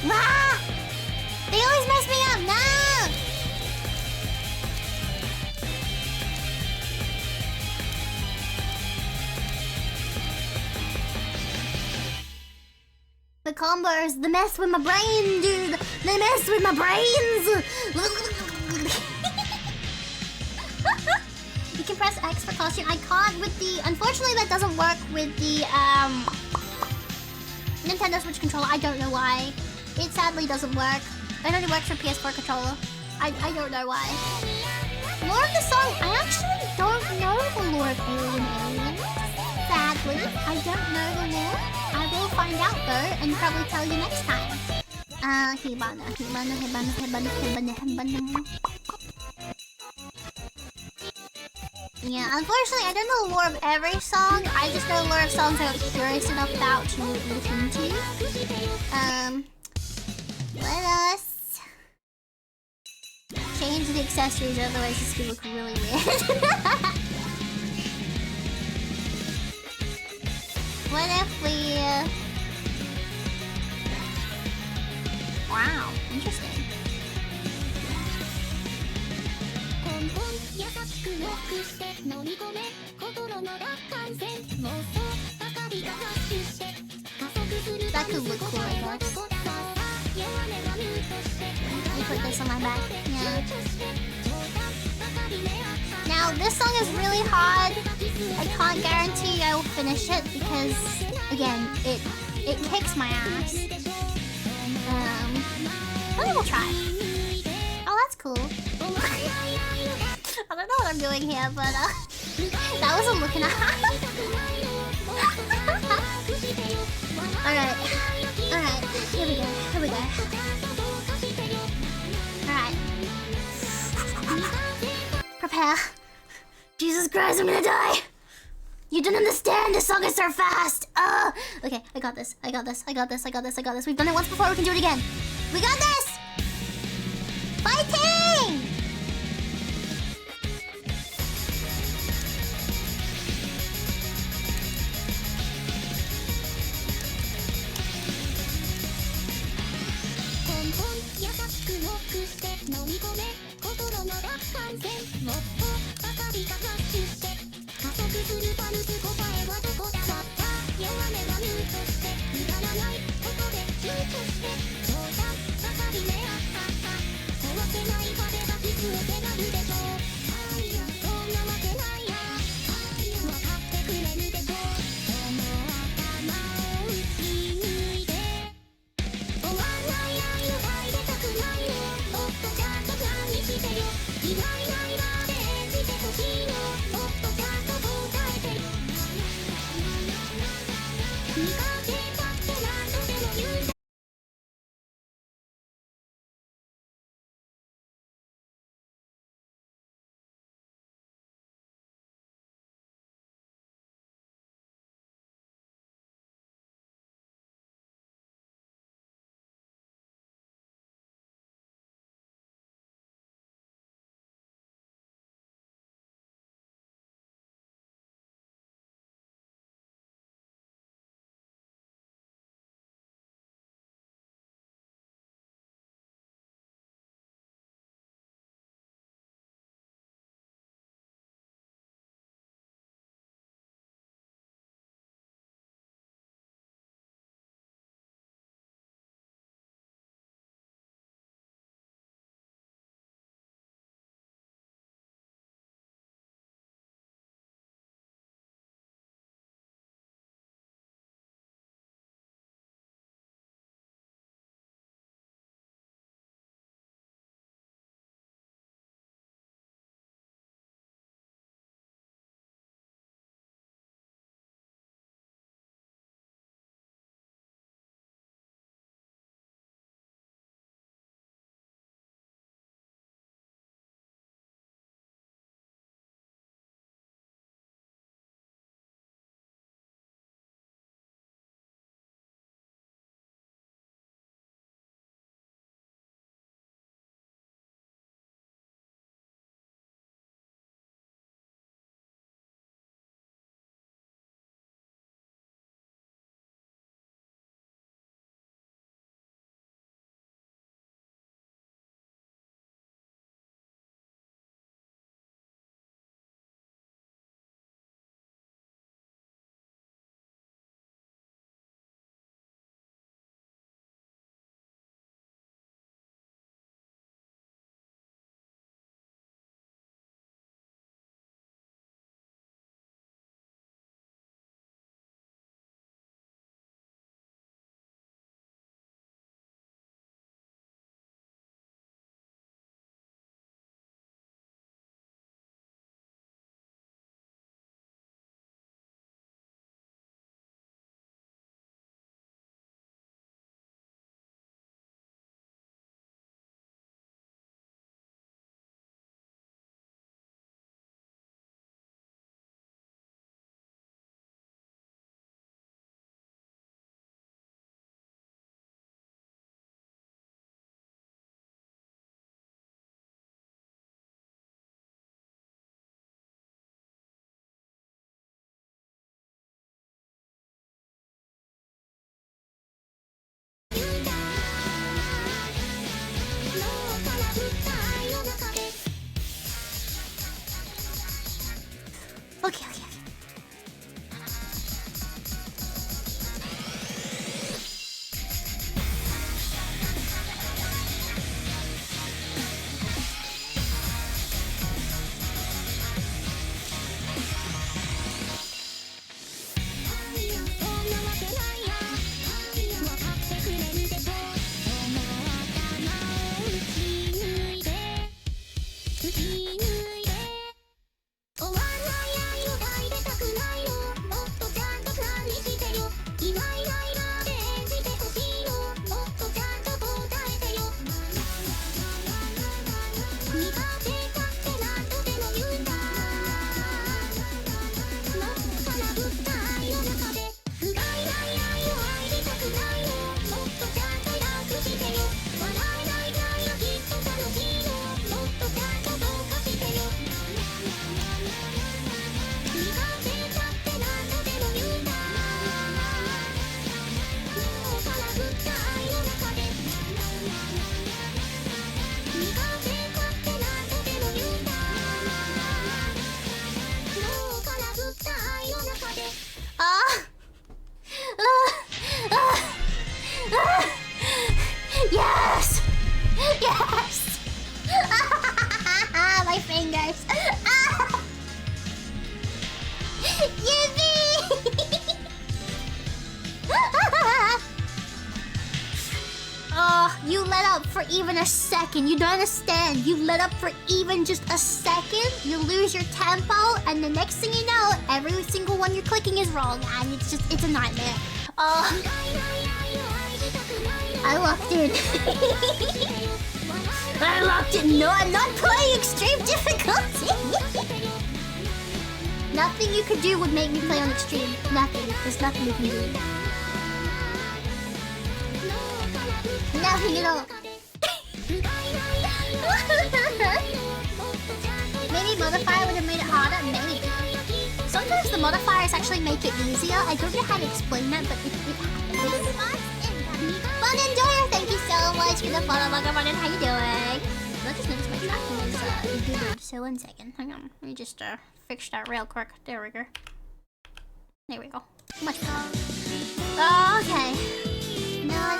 Ah! They always mess me up. No! The combos, they mess with my brain, dude. They mess with my brains. You can press X for costume. I can't with the... Unfortunately, that doesn't work with the Nintendo Switch controller. I don't know why. It sadly doesn't work. It only works for PS4 controller. I don't know why. Lore of the song. I actually don't know the lore of Alien Alien. Sadly, I don't know the lore. I will find out though, and probably tell you next time. Hibana. Yeah, unfortunately, I don't know the lore of every song. I just know the lore of songs I was curious enough about to look into. Let us change the accessories, otherwise this could look really weird. What if we... Wow, interesting. That could look cool, I guess. Let me put this on my back. Yeah. Now, this song is really hard. I can't guarantee I will finish it because, again, it kicks my ass. But I will try. Oh, that's cool. I don't know what I'm doing here, but that wasn't looking at. Alright. Alright. Here we go. Here we go. Alright. Prepare. Jesus Christ, I'm gonna die! You don't understand, this song is so fast! Okay, I got this. I got this. I got this. I got this. I got this. We've done it once before, we can do it again. We got this! Fighting! Yes! My fingers. Yippee! Oh, you let up for even a second. You don't understand. You let up for even just a second. You lose your tempo, and the next thing you know, every single one you're clicking is wrong, and it's a nightmare. Oh, I locked in. I locked in. No, I'm not playing extreme difficulty. Nothing you could do would make me play on extreme. Nothing. There's nothing you can do. Nothing at all. Maybe modifier would have made it harder. Maybe. Sometimes the modifiers actually make it easier. I don't know how to explain that, but it happens. Fun Enjoyer, thank you so much for the follow. Welcome, Fun, how you doing? I just noticed my tracking is good. So 1 second. Hang on. Let me just fix that real quick. There we go. There we go. Much better. Oh, okay. No, I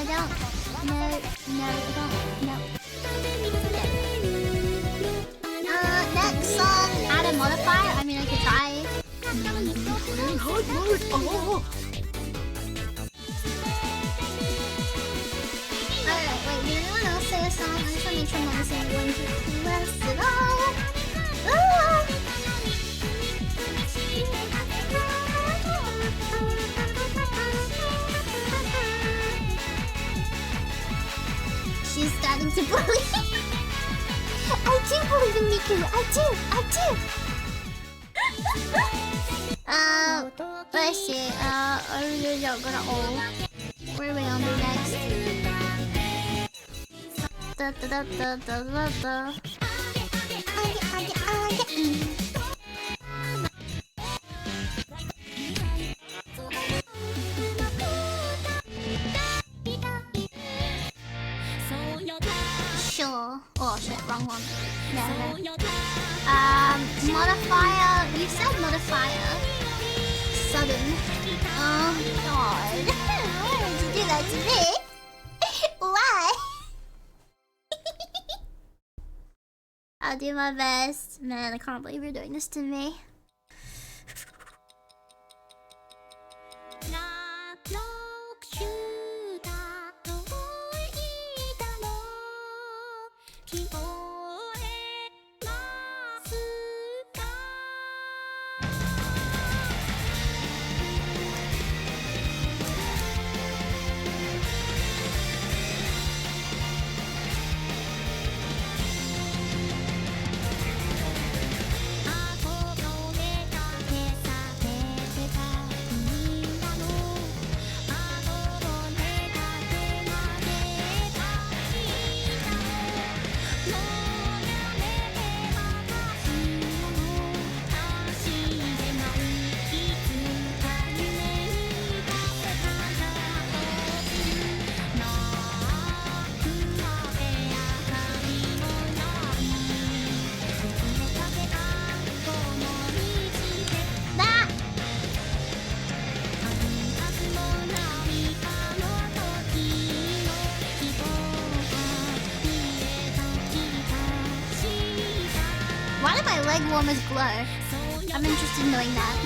don't. No, no. Next song, add a modifier. I mean, I could try. Alright, wait, did anyone else say a song? I just want to make sure I'm not missing one too less at all. She's starting to bully. I do believe in Miku. I do. Let's see. We're gonna all. Where are we on to next? Sure. Oh shit, wrong one. Never. Modifier. You said modifier. Sudden. Oh god. Why would you do that to me? Why? I'll do my best. Man, I can't believe you're doing this to me. Why do my leg warmers glow? I'm interested in knowing that.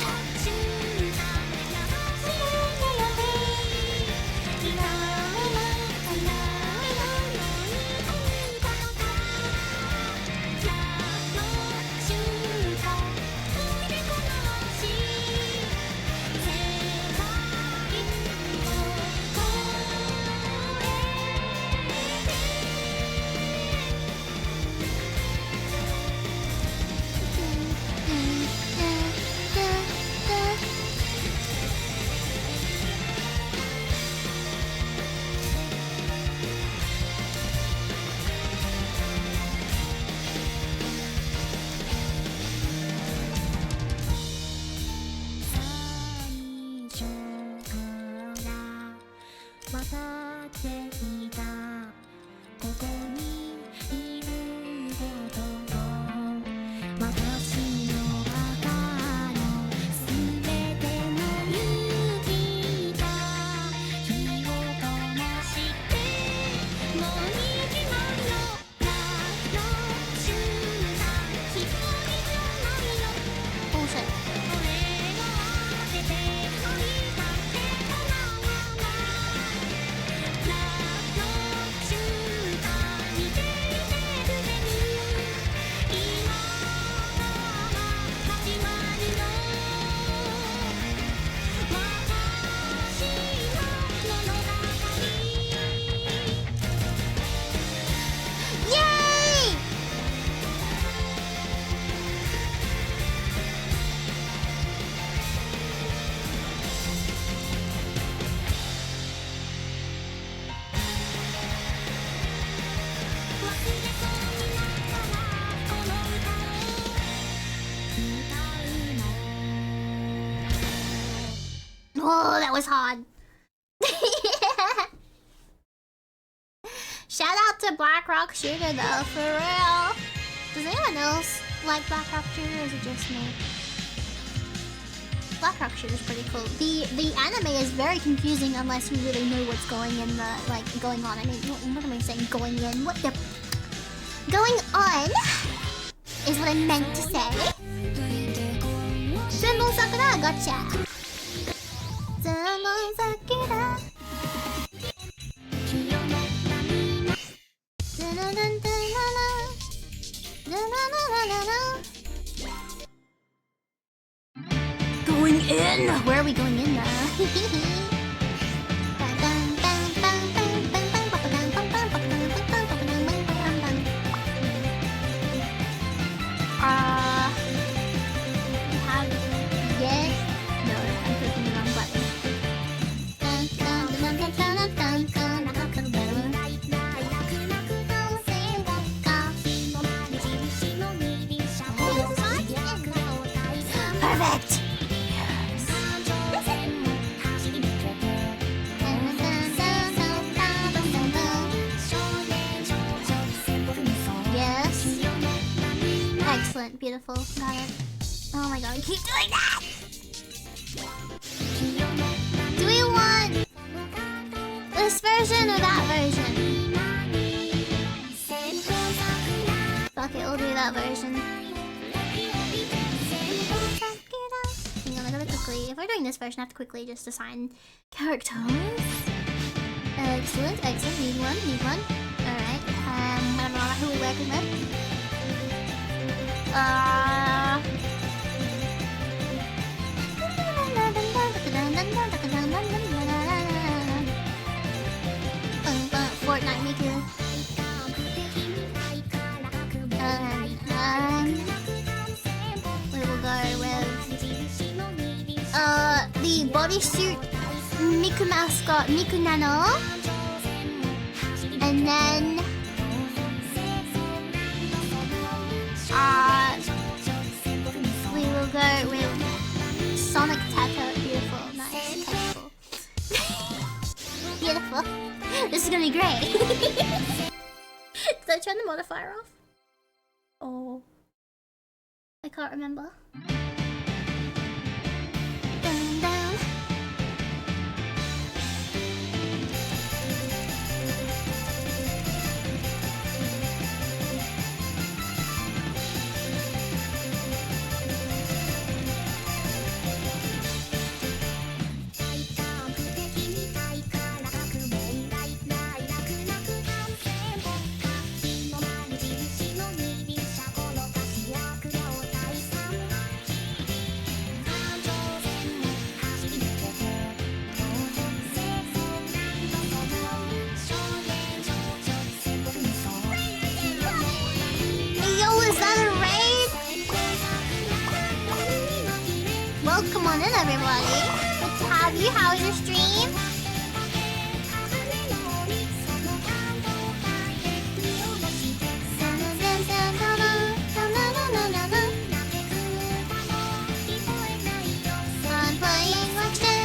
was hard. Shout out to Black Rock Shooter though, for real. Does anyone else like Black Rock Shooter or is it just me? Black Rock Shooter is pretty cool. The anime is very confusing unless you really know what's going on. I mean, what am I saying? Going in? What the? Going on is what I meant to say. Senbon Sakura, gotcha. Senbon Sakura. Going in. Where are we going in now? Perfect! Yes. Excellent, beautiful, got it. Oh my god, we keep doing that! Do we want this version or that version? Fuck it, we'll do that version. Hang on, I gotta quickly. If we're doing this version, I have to quickly just assign characters. Excellent, excellent. Need one. Alright. I don't know who we're working with. Fortnite Miku. We will go with the bodysuit Miku mascot Miku Nano, and then we will go with Sonic Taco. Beautiful, nice, beautiful. Beautiful. This is gonna be great. Did I turn the modifier off? Oh, I can't remember. Down. Welcome on in, everybody. Good to have you. How's your stream? I'm playing Rockstar.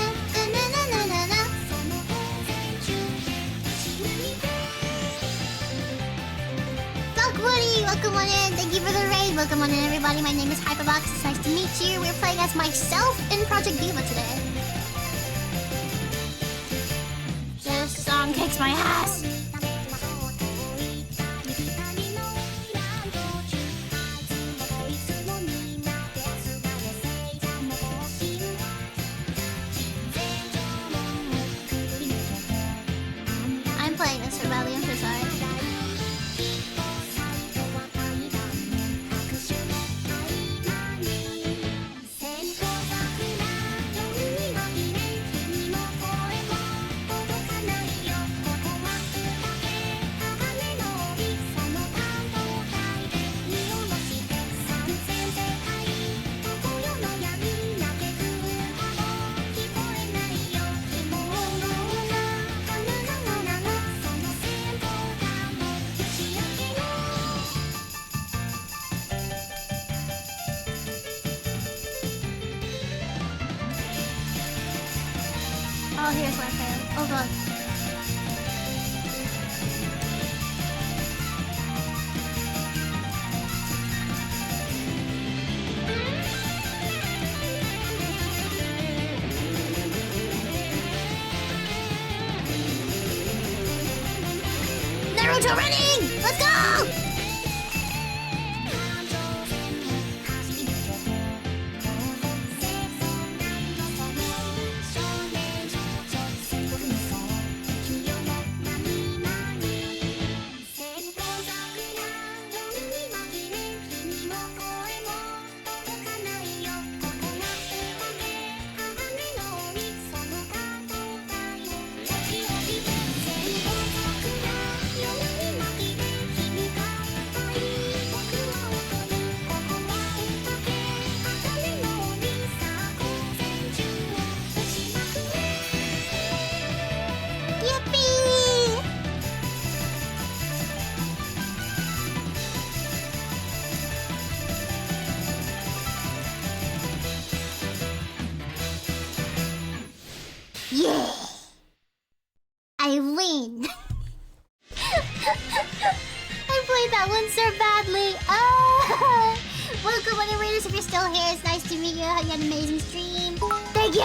Woody, welcome on in. Thank you for the raid. Welcome on in, everybody. My name is Hypa. It's nice to meet you. We're playing as myself in Project Diva today. This song kicks my ass. I'm playing this for Belly. I'm so sorry. here's one thing. Oh god. Naruto running! Let's go! Yeah! I win! I played that one so badly. Oh! Welcome, moderators. If you're still here, it's nice to meet you. You had an amazing stream. Thank you!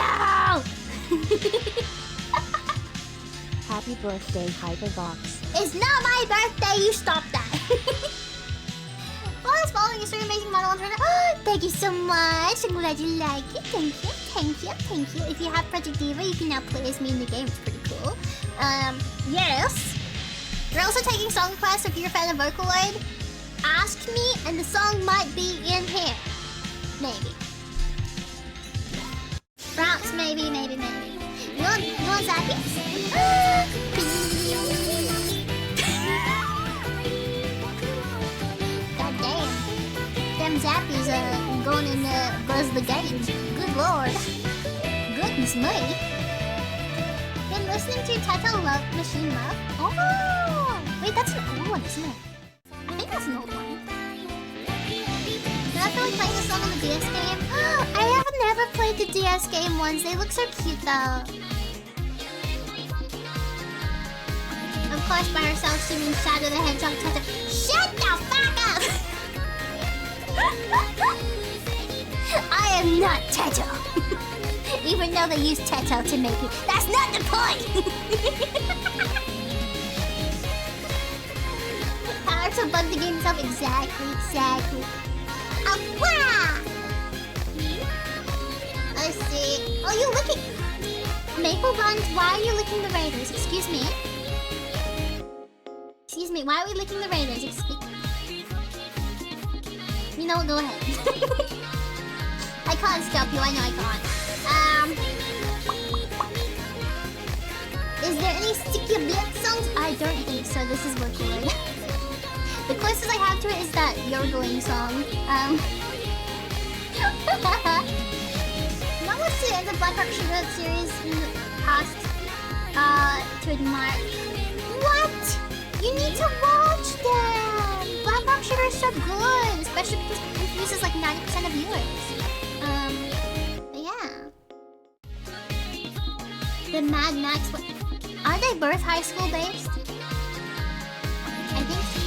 Happy birthday, Hypa Vox. It's not my birthday. You stop that. Well, it's following your amazing model on Twitter. Oh, thank you so much. I'm glad you like it. Thank you, thank you, thank you. If you have Project Diva, you can now play as me in the game. It's pretty cool. Yes. We're also taking song requests. If you're a fan of Vocaloid, ask me, and the song might be in here. Maybe. Perhaps, maybe. You want Zappies? God damn. Them Zappies going in buzz the game. Good lord. Goodness me. Been listening to Tata Love Machine Love. Oh! Wait, that's an old one, isn't it? I think that's an old one. Did I feel like playing this song on the DS game? I have never played the DS game ones. They look so cute though. Of course, by herself singing Shadow the Hedgehog Tata. Shut the fuck up! I am not Teto. Even though they use Teto to make it. That's not the point! Power to bug the game itself. Exactly. Wow! Let's see. Oh, you licking... Maple Buns, why are you licking the Raiders? Excuse me. Why are we licking the Raiders? You know what, go ahead. I can't stop you, I know I can't. Is there any Sticky Blitz songs? I don't think so, this is Vocaloid. The closest I have to it is that yodeling song. What was the Black Rock Sugar series in the past to admire? What? You need to watch them! Black Rock Sugar is so good, especially because it confuses like 90% of viewers. But yeah. The Mad Max, what? Are they both high school based? I think so.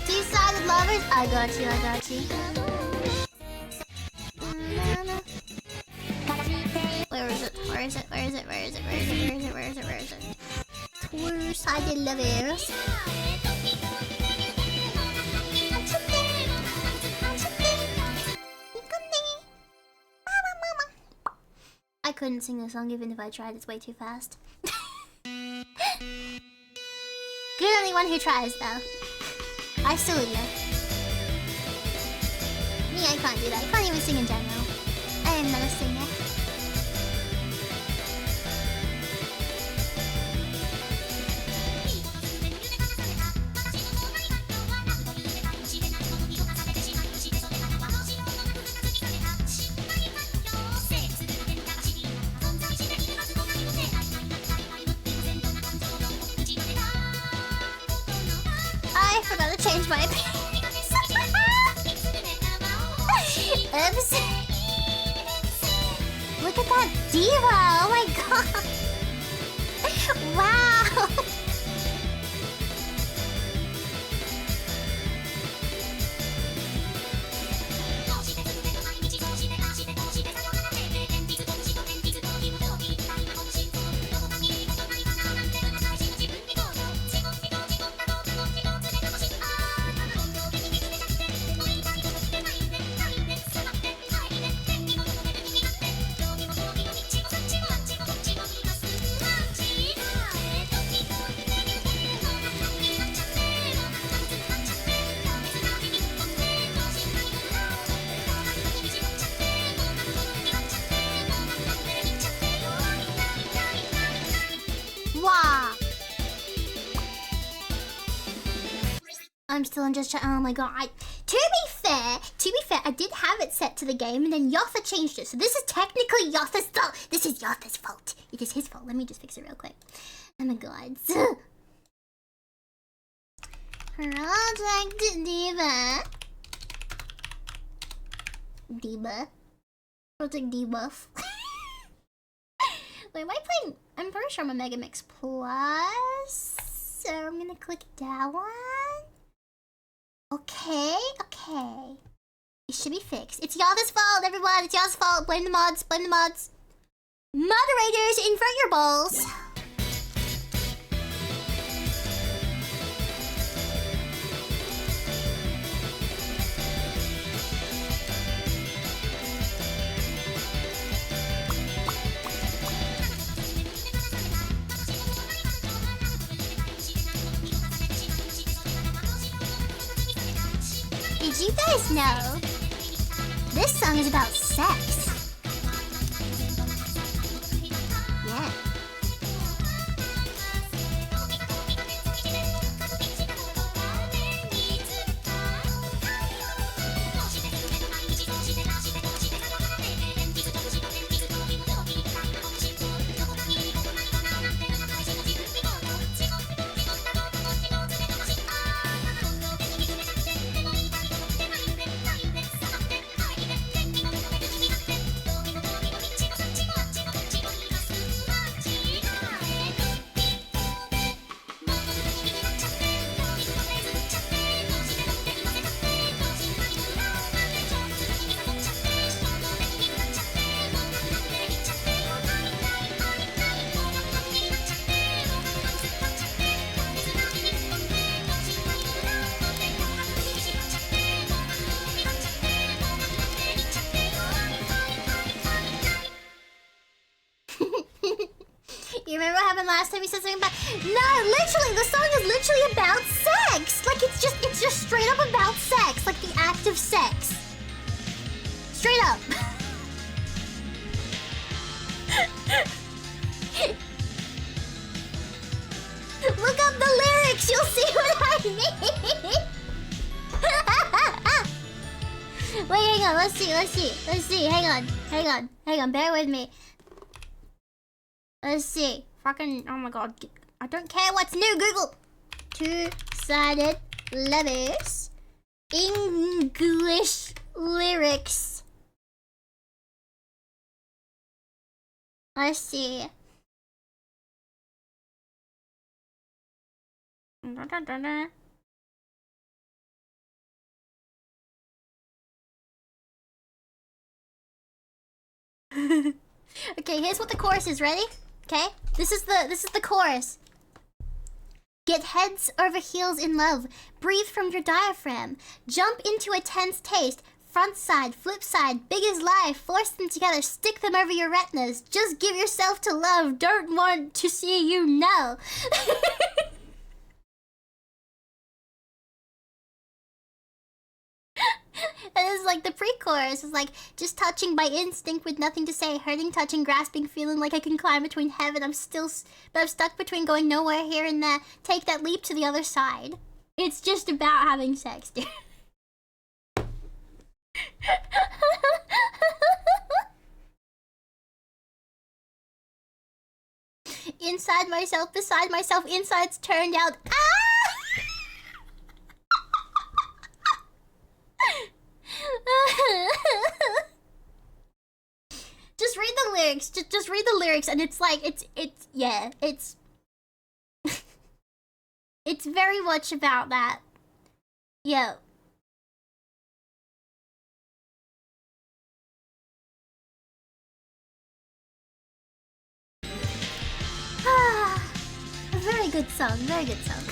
Two-sided lovers? I got you. Where is it? Two-sided lovers. I couldn't sing the song even if I tried, it's way too fast. You're the only one who tries though. I salute you. Me, I can't do that. I can't even sing in general. I am not a singer. I forgot to change my opinion. Oops. Look at that diva! Oh my god! Wow! Wow. I'm still in just chat. Oh my god. To be fair, I did have it set to the game and then Yotha changed it. So this is technically Yotha's fault. This is Yotha's fault. It is his fault. Let me just fix it real quick. Oh my god. Project Diva. Diva. Project Debuff. Wait, am I playing? I'm pretty sure I'm a Megamix Plus. So I'm gonna click that one. Okay. It should be fixed. It's y'all's fault, everyone. It's y'all's fault. Blame the mods. Moderators, invert your balls. Did you guys know this song is about sex? Yeah. You remember what happened last time you said something about? No, literally, the song is literally about sex. Like it's just straight up about sex, like the act of sex. Straight up. Look up the lyrics, you'll see what I mean. Wait, hang on, let's see. Hang on, bear with me. Let's see. Fucking, oh my god. I don't care what's new, Google. Two-sided letters. English lyrics. Let's see. Okay, here's what the chorus is. Ready? Okay, this is the chorus. Get heads over heels in love. Breathe from your diaphragm. Jump into a tense taste. Front side, flip side, big as life. Force them together. Stick them over your retinas. Just give yourself to love. Don't want to see you know. And it's like the pre-chorus is like, just touching by instinct with nothing to say, hurting, touching, grasping, feeling like I can climb between heaven. I'm stuck between going nowhere here and there. Take that leap to the other side. It's just about having sex, dude. Inside myself, beside myself, insides turned out. Ah! Just read the lyrics. Just read the lyrics, and it's like it's yeah, it's it's very much about that. Yo. A very good song, very good song.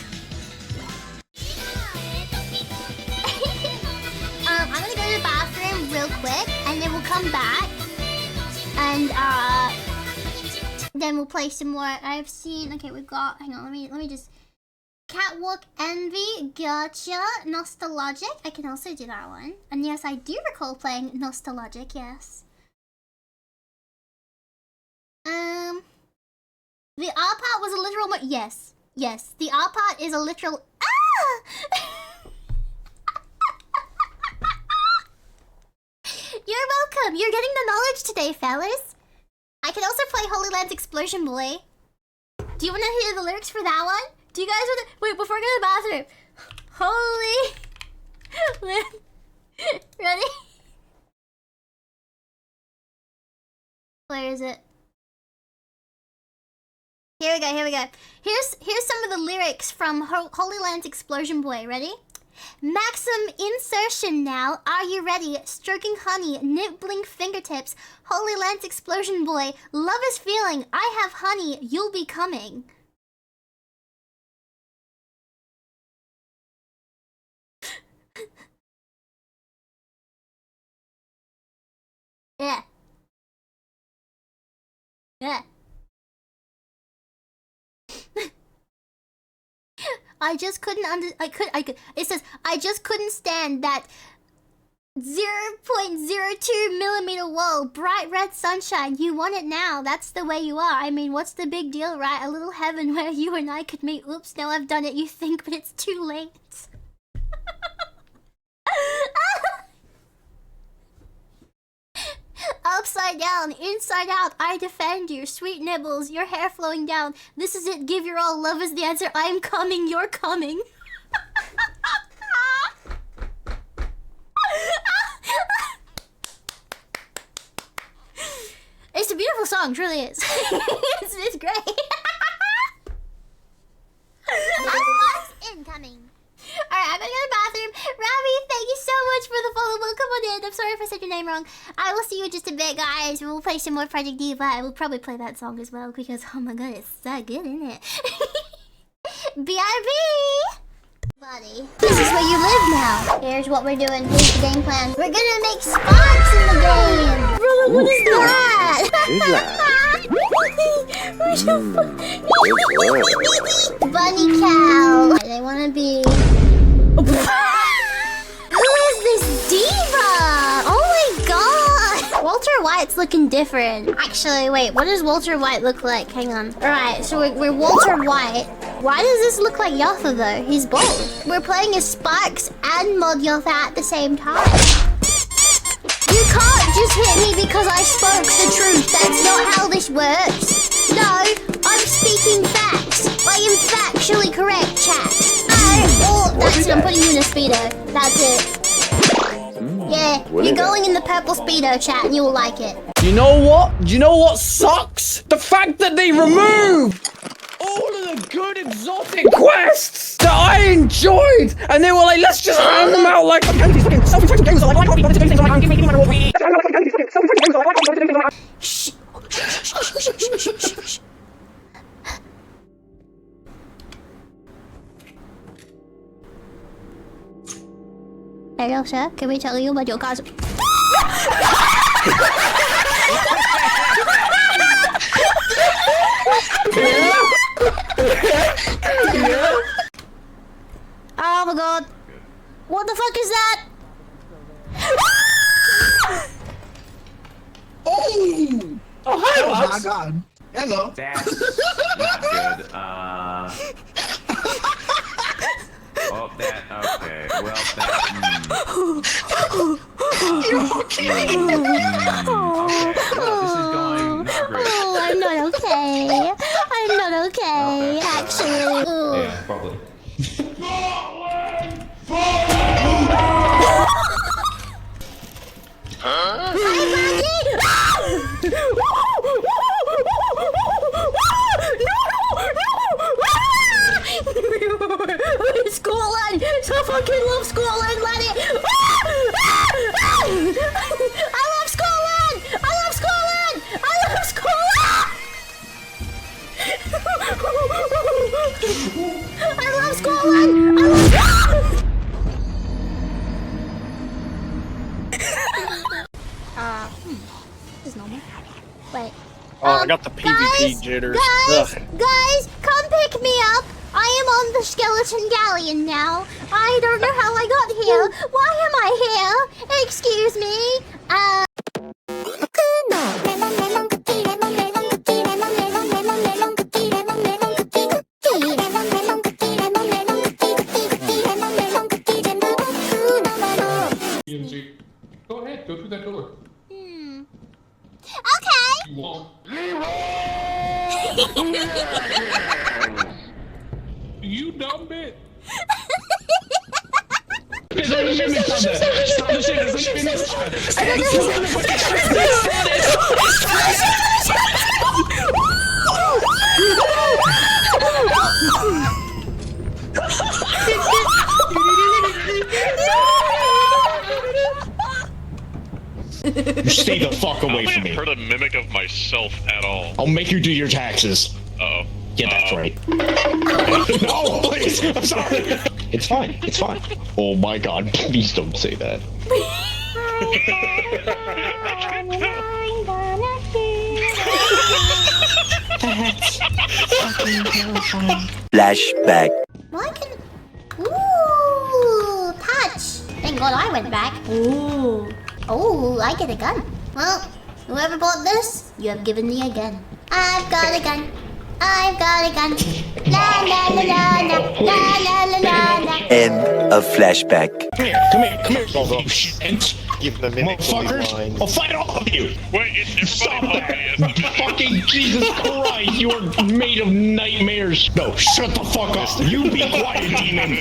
I'm gonna go to the bathroom real quick, and then we'll come back, and then we'll play some more. I've seen. Okay, we've got. Hang on, let me just. Catwalk Envy, gotcha. Nostalgic, I can also do that one. And yes, I do recall playing Nostalgic. Yes. The R part was a literal. Yes, yes. The R part is a literal. Ah! You're welcome. You're getting the knowledge today, fellas. I can also play Holy Land's Explosion Boy. Do you want to hear the lyrics for that one? Do you guys want to... Wait, before I go to the bathroom. Holy Land. Ready? Where is it? Here we go, here we go. Here's some of the lyrics from Holy Land's Explosion Boy. Ready? Maximum insertion now. Are you ready? Stroking honey, nibbling fingertips. Holy Land's Explosion Boy. Love is feeling. I have honey. You'll be coming. Yeah. Yeah. I just couldn't it says, I just couldn't stand that 0.02 millimeter wall, bright red sunshine. You want it now. That's the way you are. I mean, what's the big deal, right? A little heaven where you and I could meet. Oops, now I've done it. You think, but it's too late. Upside down, inside out, I defend you. Sweet nibbles, your hair flowing down. This is it, give your all, love is the answer. I'm coming, you're coming. It's a beautiful song, truly is. it's great. Incoming. Alright, I'm gonna go to the bathroom. Ravi, thank you so much for the follow. Welcome on in. I'm sorry if I said your name wrong. I will see you in just a bit, guys. We'll play some more Project Diva. I will probably play that song as well because, oh my god, it's so good, isn't it? BRB! Buddy, this is where you live now. Here's what we're doing. Here's the game plan. We're gonna make spots in the game. Brother, what is that? Bunny cow. They wanna be. Who is this diva? Oh my god! Walter White's looking different. Actually, wait, what does Walter White look like? Hang on. Alright, so we're Walter White. Why does this look like Yotha though? He's bald. We're playing as Sparks and Mod Yotha at the same time. You can't just hit me because I spoke the truth. That's not how this works. No, I'm speaking facts. I am factually correct, chat. That's it, I'm putting you in a speedo. That's it. Yeah, you're going in the purple speedo, chat, and you'll like it. You know what? You know what sucks? The fact that they removed all of the good exotic quests that I enjoyed, and they were like, let's just hand them out like Shh. Hello, sir. Can we tell you about your cars? Oh my god. What the fuck is that? Oh! Oh, hi, oh Lux. my god. Hello. That's not good. Oh, that, okay. Well, that, You're okay. Okay, well, this is going not great. Oh, I'm not okay. I'm not okay, actually. Yeah, probably. fucking love Scotland, let it. I love Scotland! I love Scotland! I love Scotland! I love Scotland! I love this is normal. Wait. Oh, I got the PvP jitters. Guys, come pick me up. I am on the skeleton galleon now. I don't know how I got here. Why am I here? Excuse me. Go ahead, go through that door. Okay. You won't. You dumb bitch. You stay the fuck away from me. I've heard a mimic of myself at all. I'll make you do your taxes. Uh-oh. Yeah, that's right. No, please! I'm sorry! It's fine, it's fine. Oh my god, please don't say that. That's fucking terrifying. Flashback. Well, I can... Ooh, touch. Thank God I went back. Ooh. Oh, I get a gun. Well, whoever bought this, you have given me a gun. I've got a gun. I've got a gun. La la la la la la la la la la. End of flashback. Come here, you shit. Give the mimic motherfuckers. I'll fight all of you. Wait, Stop that. Fucking Jesus Christ, you're made of nightmares. No, shut the fuck up. You be quiet, demon.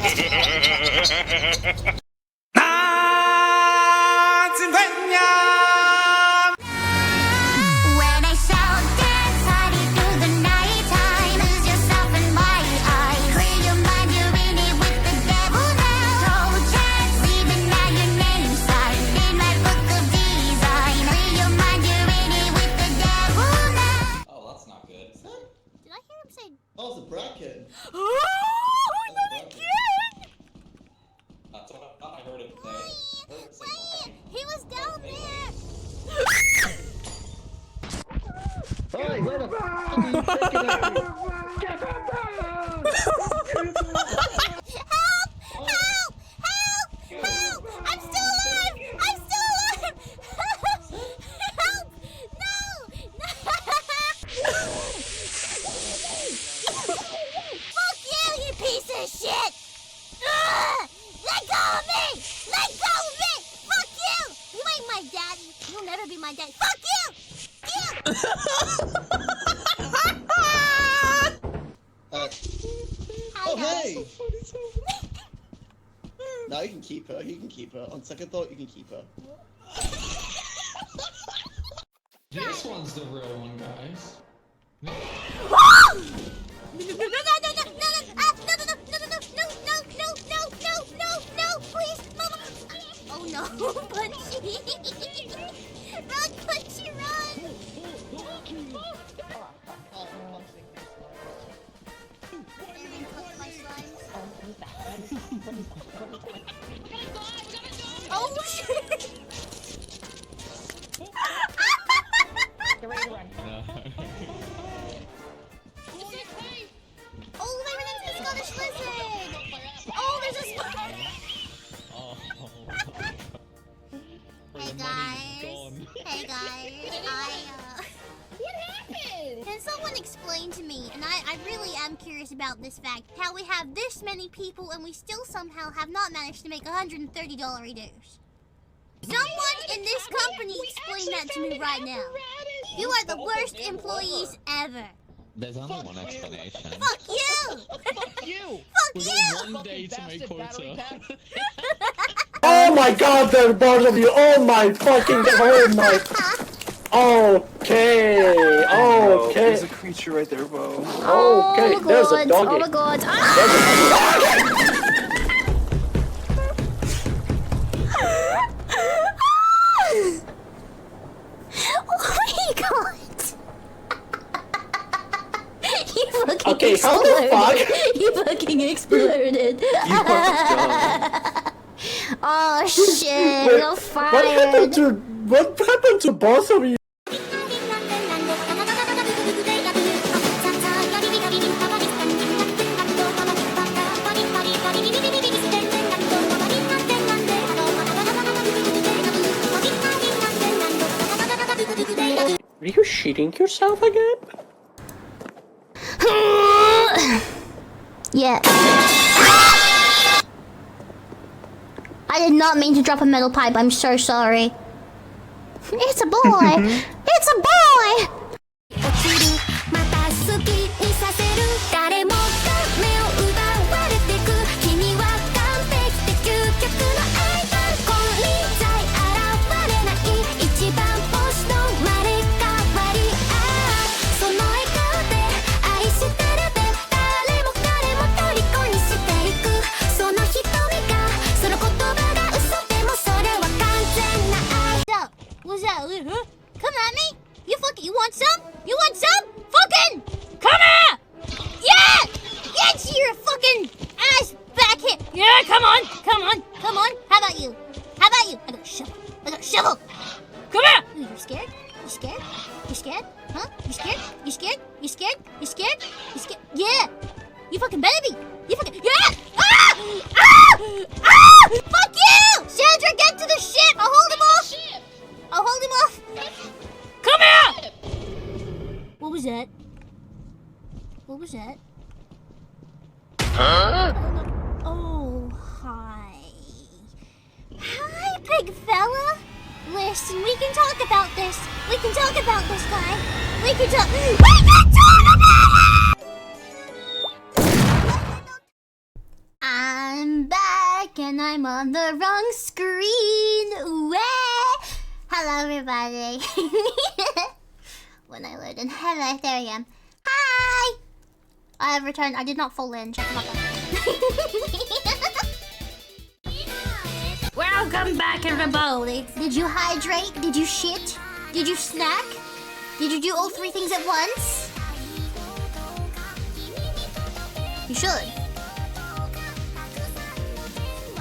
Oh, it's a bracket. Oh, not again! That's what I heard it Wait, he was down there. Hey, where the fuck are you taking it? Get back! Help! Help! Help! Help! I'm still alive! I'm still alive! Help! No! No! Fuck you, you piece of shit! Ugh! Let go of me! Let go of me! Fuck you! You ain't my daddy. You'll never be my daddy. Fuck you! Oh, hey! No, you can keep her. You can keep her. On second thought, you can keep her. This one's the real one, guys. No, please, Mama. Oh no, Punchy. Run, Punchy, run. Oh shit. Get ready to run. Oh, they ran into the Scottish lizard! Oh, there's a spider! Hey guys! Hey guys! What happened? Can someone explain to me, and I really am curious about this fact, how we have this many people and we still somehow have not managed to make $130 reduce? Someone in this company explain that to me right now. You are the worst employees ever. There's only one explanation. Fuck you! Fuck you! Fuck you! One day to make quota. Oh my god, there's a bunch of you. Oh my fucking god. Oh my. Okay. Okay. There's a creature right there, Bo. Okay, there's a doggy. Oh my god. fucking Okay, how the fuck? You fucking exploded. Oh shit, Wait, you're fired. What happened to both of you? Are you shitting yourself again? Yeah. I did not mean to drop a metal pipe. I'm so sorry. It's a boy. It's a boy. What's that? Huh? Come at me? You want some? You want some? Fucking! Come here! Yeah! Get your fucking ass back here! Yeah, come on! Come on! Come on! How about you? How about you? I got a shovel. I got a shovel! Come here! Ooh, you scared? You scared? You scared? Huh? You scared? You scared? You scared? You scared? You scared? Yeah! You fucking better be! You fucking... Yeah! Ah! Ah! Ah! Fuck you! Sandra, get to the ship! I'll hold him off! I'll hold him off! Come here! What was that? What was that? Huh? Oh, hi. Hi, big fella. Listen, we can talk about this. We can talk about this, guy. We can talk about it! I'm back and I'm on the wrong screen. Where? Hello, everybody. When I load in. Hello, there I am. Hi! I have returned. I did not fall in. Check them out. Welcome back, everybody. Did you hydrate? Did you shit? Did you snack? Did you do all three things at once? You should.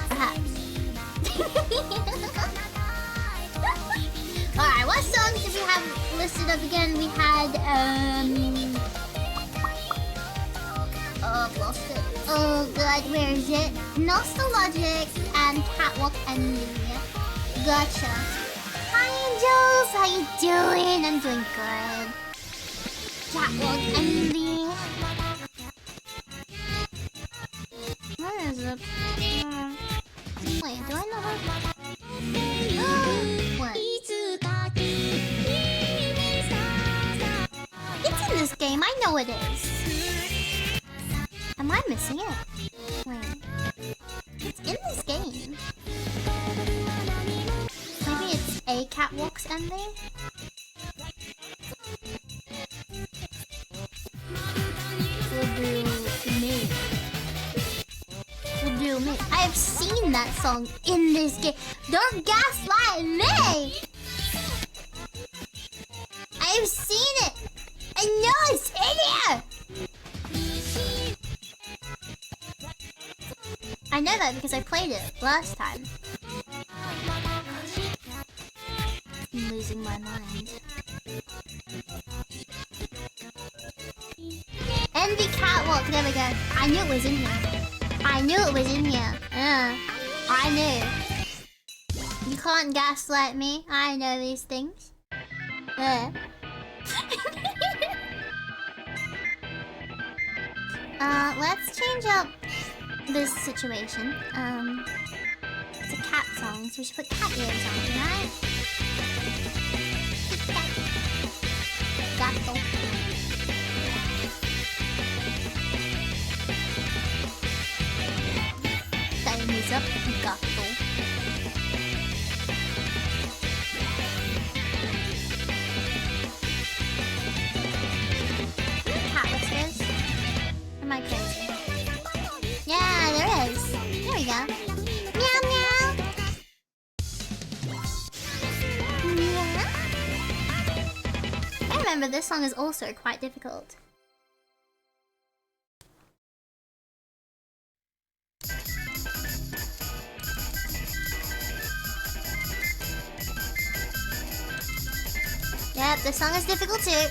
Perhaps. Alright, what songs did we have listed up again? We had, oh, I've lost it. Oh god, where is it? Nostalgic and Catwalk Ending. Gotcha. Hi Angels, how you doing? I'm doing good. Catwalk Ending. Where is it? Wait, do I know how? What? It's in this game, I know it is. Am I missing it? Wait. It's in this game. Maybe it's a Catwalk's ending? Will do me. Will do me. I have seen that song in this game. Don't gaslight me! I've seen it! I know it's in here! I know that because I played it last time. I'm losing my mind. Envy Catwalk, there we go. I knew it was in here. I knew it was in here. I knew. You can't gaslight me. I know these things. Let's change up this situation. It's a cat song, so we should put cat ears on, right? Gato. Time is up, gato. Cat whiskers. Am I crazy? Yeah, there is. There we go. Meow meow. Meow. I remember this song is also quite difficult. This song is difficult too.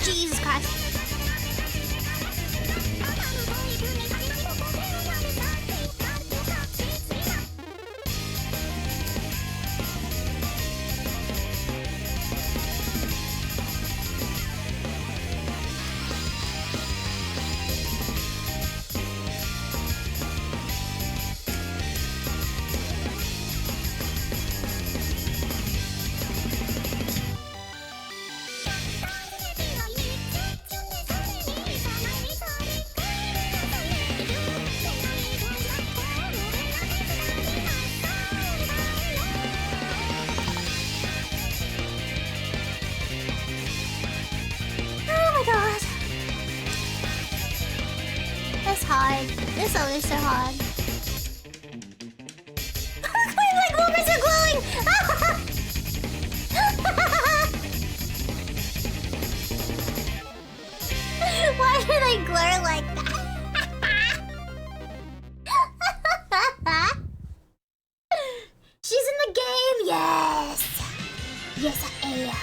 Jesus Christ. This song is so hard. My gloves are glowing! Why do they glow like that? She's in the game, yes! Yes, I am.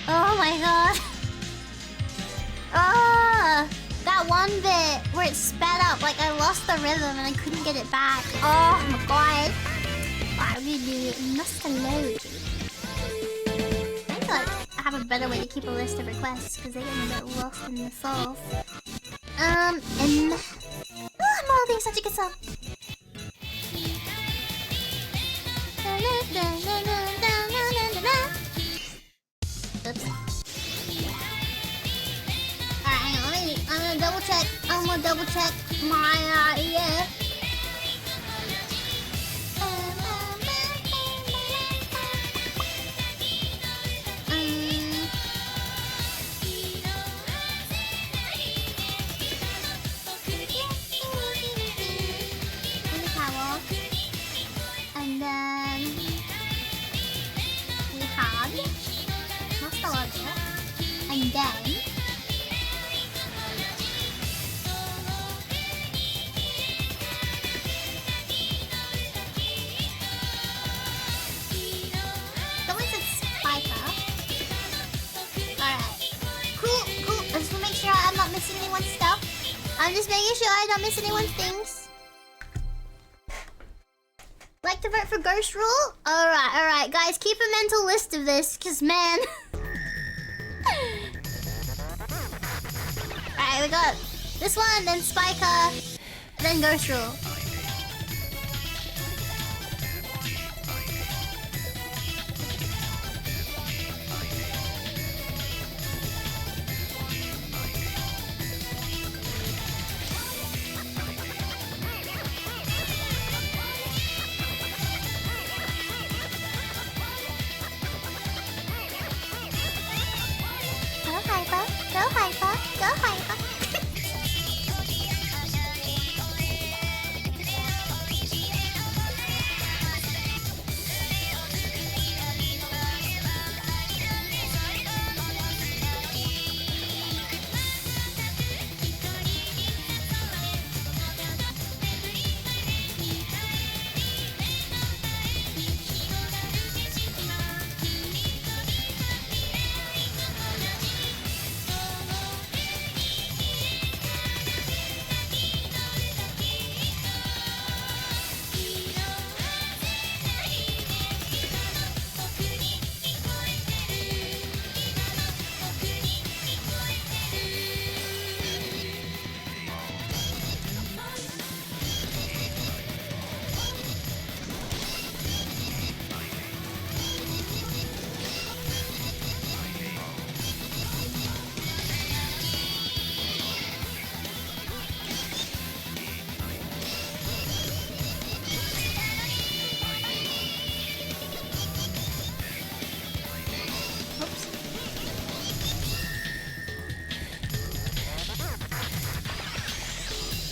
Oh my god. That one bit where it sped up, like I lost the rhythm and I couldn't get it back. Oh my god. I really must load. I feel like I have a better way to keep a list of requests because they get lost in the sauce. Melody is such a good song. Oops. Alright, hang on, I'm gonna double check. I'm gonna double check my yeah. And then we have Master Launcher, and then I'm just making sure I don't miss anyone's things. Like to vote for Ghost Rule? Alright, guys, keep a mental list of this, cause man. Alright, we got this one, then Spiker, then Ghost Rule. Go Hypa, go Hypa, go Hypa.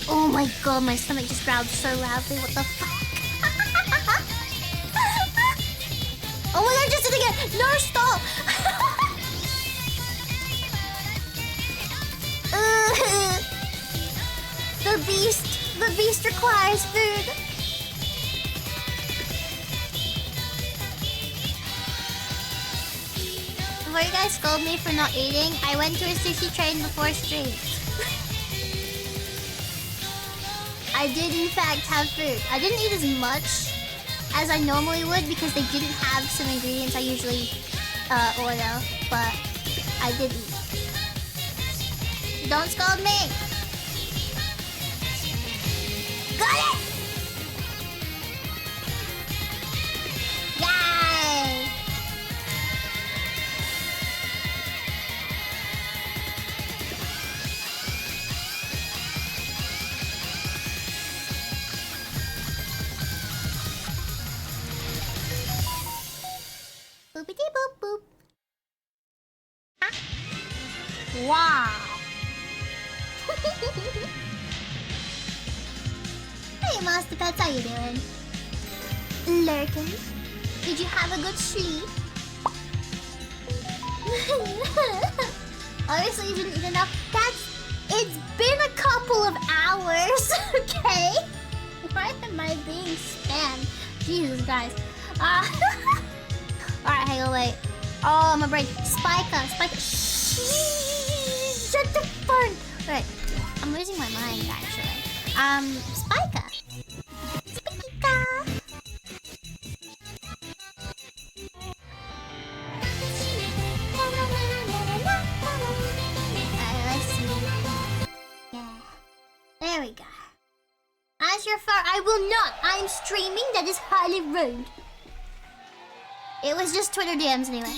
Oh my god, my stomach just growled so loudly, what the fuck? Oh my god, just did it again! No, stop! The beast requires food. Before you guys scold me for not eating, I went to a sushi train before streams. I did in fact have food. I didn't eat as much as I normally would because they didn't have some ingredients I usually order, but I did eat. Don't scold me! Got it! Yay! Boopity boop boop. Ah. Wow. Hey Master Pets, how you doing? Lurkin, did you have a good sleep? Obviously you didn't eat enough. It's been a couple of hours, okay? Why am I being spammed? Jesus guys. Alright, hang on, wait. Oh, my brain. Spiker. Shut the phone. Wait, I'm losing my mind, actually. Spiker. Let's see. Yeah. There we go. As your far, I will not. I'm streaming. That is highly rude. It was just Twitter DMs anyway.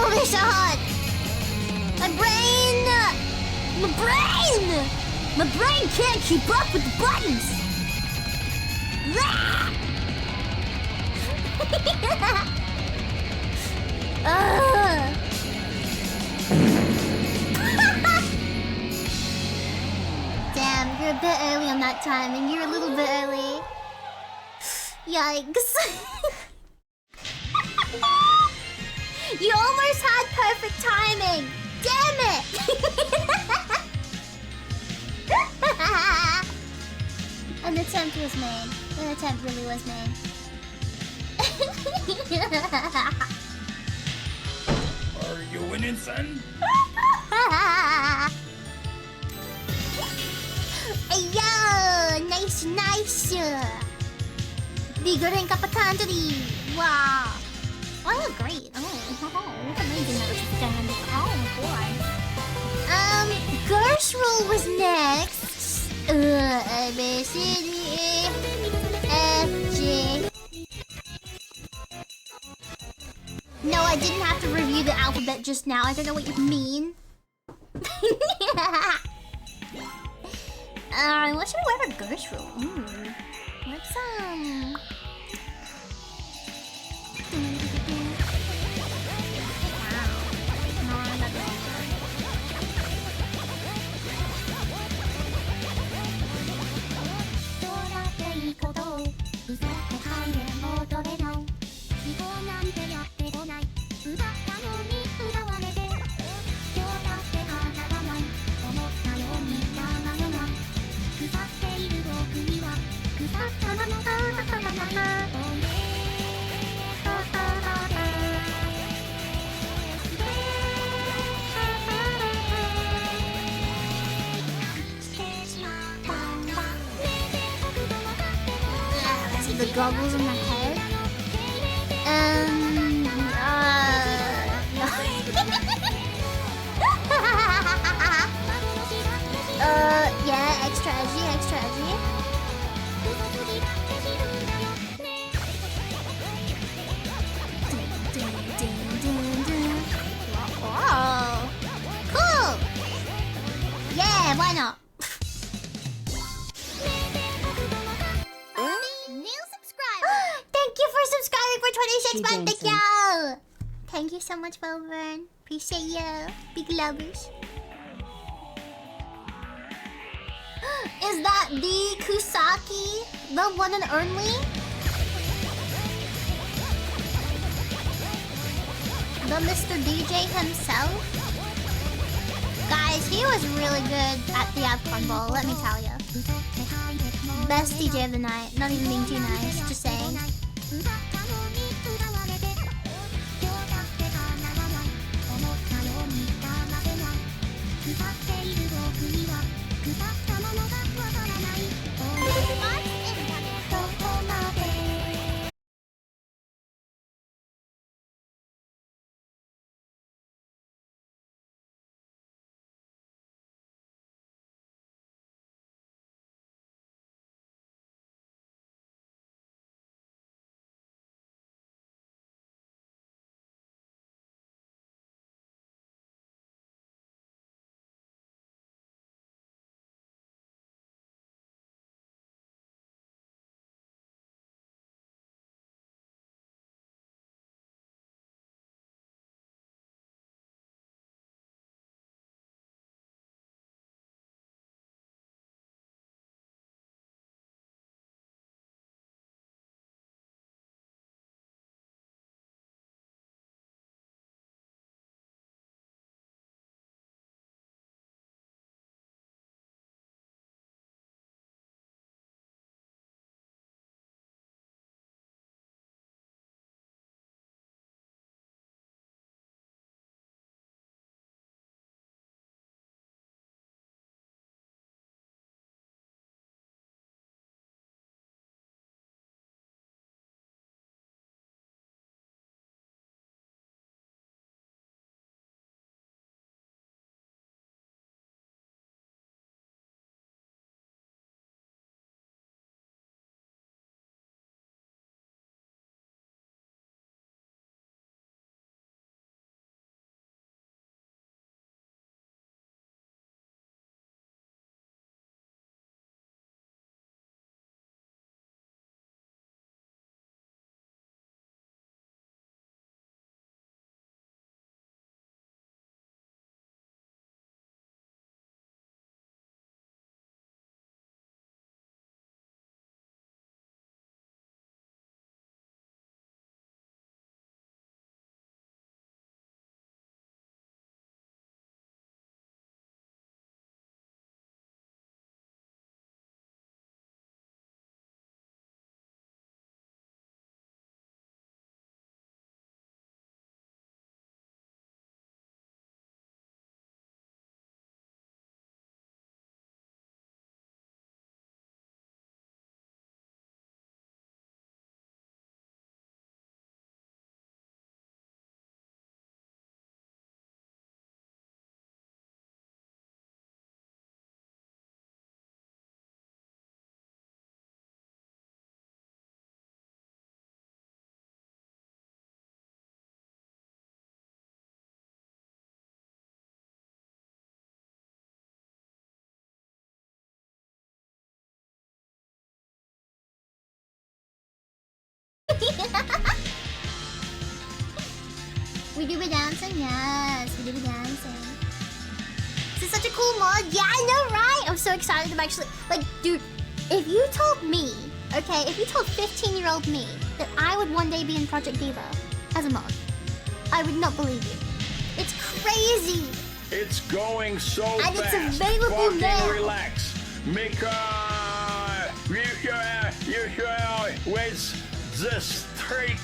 Oh, they're so hot. My brain. My brain can't keep up with the buttons. Damn, you're a bit early on that timing. You're a little bit early. Yikes. You almost had perfect timing. Damn it. An attempt was made. An attempt really was made. Are you winning, son? Ayo! Nice, nice! Bigger than Capacantity! Wow! Oh, I look great! Oh, look amazing that was stand. Oh boy. Gershroll was next. A, B, C, D, E, F, G. No, I didn't have to review the alphabet just now. I don't know what you mean. What should I wear for Gershroll? What's the goggles in my head? Yeah, extra edgy, extra edgy. Wow. Cool! Yeah, why not? New subscriber! Thank you for subscribing for 26 months, thank you! Thank you so much, Wilburn. Appreciate you. Big lovers. Is that the Kusaki? The one and only? The Mr. DJ himself? Guys, he was really good at the Avcon Ball, let me tell you. Best DJ of the night. Not even being too nice, just saying. We do be dancing, yes, we do be dancing. This is such a cool mod. Yeah, I know, right? I'm so excited to actually, like, dude, if you told me, okay, if you told 15-year-old me that I would one day be in Project Diva as a mod, I would not believe you. It's crazy. It's going so and fast. And it's available now. Relax. Mika, with the straight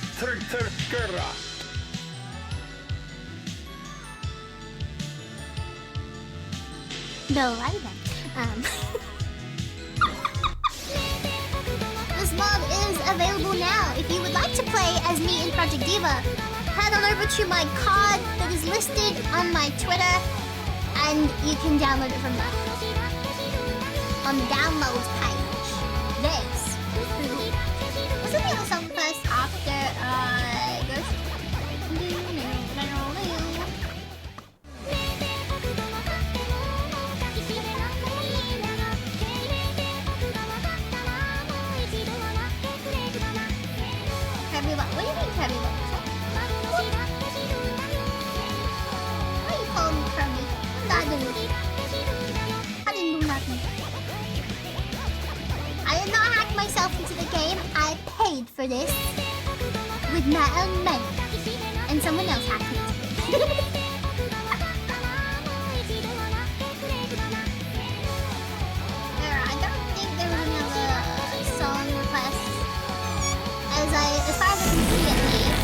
No, I don't. This mod is available now. If you would like to play as me in Project Diva, head on over to my card that is listed on my Twitter, and you can download it from there. On the downloads page. This. What's the other song first after Ghost? Kirby what? What do you mean Kirby what? Why you call me Kirby? What did I do? I didn't do nothing. I did not hack myself into the game. I paid for this with my own money. And someone else hacked me into it. I don't think there was any other song requests. As far as I can see at least.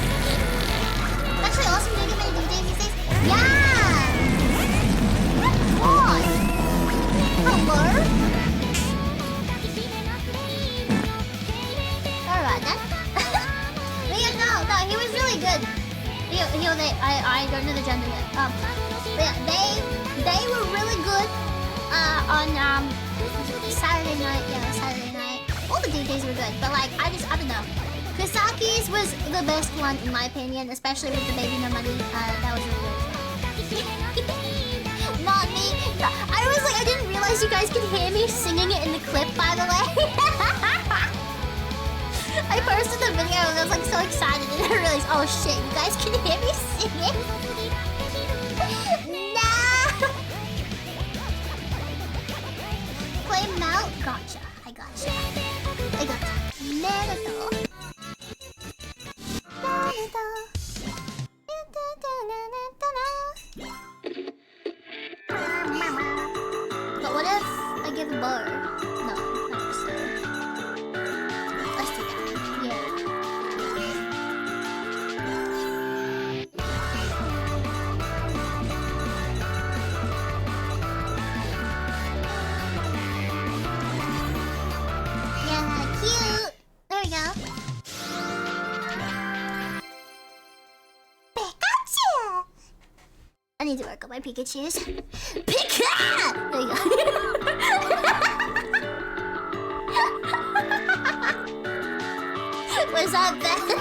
It's actually awesome to get many DJs these days. Yeah! What? Hello? Alright then. But yeah, no, he was really good. I don't know the gender yet. But yeah, they were really good on Saturday night. Yeah, Saturday night. All the DJs were good, but like I don't know. Kasaki's was the best one in my opinion, especially with the Baby No Money. That was really good. Not me. I was like, I didn't realize you guys could hear me singing it in the clip, by the way. I posted the video and I was like so excited and I realized, oh shit, you guys can hear me singing. No! Play Mount? Gotcha. I gotcha. Naruto. But what if I give a bar? No, not so. Let's do that. Yeah. Yeah, cute. There we go. Pikachu! I need to work on my Pikachus. Pika! There you go. Was that better?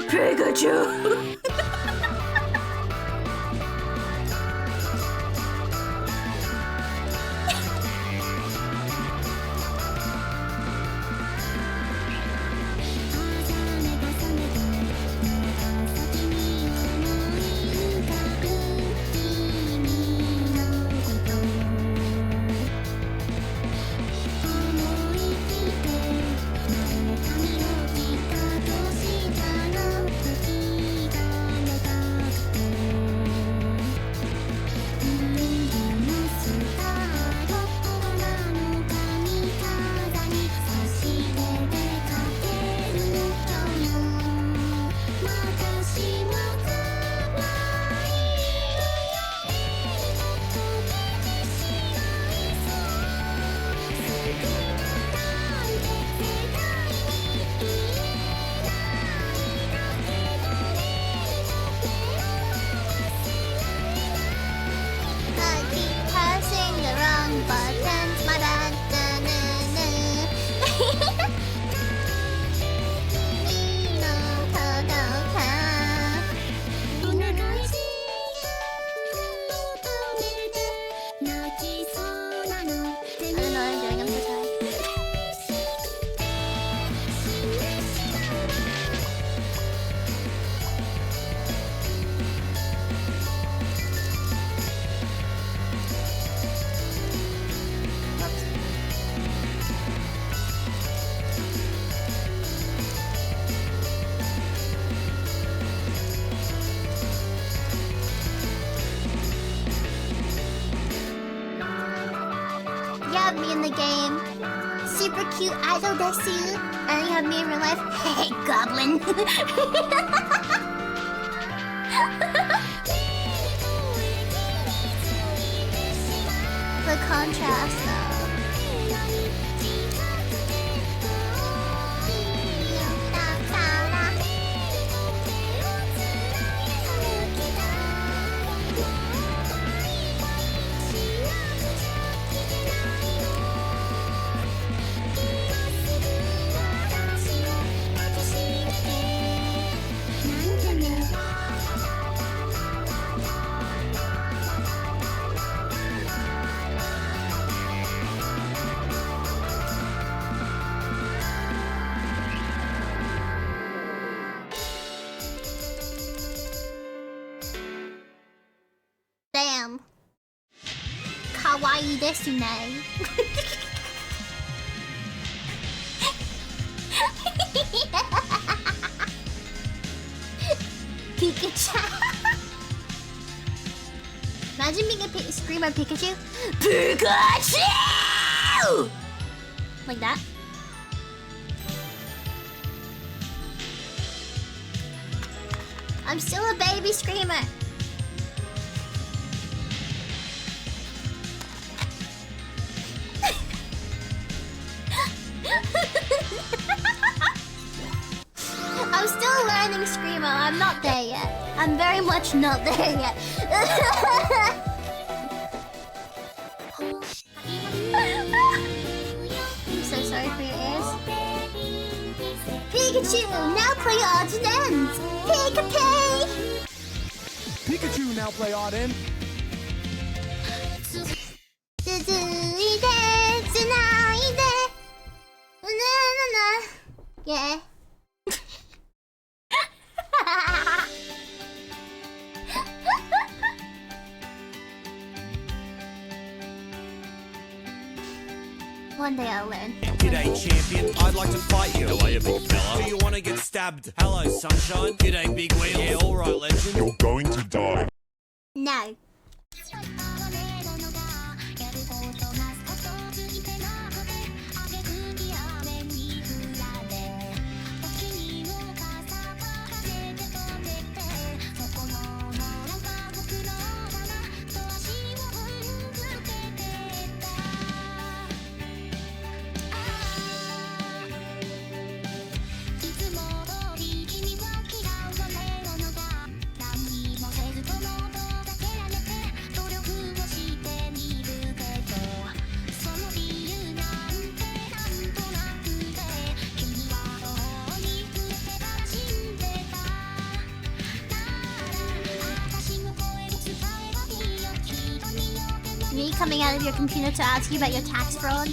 Pikachu! super cute idol desu. And you have me in real life. Hey, goblin. The contrast, though. Damn. Kawaii desu ne. Pikachu. Imagine being a screamer Pikachu. Pikachu! Like that. I'm still a baby screamer. I'm still learning Screamo. I'm not there yet. I'm very much not there yet. I'm so sorry for your ears. Pikachu, now play odds and ends. Pika-Pay! Pikachu, now play odd end. Yeah. One day I'll learn. G'day, champion. I'd like to fight you. Hello, you big fella. Do you want to get stabbed? Hello, sunshine. G'day, big wheel. Yeah, all right, legend. You're going to die. No. Me coming out of your computer to ask you about your tax fraud?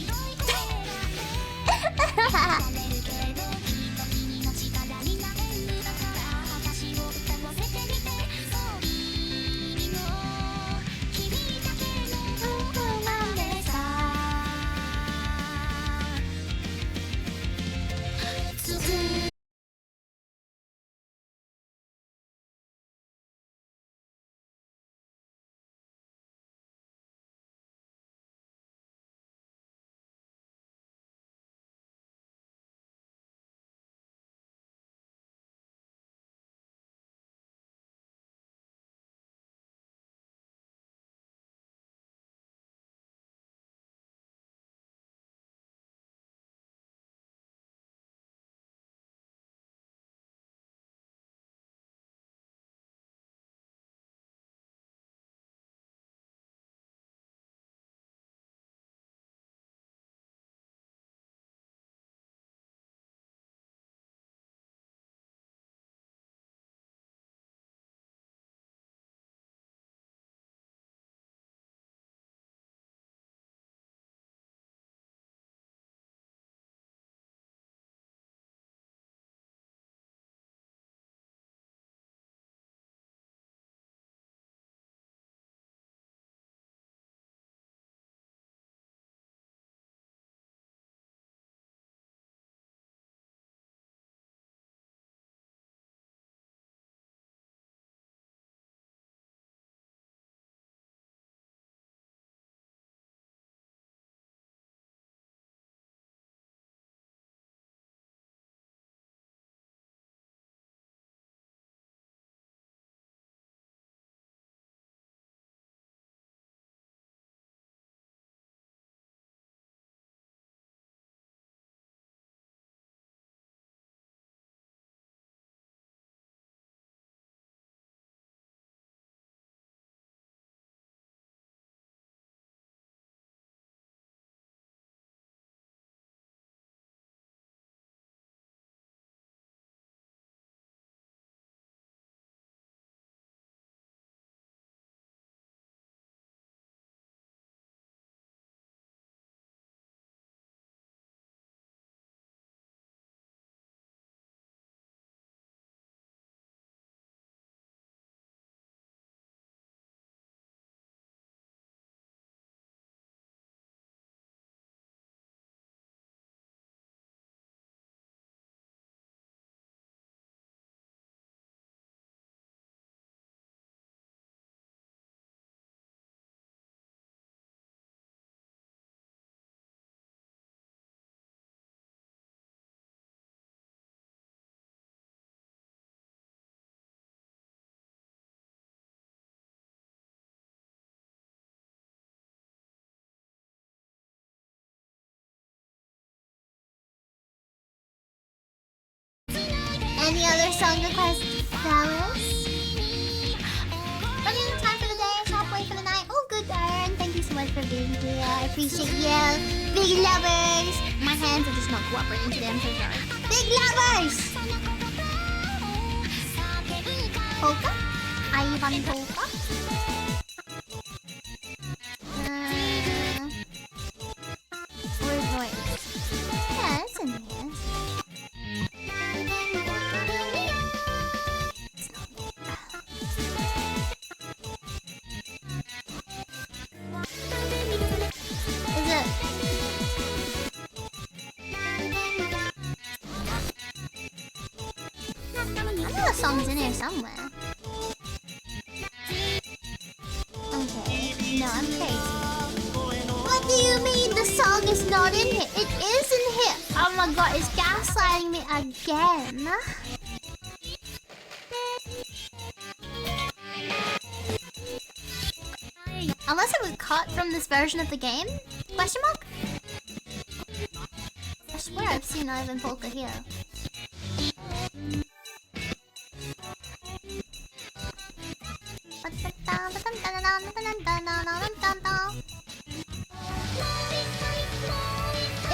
another song request, Dallas. Running out of time for the day, halfway for the night. Oh, good, Aaron. Thank you so much for being here. I appreciate you. Big lovers. My hands are just not cooperating today. I'm so sorry. Big lovers. Polka? Ivan Polka? Where's Winx? Yeah, it's in here. Is it? I know the song's in here somewhere. Okay, no, I'm crazy. What do you mean the song is not in here? It is in here! Oh my god, it's gaslighting me again. Unless it was cut from this version of the game? Question mark? I swear I've seen Ivan Polka here.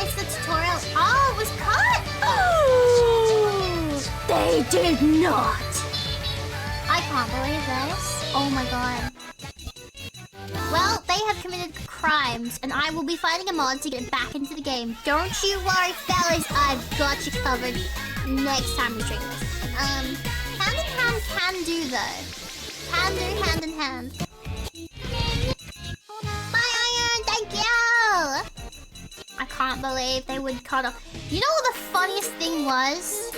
It's the tutorial. Oh, it was cut! Oh, they did not! I can't believe this. Oh my god. Well, they have committed crimes, and I will be finding a mod to get back into the game. Don't you worry, fellas. I've got you covered next time we stream this. Hand in hand can do, though. Can do hand in hand. Bye, Iron. Thank you. I can't believe they would cut off. You know what the funniest thing was?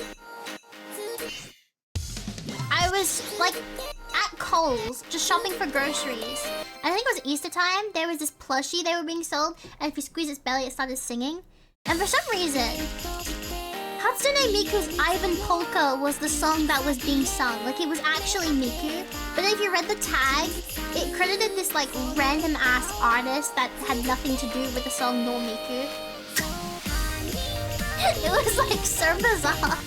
I was, like, at Kohl's, just shopping for groceries. I think it was Easter time. There was this plushie they were being sold, and if you squeeze its belly, it started singing. And for some reason, Hatsune Miku's Ivan Polka was the song that was being sung. Like, it was actually Miku. But if you read the tag, it credited this, like, random-ass artist that had nothing to do with the song nor Miku. It was, like, so bizarre.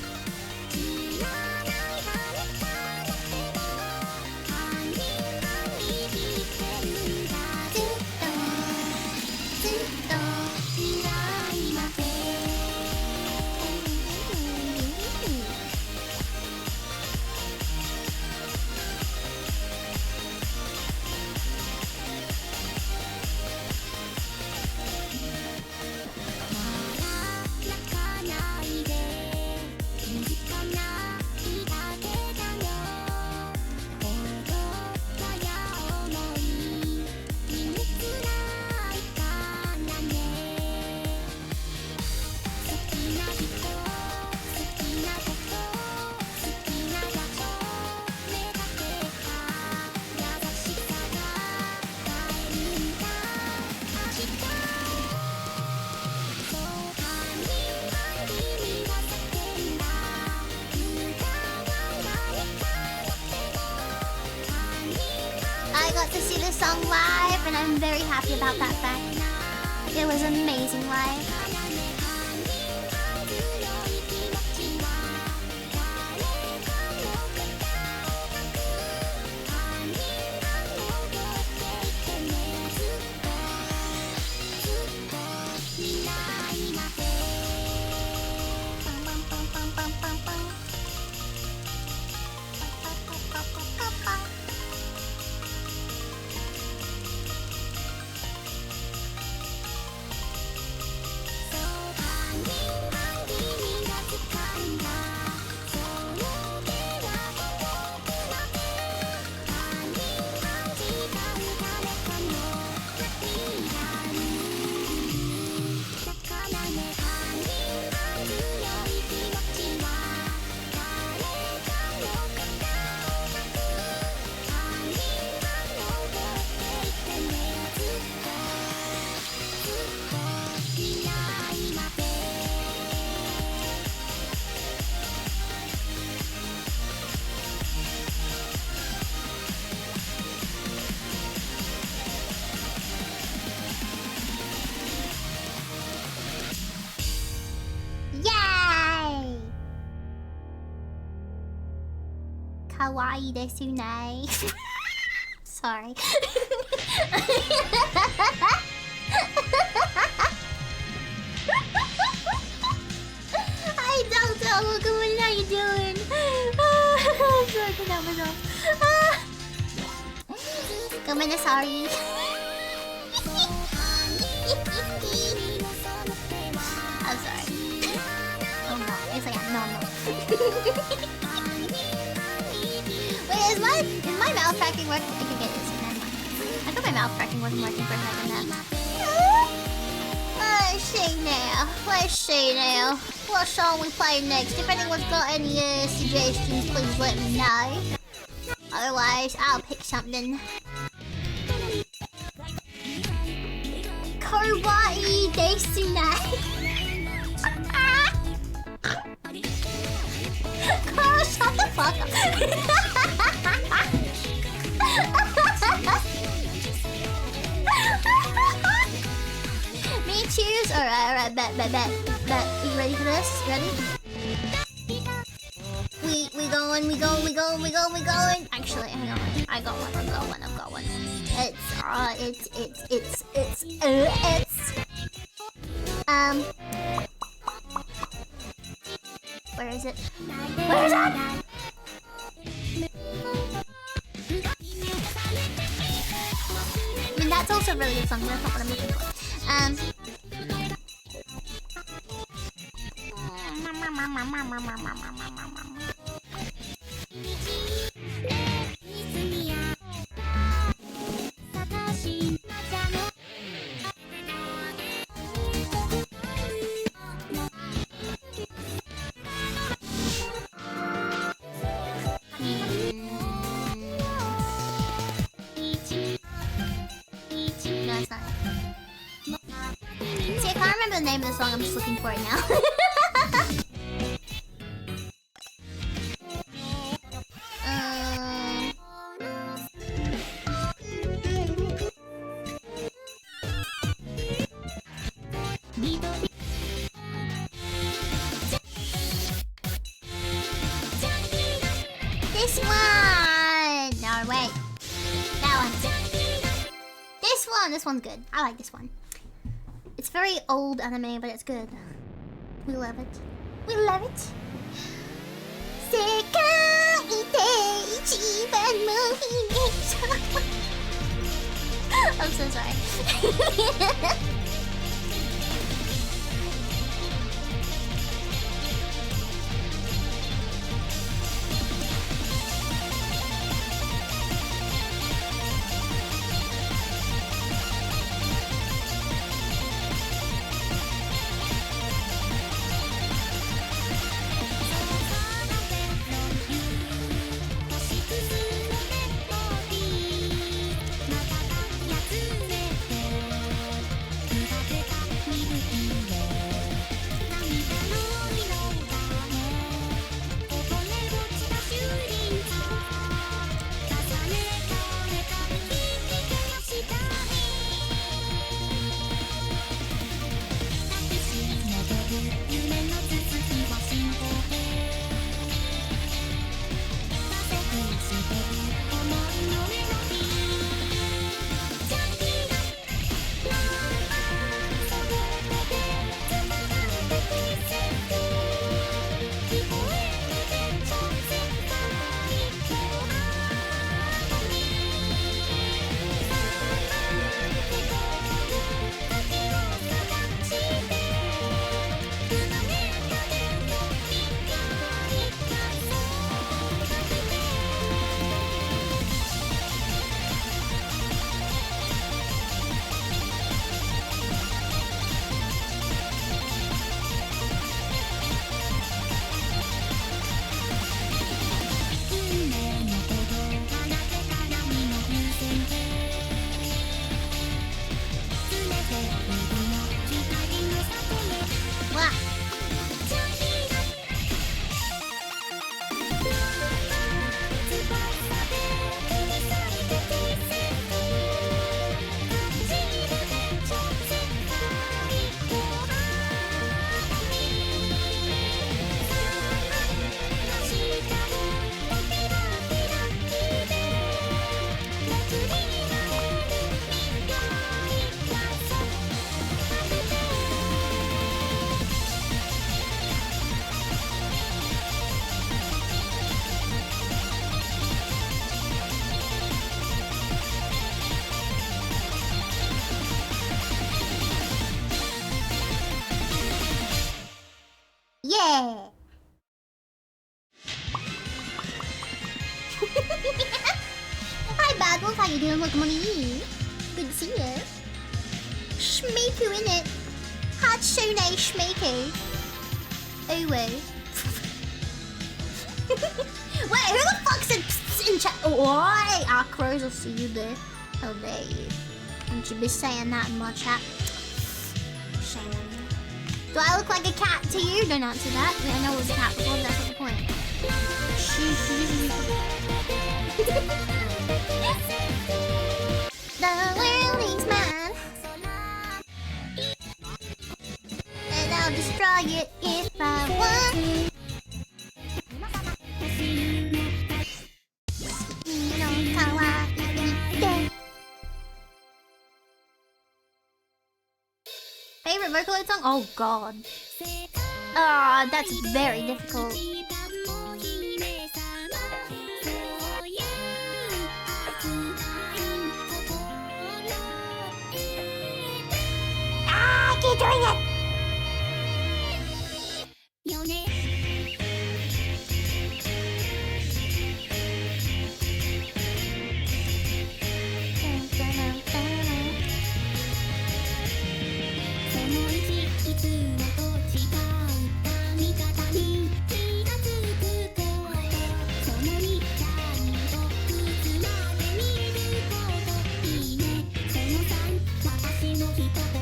I got to see this song live, and I'm very happy about that fact. It was amazing live. kawaii desu ne. Sorry. Hi, Doctor. Welcome in. How you doing? I'm sorry to help myself. Sorry. I'm sorry. Oh no. It's like no. Wait, is my mouth tracking working? I think it is. Never mind. I thought my mouth tracking wasn't working for a second there. Let's see now. What song we play next? If anyone's got any suggestions, please let me know. Otherwise, I'll pick something. Kawaii desu ne. Carl, shut the fuck up. Me choose? Alright, bet. Are you ready for this? Ready? We going. Actually, hang on. I got one. Where is it? I mean, that's also a really good song, but that's not what I'm looking for. No, it's not. See, I can't remember the name of the song, I'm just looking for it now. This one! No, wait. That one. This one's good. I like this one. It's very old anime, but it's good. We love it. I'm so sorry. Yeah! Hi, Bad Wolf. How you doing? Welcome on in. Good to see you. Shmiku in it. Hatsune Shmiku. Oh, wait. Wait, who the fuck's in chat? Oi! Our crows will see you there. How dare you? Don't you be saying that in my chat. Shame on you. Do I look like a cat to you? Don't answer that. I know it was a cat before, that's not the point. The world is mine, and I'll destroy it if I want. Favorite Vocaloid song? Oh god. Ah, that's very difficult. Ah, I keep doing it!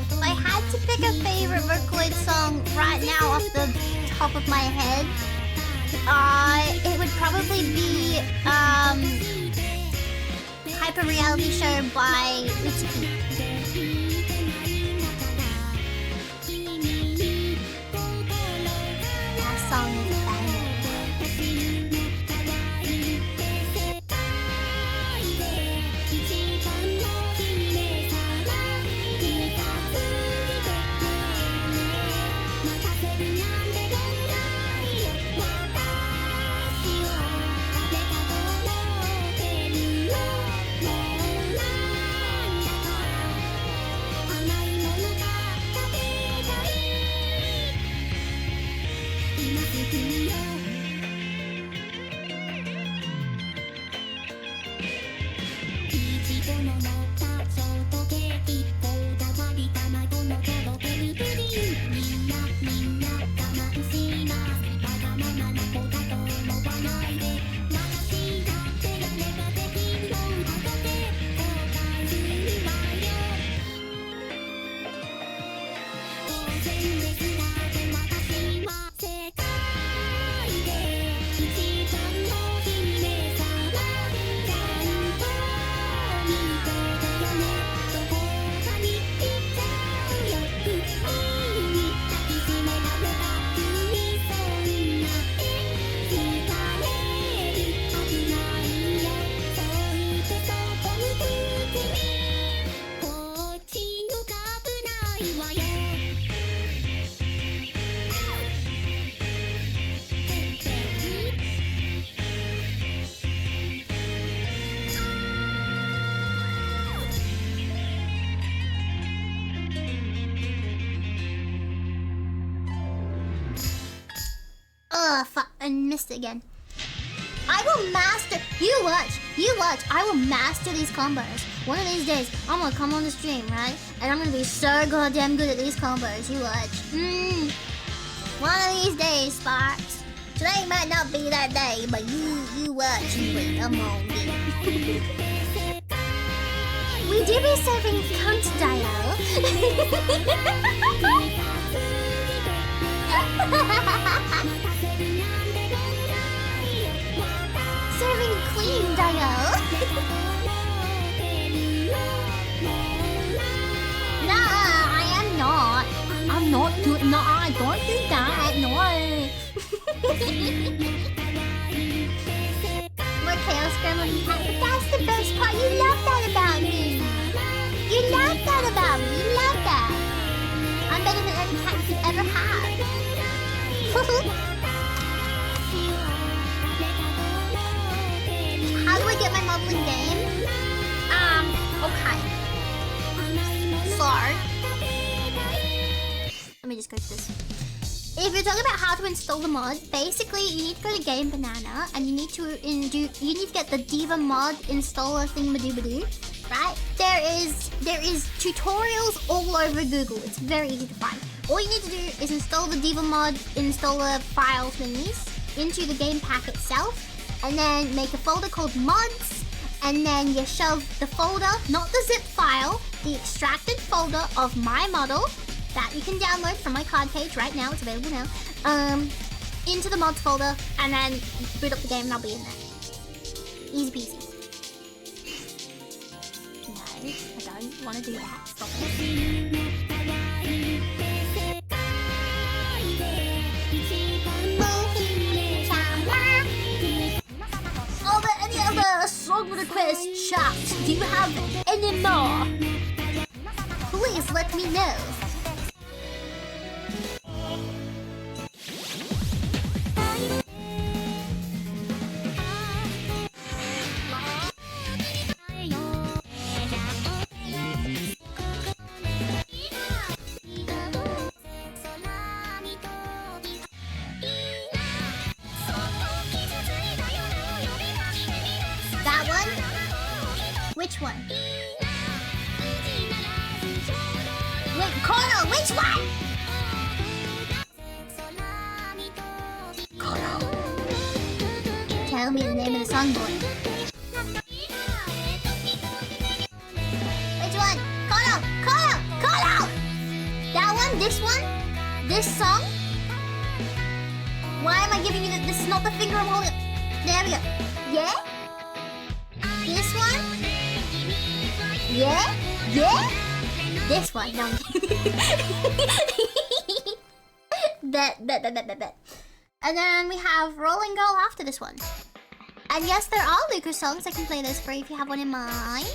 If I had to pick a favorite Vocaloid song right now off the top of my head, it would probably be Hypa Reality Show by Utsuki. That song is a banger. Ugh, fuck, I missed it again. I will master, you watch, I will master these combos. One of these days, I'm gonna come on the stream, right? And I'm gonna be so goddamn good at these combos, you watch. One of these days, Sparks. Today might not be that day, but you watch and wait, I'm on it. We do be serving cunt dial. Serving clean dial. Nah, I am not. I'm not doing. No, I don't do that. No. More chaos grandma than cat, but that's the best part. You love that about me. You love that about me. You love that. I'm better than any cat you could ever have. How do I get my mumbling game? Okay. So, let me just go to this. if you're talking about how to install the mod, basically you need to go to Game Banana and you need to get the Diva mod installer thingamadoobadoo, right? There is tutorials all over Google. It's very easy to find. All you need to do is install the Diva mod installer file thingies into the game pack itself, and then make a folder called mods, and then you shove the folder, not the zip file, the extracted folder of my model that you can download from my card page right now, it's available now, into the mods folder, and then boot up the game and I'll be in there. Easy peasy. No, I don't want to do that. Stop it. Are there any other song request chat? Do you have any more? Please let me know. That one? Which one? Wait, Kono, which one? Kono. Tell me the name of the song, boy. Which one? Kono, Kono, Kono! That one? This one? This song? Why am I giving you this? Is not the finger I'm holding. There we go. Yeah? This one? Yeah? Yeah? This one? No. Bet. And then we have Rolling Girl after this one. And yes, there are Lucas songs. I can play those for you if you have one in mind.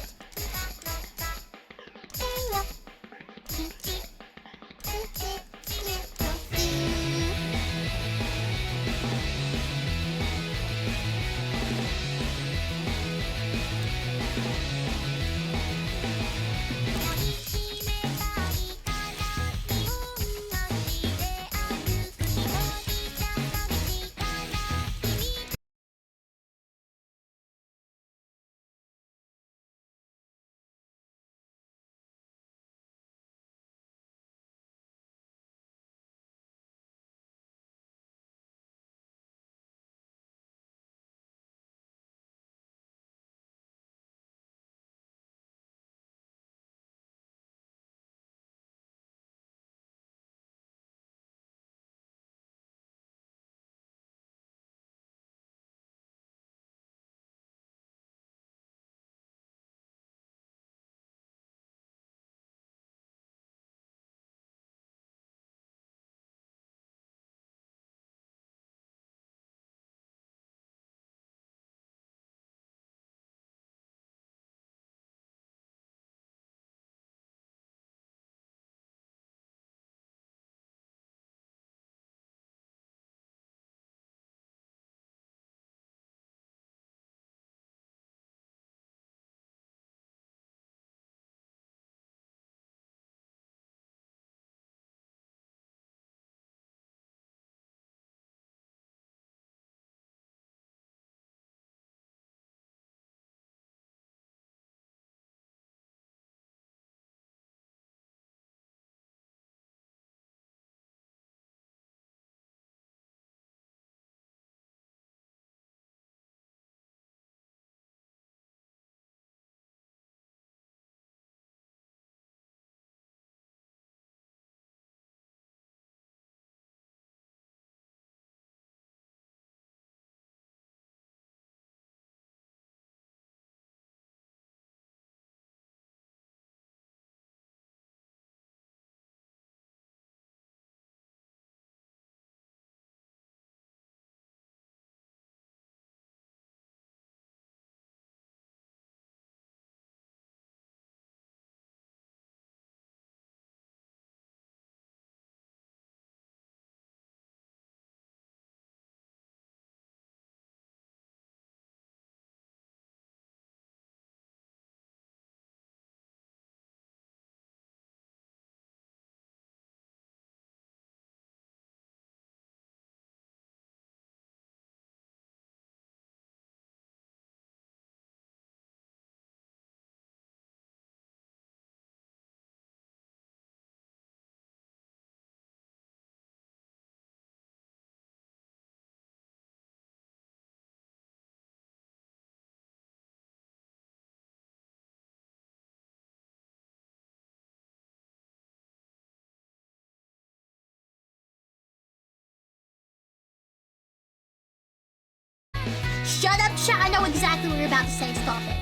Shut up, chat. I know exactly what you're about to say. Stop it.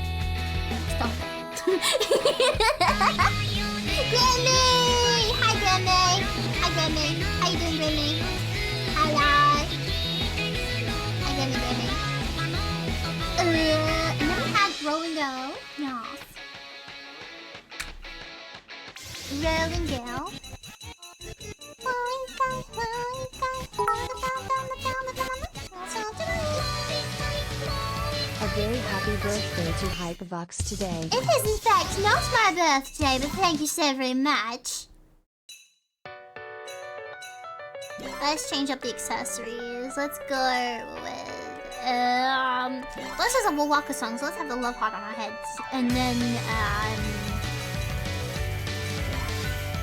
Stop it. Grammy! Hi, Grammy. Hi, Grammy. How you doing, Grammy? Hello. Hi, Grammy, Grammy. Never had roll and go. No. Roll and go. A very happy birthday to Hypavox today. It is in fact not my birthday, but thank you so very much. Let's change up the accessories. Let's go with let's just have a Waka song, so let's have the love heart on our heads. And then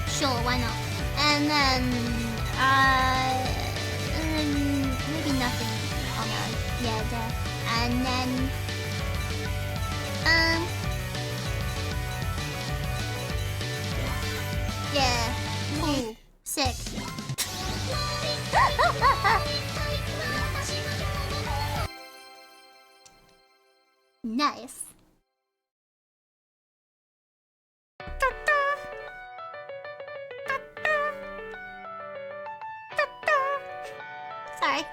sure, why not? And then maybe nothing on our there. And then yeah. Cool. Sick. Nice. Sorry.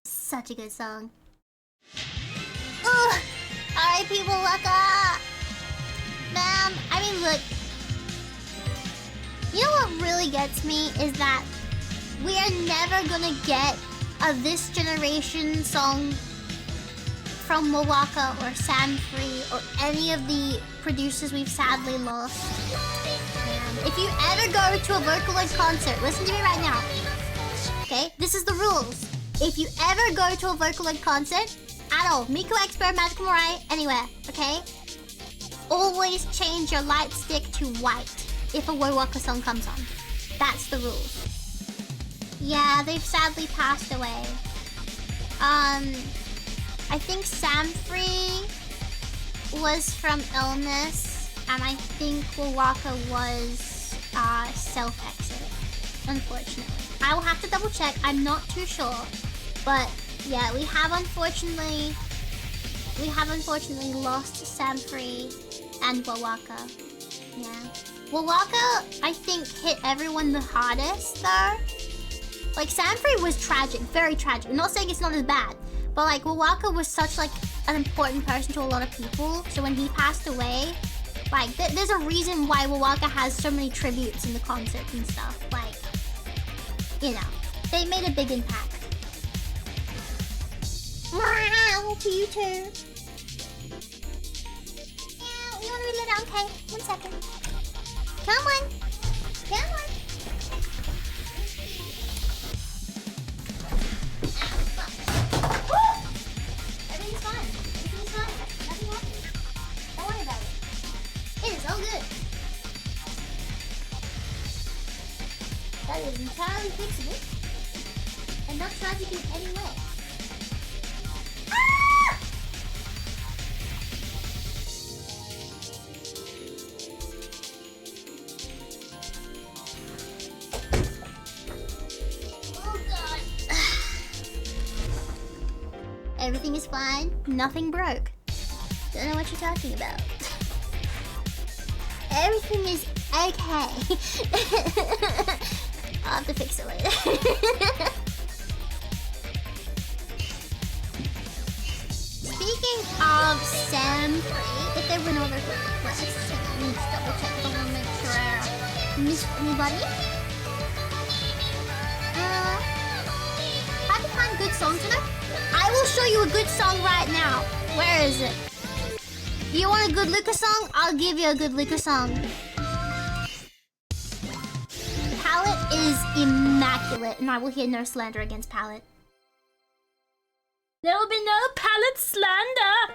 Such a good song. Ugh! R.I.P. Waka! Man, I mean, look. You know what really gets me is that we are never gonna get a This Generation song from Waka or Sanfree or any of the producers we've sadly lost. Man, if you ever go to a Vocaloid concert, listen to me right now. Okay? This is the rules. if you ever go to a Vocaloid concert, at all, Miku Expo, Magical Mirai, anywhere, okay? Always change your light stick to white if a Woewaka song comes on. That's the rule. Yeah, they've sadly passed away. I think Samfree was from illness, and I think Woewaka was self-exit, unfortunately. I will have to double check, I'm not too sure. But yeah, we have unfortunately lost Samfree and Woewaka. Yeah. Woewaka, I think, hit everyone the hardest though. Like, Samfree was tragic, very tragic. I'm not saying it's not as bad, but like, Woewaka was such like an important person to a lot of people. So when he passed away, like, there's a reason why Woewaka has so many tributes in the concerts and stuff. Like, you know, they made a big impact. To you too. Yeah, you wanna read it down? Okay, 1 second. Come on. Come on. Everything's fine. Everything's fine. Nothing happened. Don't worry about it. It is all good. That is entirely fixable. And not tragic in any way. Everything is fine. Nothing broke. Don't know what you're talking about. Everything is okay. I'll have to fix it later. Speaking of Samfree, if there were no other requests, I need to double check. I want to make sure I missed anybody. Have you found good songs tonight? I will show you a good song right now. Where is it? You want a good Luca song? I'll give you a good Luca song. Palette is immaculate, and I will hear no slander against Palette. There will be no Palette slander!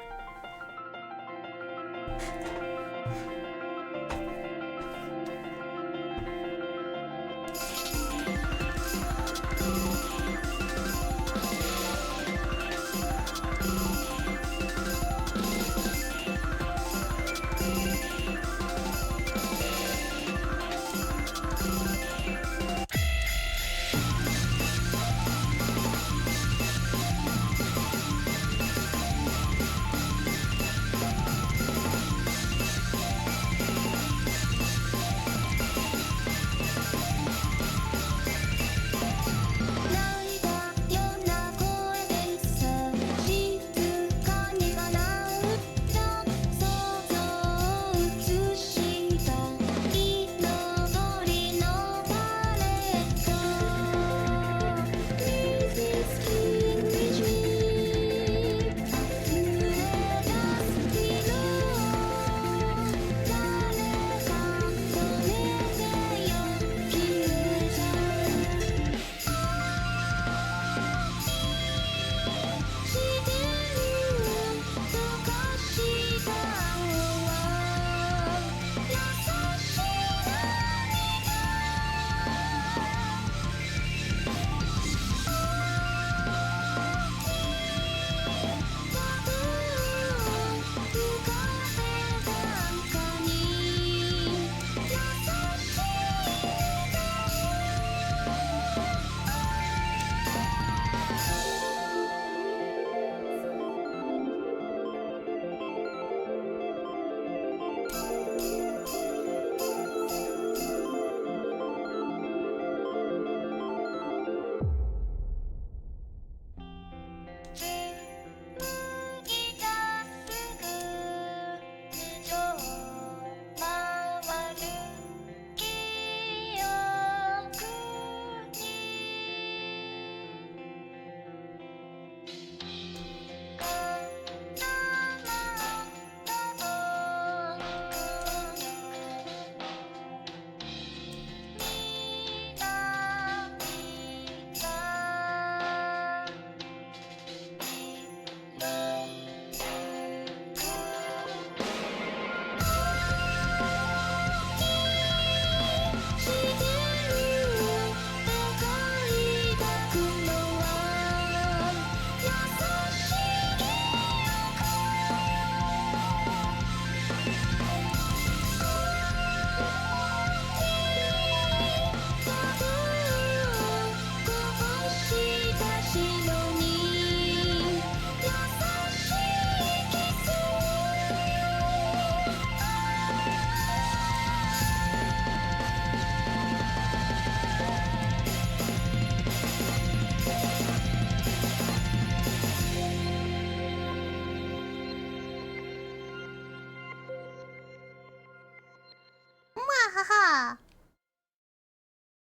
ha ha.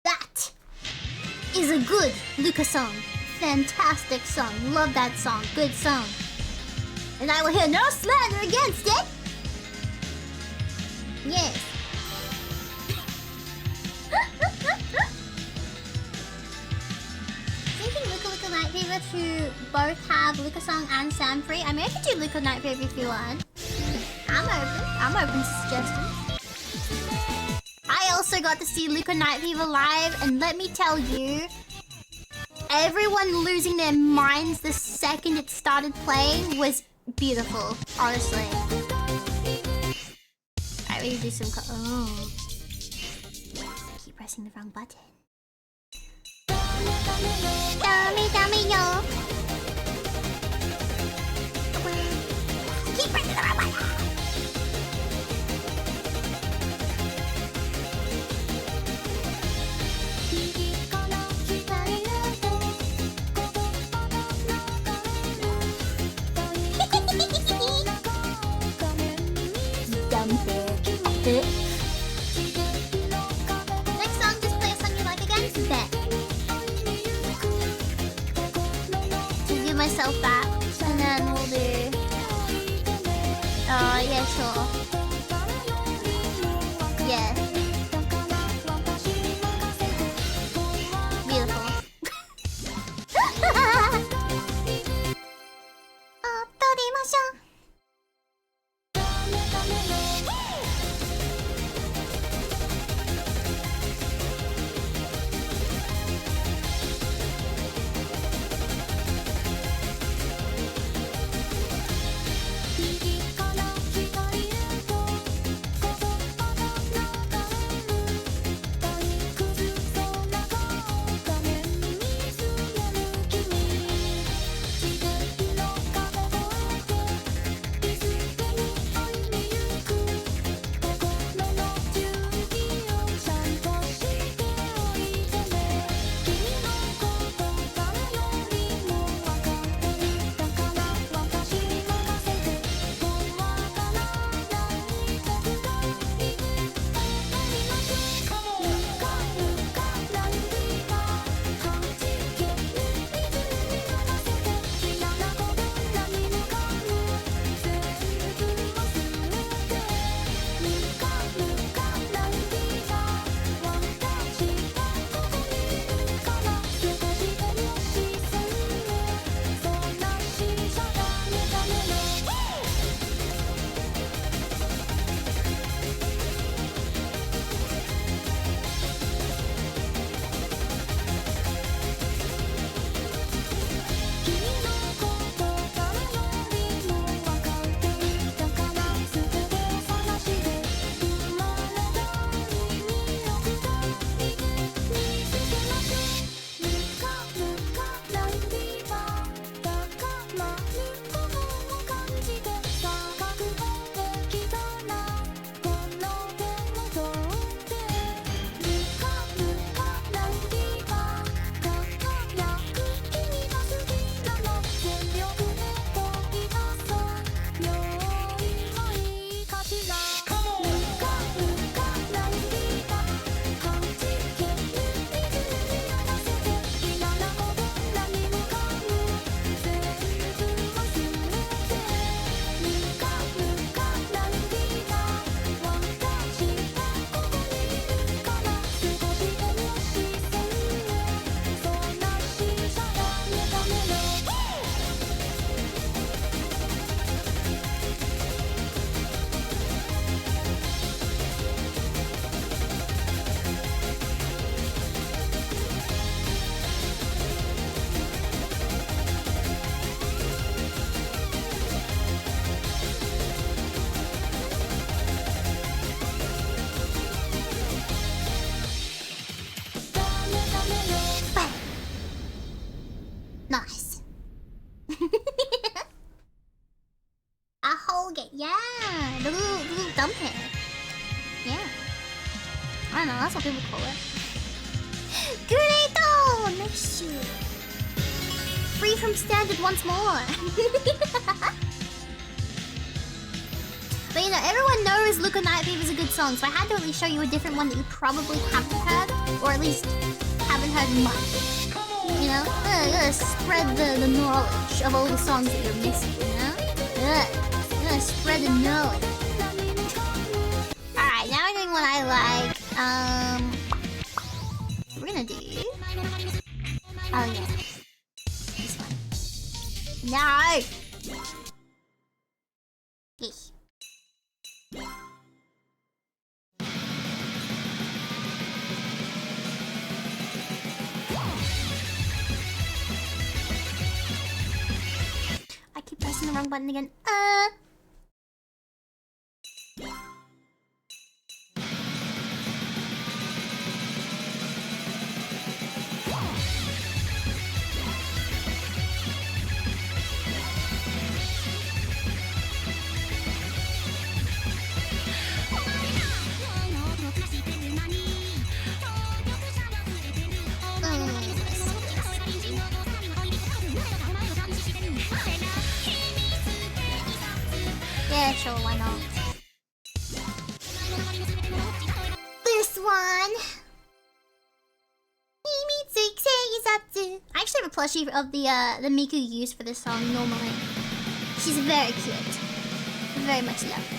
That is a good Luca song. Fantastic song. Love that song. Good song. And I will hear no slander against it. Yes. Thinking Luca Night Fever to both have Luca song and Sam free. I mean, I could do Luca Night Fever if you want. I'm open to suggestions. I also got to see Luca Night Fever live, and let me tell you, everyone losing their minds the second it started playing was beautiful, honestly. I really do some oh. I keep pressing the wrong button. Dummy, yo. Keep pressing the wrong button. Next song, just play a song you like again. Bet. To give myself that, and then we'll do. Yeah, sure. Yeah. Beautiful. Nice. A Holgate, yeah. The little dump hair. Yeah. I don't know, that's what people call it. Great! Nice shoe. Free from standard once more. But you know, everyone knows Look of Night Fever is a good song, so I had to at least show you a different one that you probably haven't heard, or at least haven't heard much. You know? You gotta spread the knowledge of all the songs that you're missing, you know? You gotta spread the knowledge. Alright, now we're doing what I like. We're gonna do... Oh yeah. This one. No! Yeesh. I keep pressing the wrong button again. Yeah, sure, why not? This one. I actually have a plushie of the Miku used for this song normally. She's very cute. Very much loved.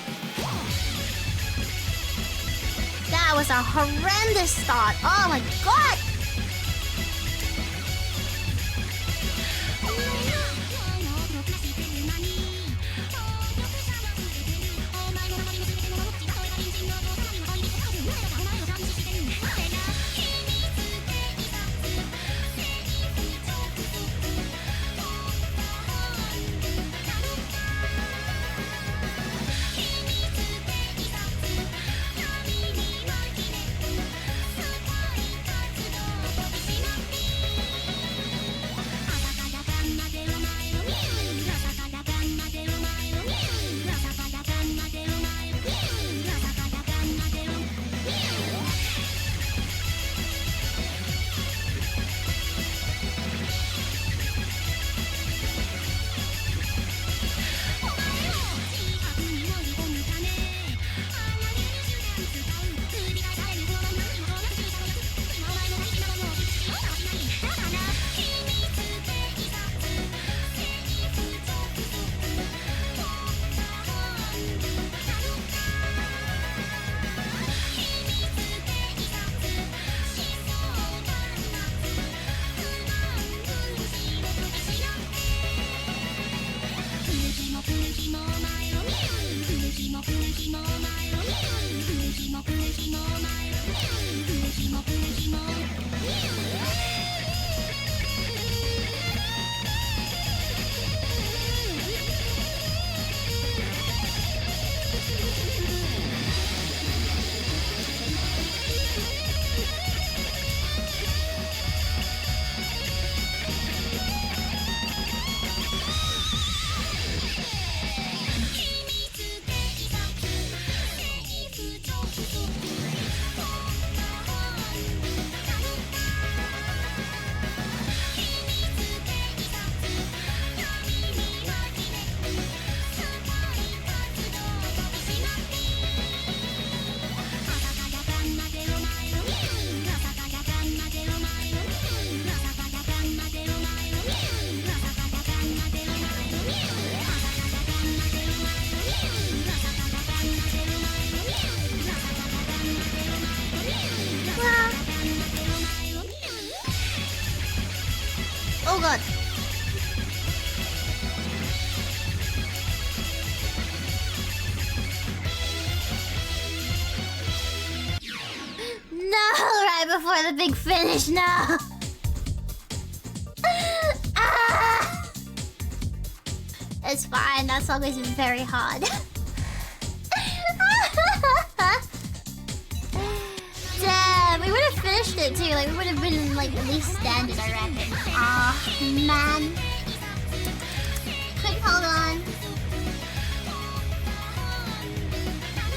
That was a horrendous start. Oh my god! Oh god. No, right before the big finish, no. Ah! It's fine, that song is very hard. Damn, we would have finished it too. Like, we would have been like at least standard, I reckon. Aw, man. Quick, hold on.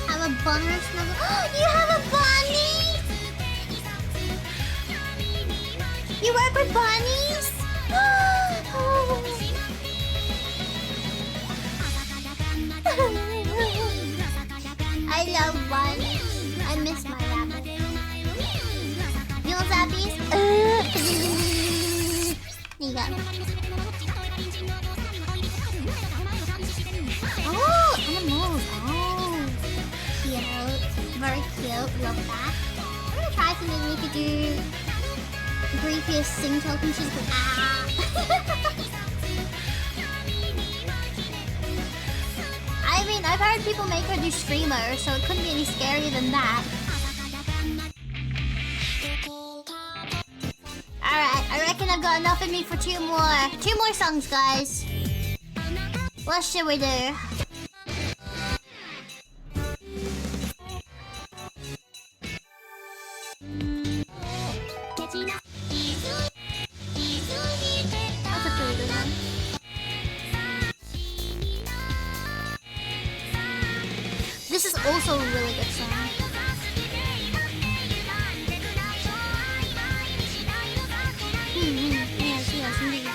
Have a bunny snuggle. You have a bunny? You work with bunnies? Thinking we could do creepiest sing-tell pinches, but I mean, I've heard people make her do screamer, so it couldn't be any scarier than that. Alright, I reckon I've got enough in me for two more songs, guys. What should we do? That's a pretty good one. This is also a really good song. Yes, yes, indeed.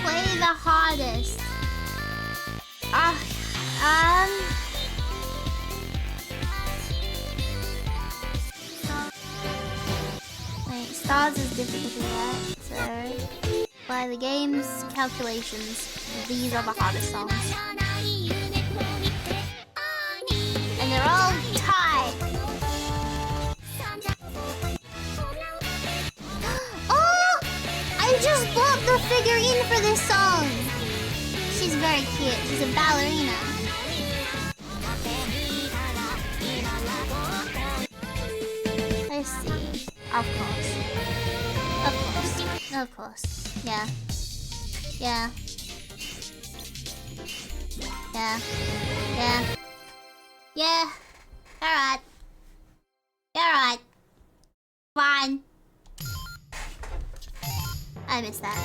Play the hardest. Wait, stars is difficulty, right? So, by the game's calculations, these are the hardest songs. And they're all tied. Oh! I just bought the figurine for this song! She's very cute. She's a ballerina. Let's see. Of course. Of course. Of course. Yeah. Yeah. Yeah. Yeah. Yeah. Alright. Alright. Fine. I missed that.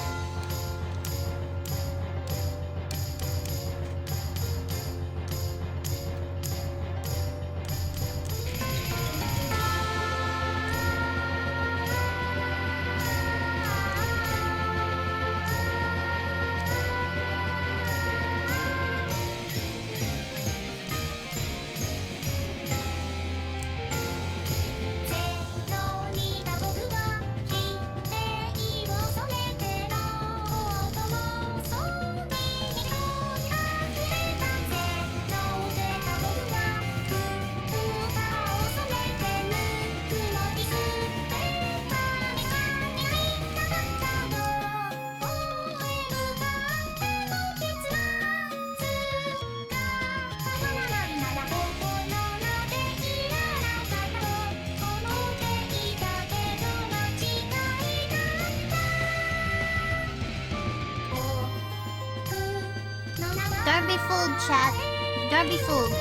Don't be fooled, chat. Don't be fooled.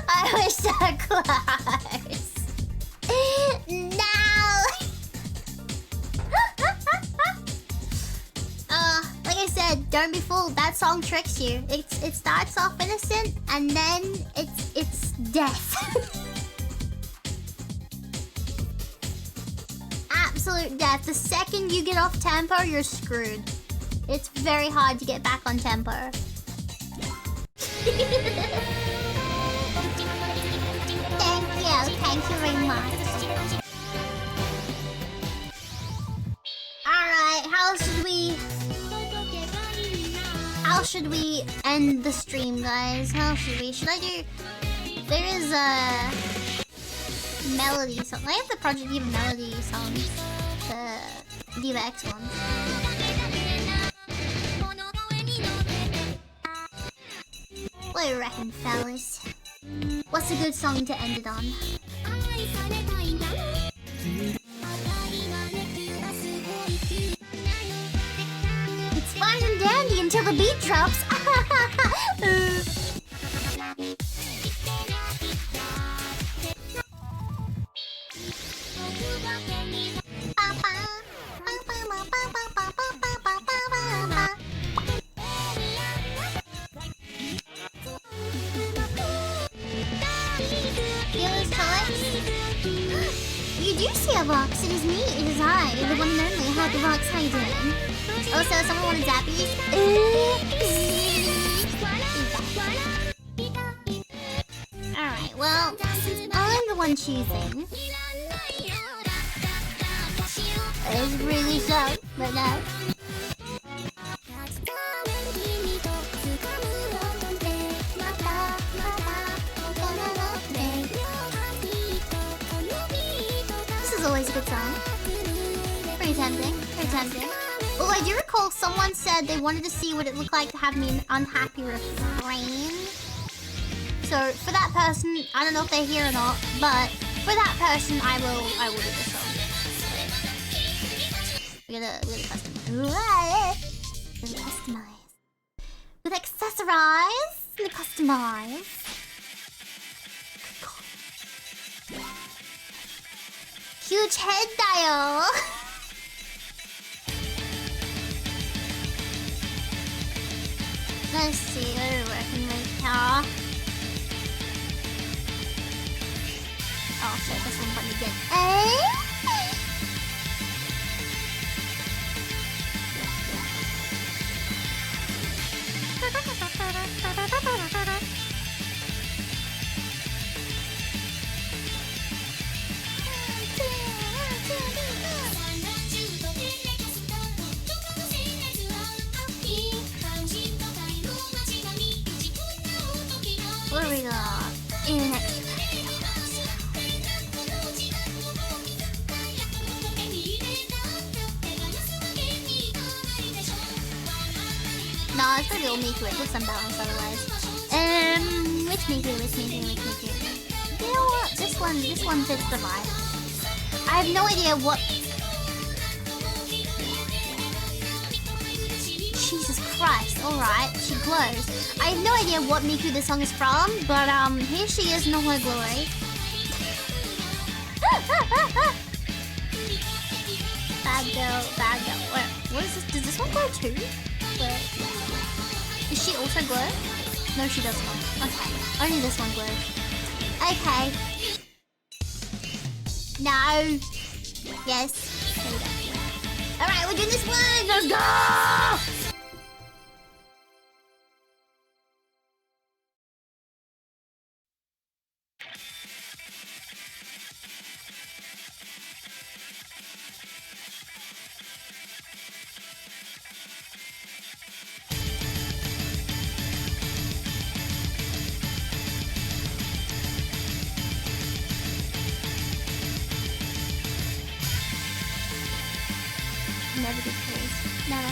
I was so close. No. Like I said, don't be fooled. That song tricks you. It starts off innocent and then it's death. Absolute death. The second you get off tempo, you're screwed. It's very hard to get back on tempo. Thank you very much. how should we end the stream, guys? How should we? Should I do? There is a melody song. I have the Project Diva melody songs, the Diva X one. What do you reckon, fellas? What's a good song to end it on? It's fine and dandy until the beat drops. You do see a Vox. It is me. It is I, the one and only Hypa Vox. How you doing? Also, someone wanted zappies. Alright, well, I'm the one choosing. It's really so, but no. This is always a good song. Pretty tempting, pretty tempting. Oh, I do recall someone said they wanted to see what it looked like to have me an unhappy refrain. So for that person, I don't know if they're here or not, but for that person, I will do this song. We're gonna customize. We're gonna customize. With accessorize, we're gonna customize. Huge head dial. Let's see what we're working with here. Oh shit, this one button again. What do we got in the next no, it's gonna be all Miku. It looks unbalanced otherwise. Which Miku? You know what? This one fits the vibe. I have no idea what. Jesus Christ! All right, she glows. I have no idea what Miku this song is from, but here she is in all her glory. Bad girl, bad girl. Wait, what is this? Does this one glow too? Wait. Does she also glow? No, she does not. Okay, only this one glows. Okay. No. Yes. There we go. All right, we're doing this one. Let's go. Never did praise. Never.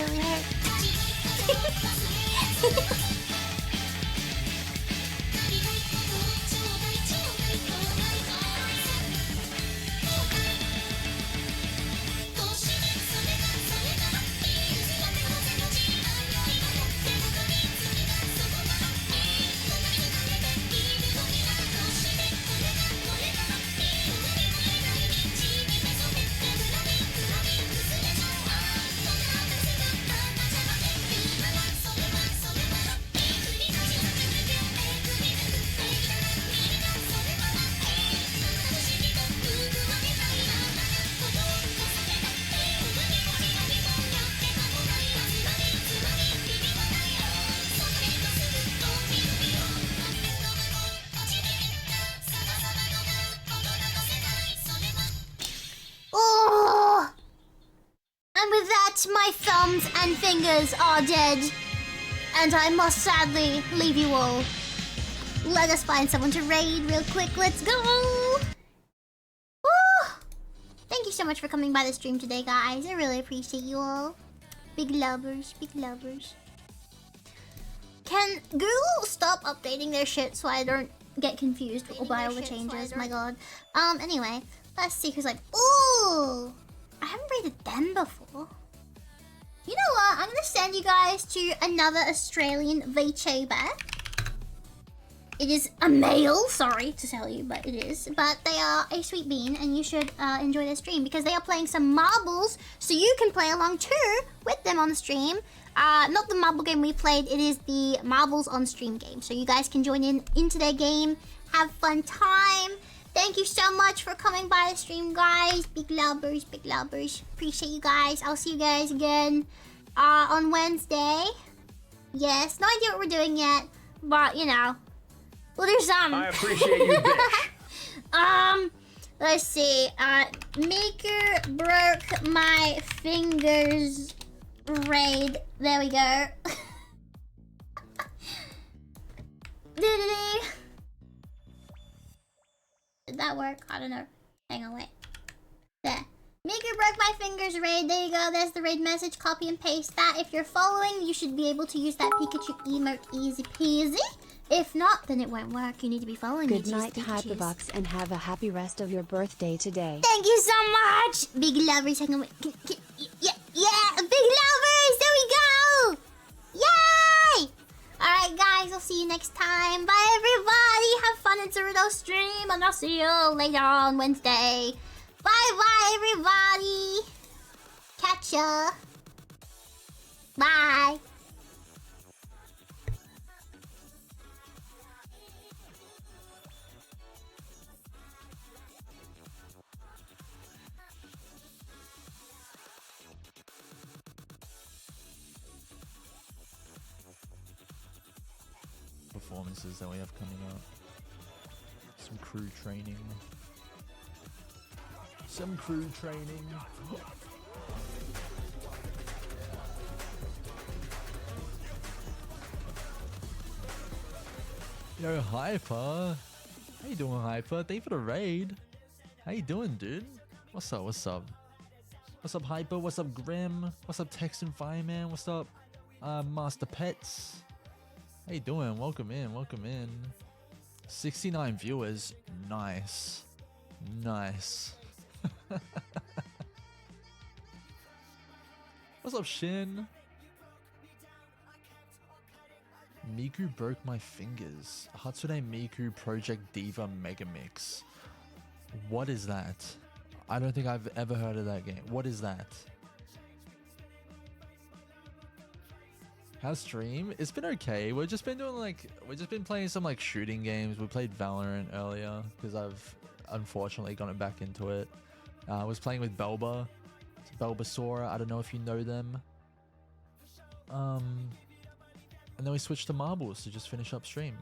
really hurt. Oh! And with that, my thumbs and fingers are dead. And I must sadly leave you all. Let us find someone to raid real quick. Let's go! Woo! Thank you so much for coming by the stream today, guys. I really appreciate you all. Big lovers, big lovers. Can Google stop updating their shit so I don't get confused by all the changes? My god. Anyway, let's see who's like, ooh! I haven't rated them before. You know what? I'm gonna send you guys to another Australian VTuber. It is a male, sorry to tell you, but it is. But they are a sweet bean, and you should enjoy their stream because they are playing some marbles, so you can play along too with them on the stream. Not the marble game we played, it is the marbles on stream game. So you guys can join into their game, have fun time. Thank you so much for coming by the stream, guys. Big lovers, big lovers. Appreciate you guys. I'll see you guys again on Wednesday. Yes, no idea what we're doing yet, but you know, we'll do some. I appreciate you, bitch. Let's see. Maker broke my fingers raid. There we go. Did that work? I don't know. Hang on, wait. There. Maker broke my fingers raid. There you go. There's the raid message. Copy and paste that. If you're following, you should be able to use that Pikachu emote easy peasy. If not, then it won't work. You need to be following me. Good night, Hyperbox, and have a happy rest of your birthday today. Thank you so much! Big lovers, hang on, wait. Yeah, big lovers! There we go! Yay! Alright, guys, I'll see you next time. Bye, everybody! Have fun in Cerudo's stream, and I'll see you later on Wednesday. Bye-bye, everybody! Catch ya! Bye! Performances that we have coming up. Some crew training. Some crew training. Yo, Hypa. How you doing, Hypa? Thank you for the raid. How you doing, dude? What's up? What's up? What's up, Hypa? What's up, Grim? What's up, Texan Fireman? What's up, Master Pets? How you doing? Welcome in, welcome in. 69 viewers. Nice. Nice. What's up, Shin? Miku broke my fingers. Hatsune Miku Project Diva Mega Mix. What is that? I don't think I've ever heard of that game. What is that? How's stream? It's been okay. We've just been playing some like shooting games. We played Valorant earlier because I've unfortunately gotten back into it. I was playing with Belba. It's Bulbasaur. I don't know if you know them. And then we switched to marbles to just finish up stream.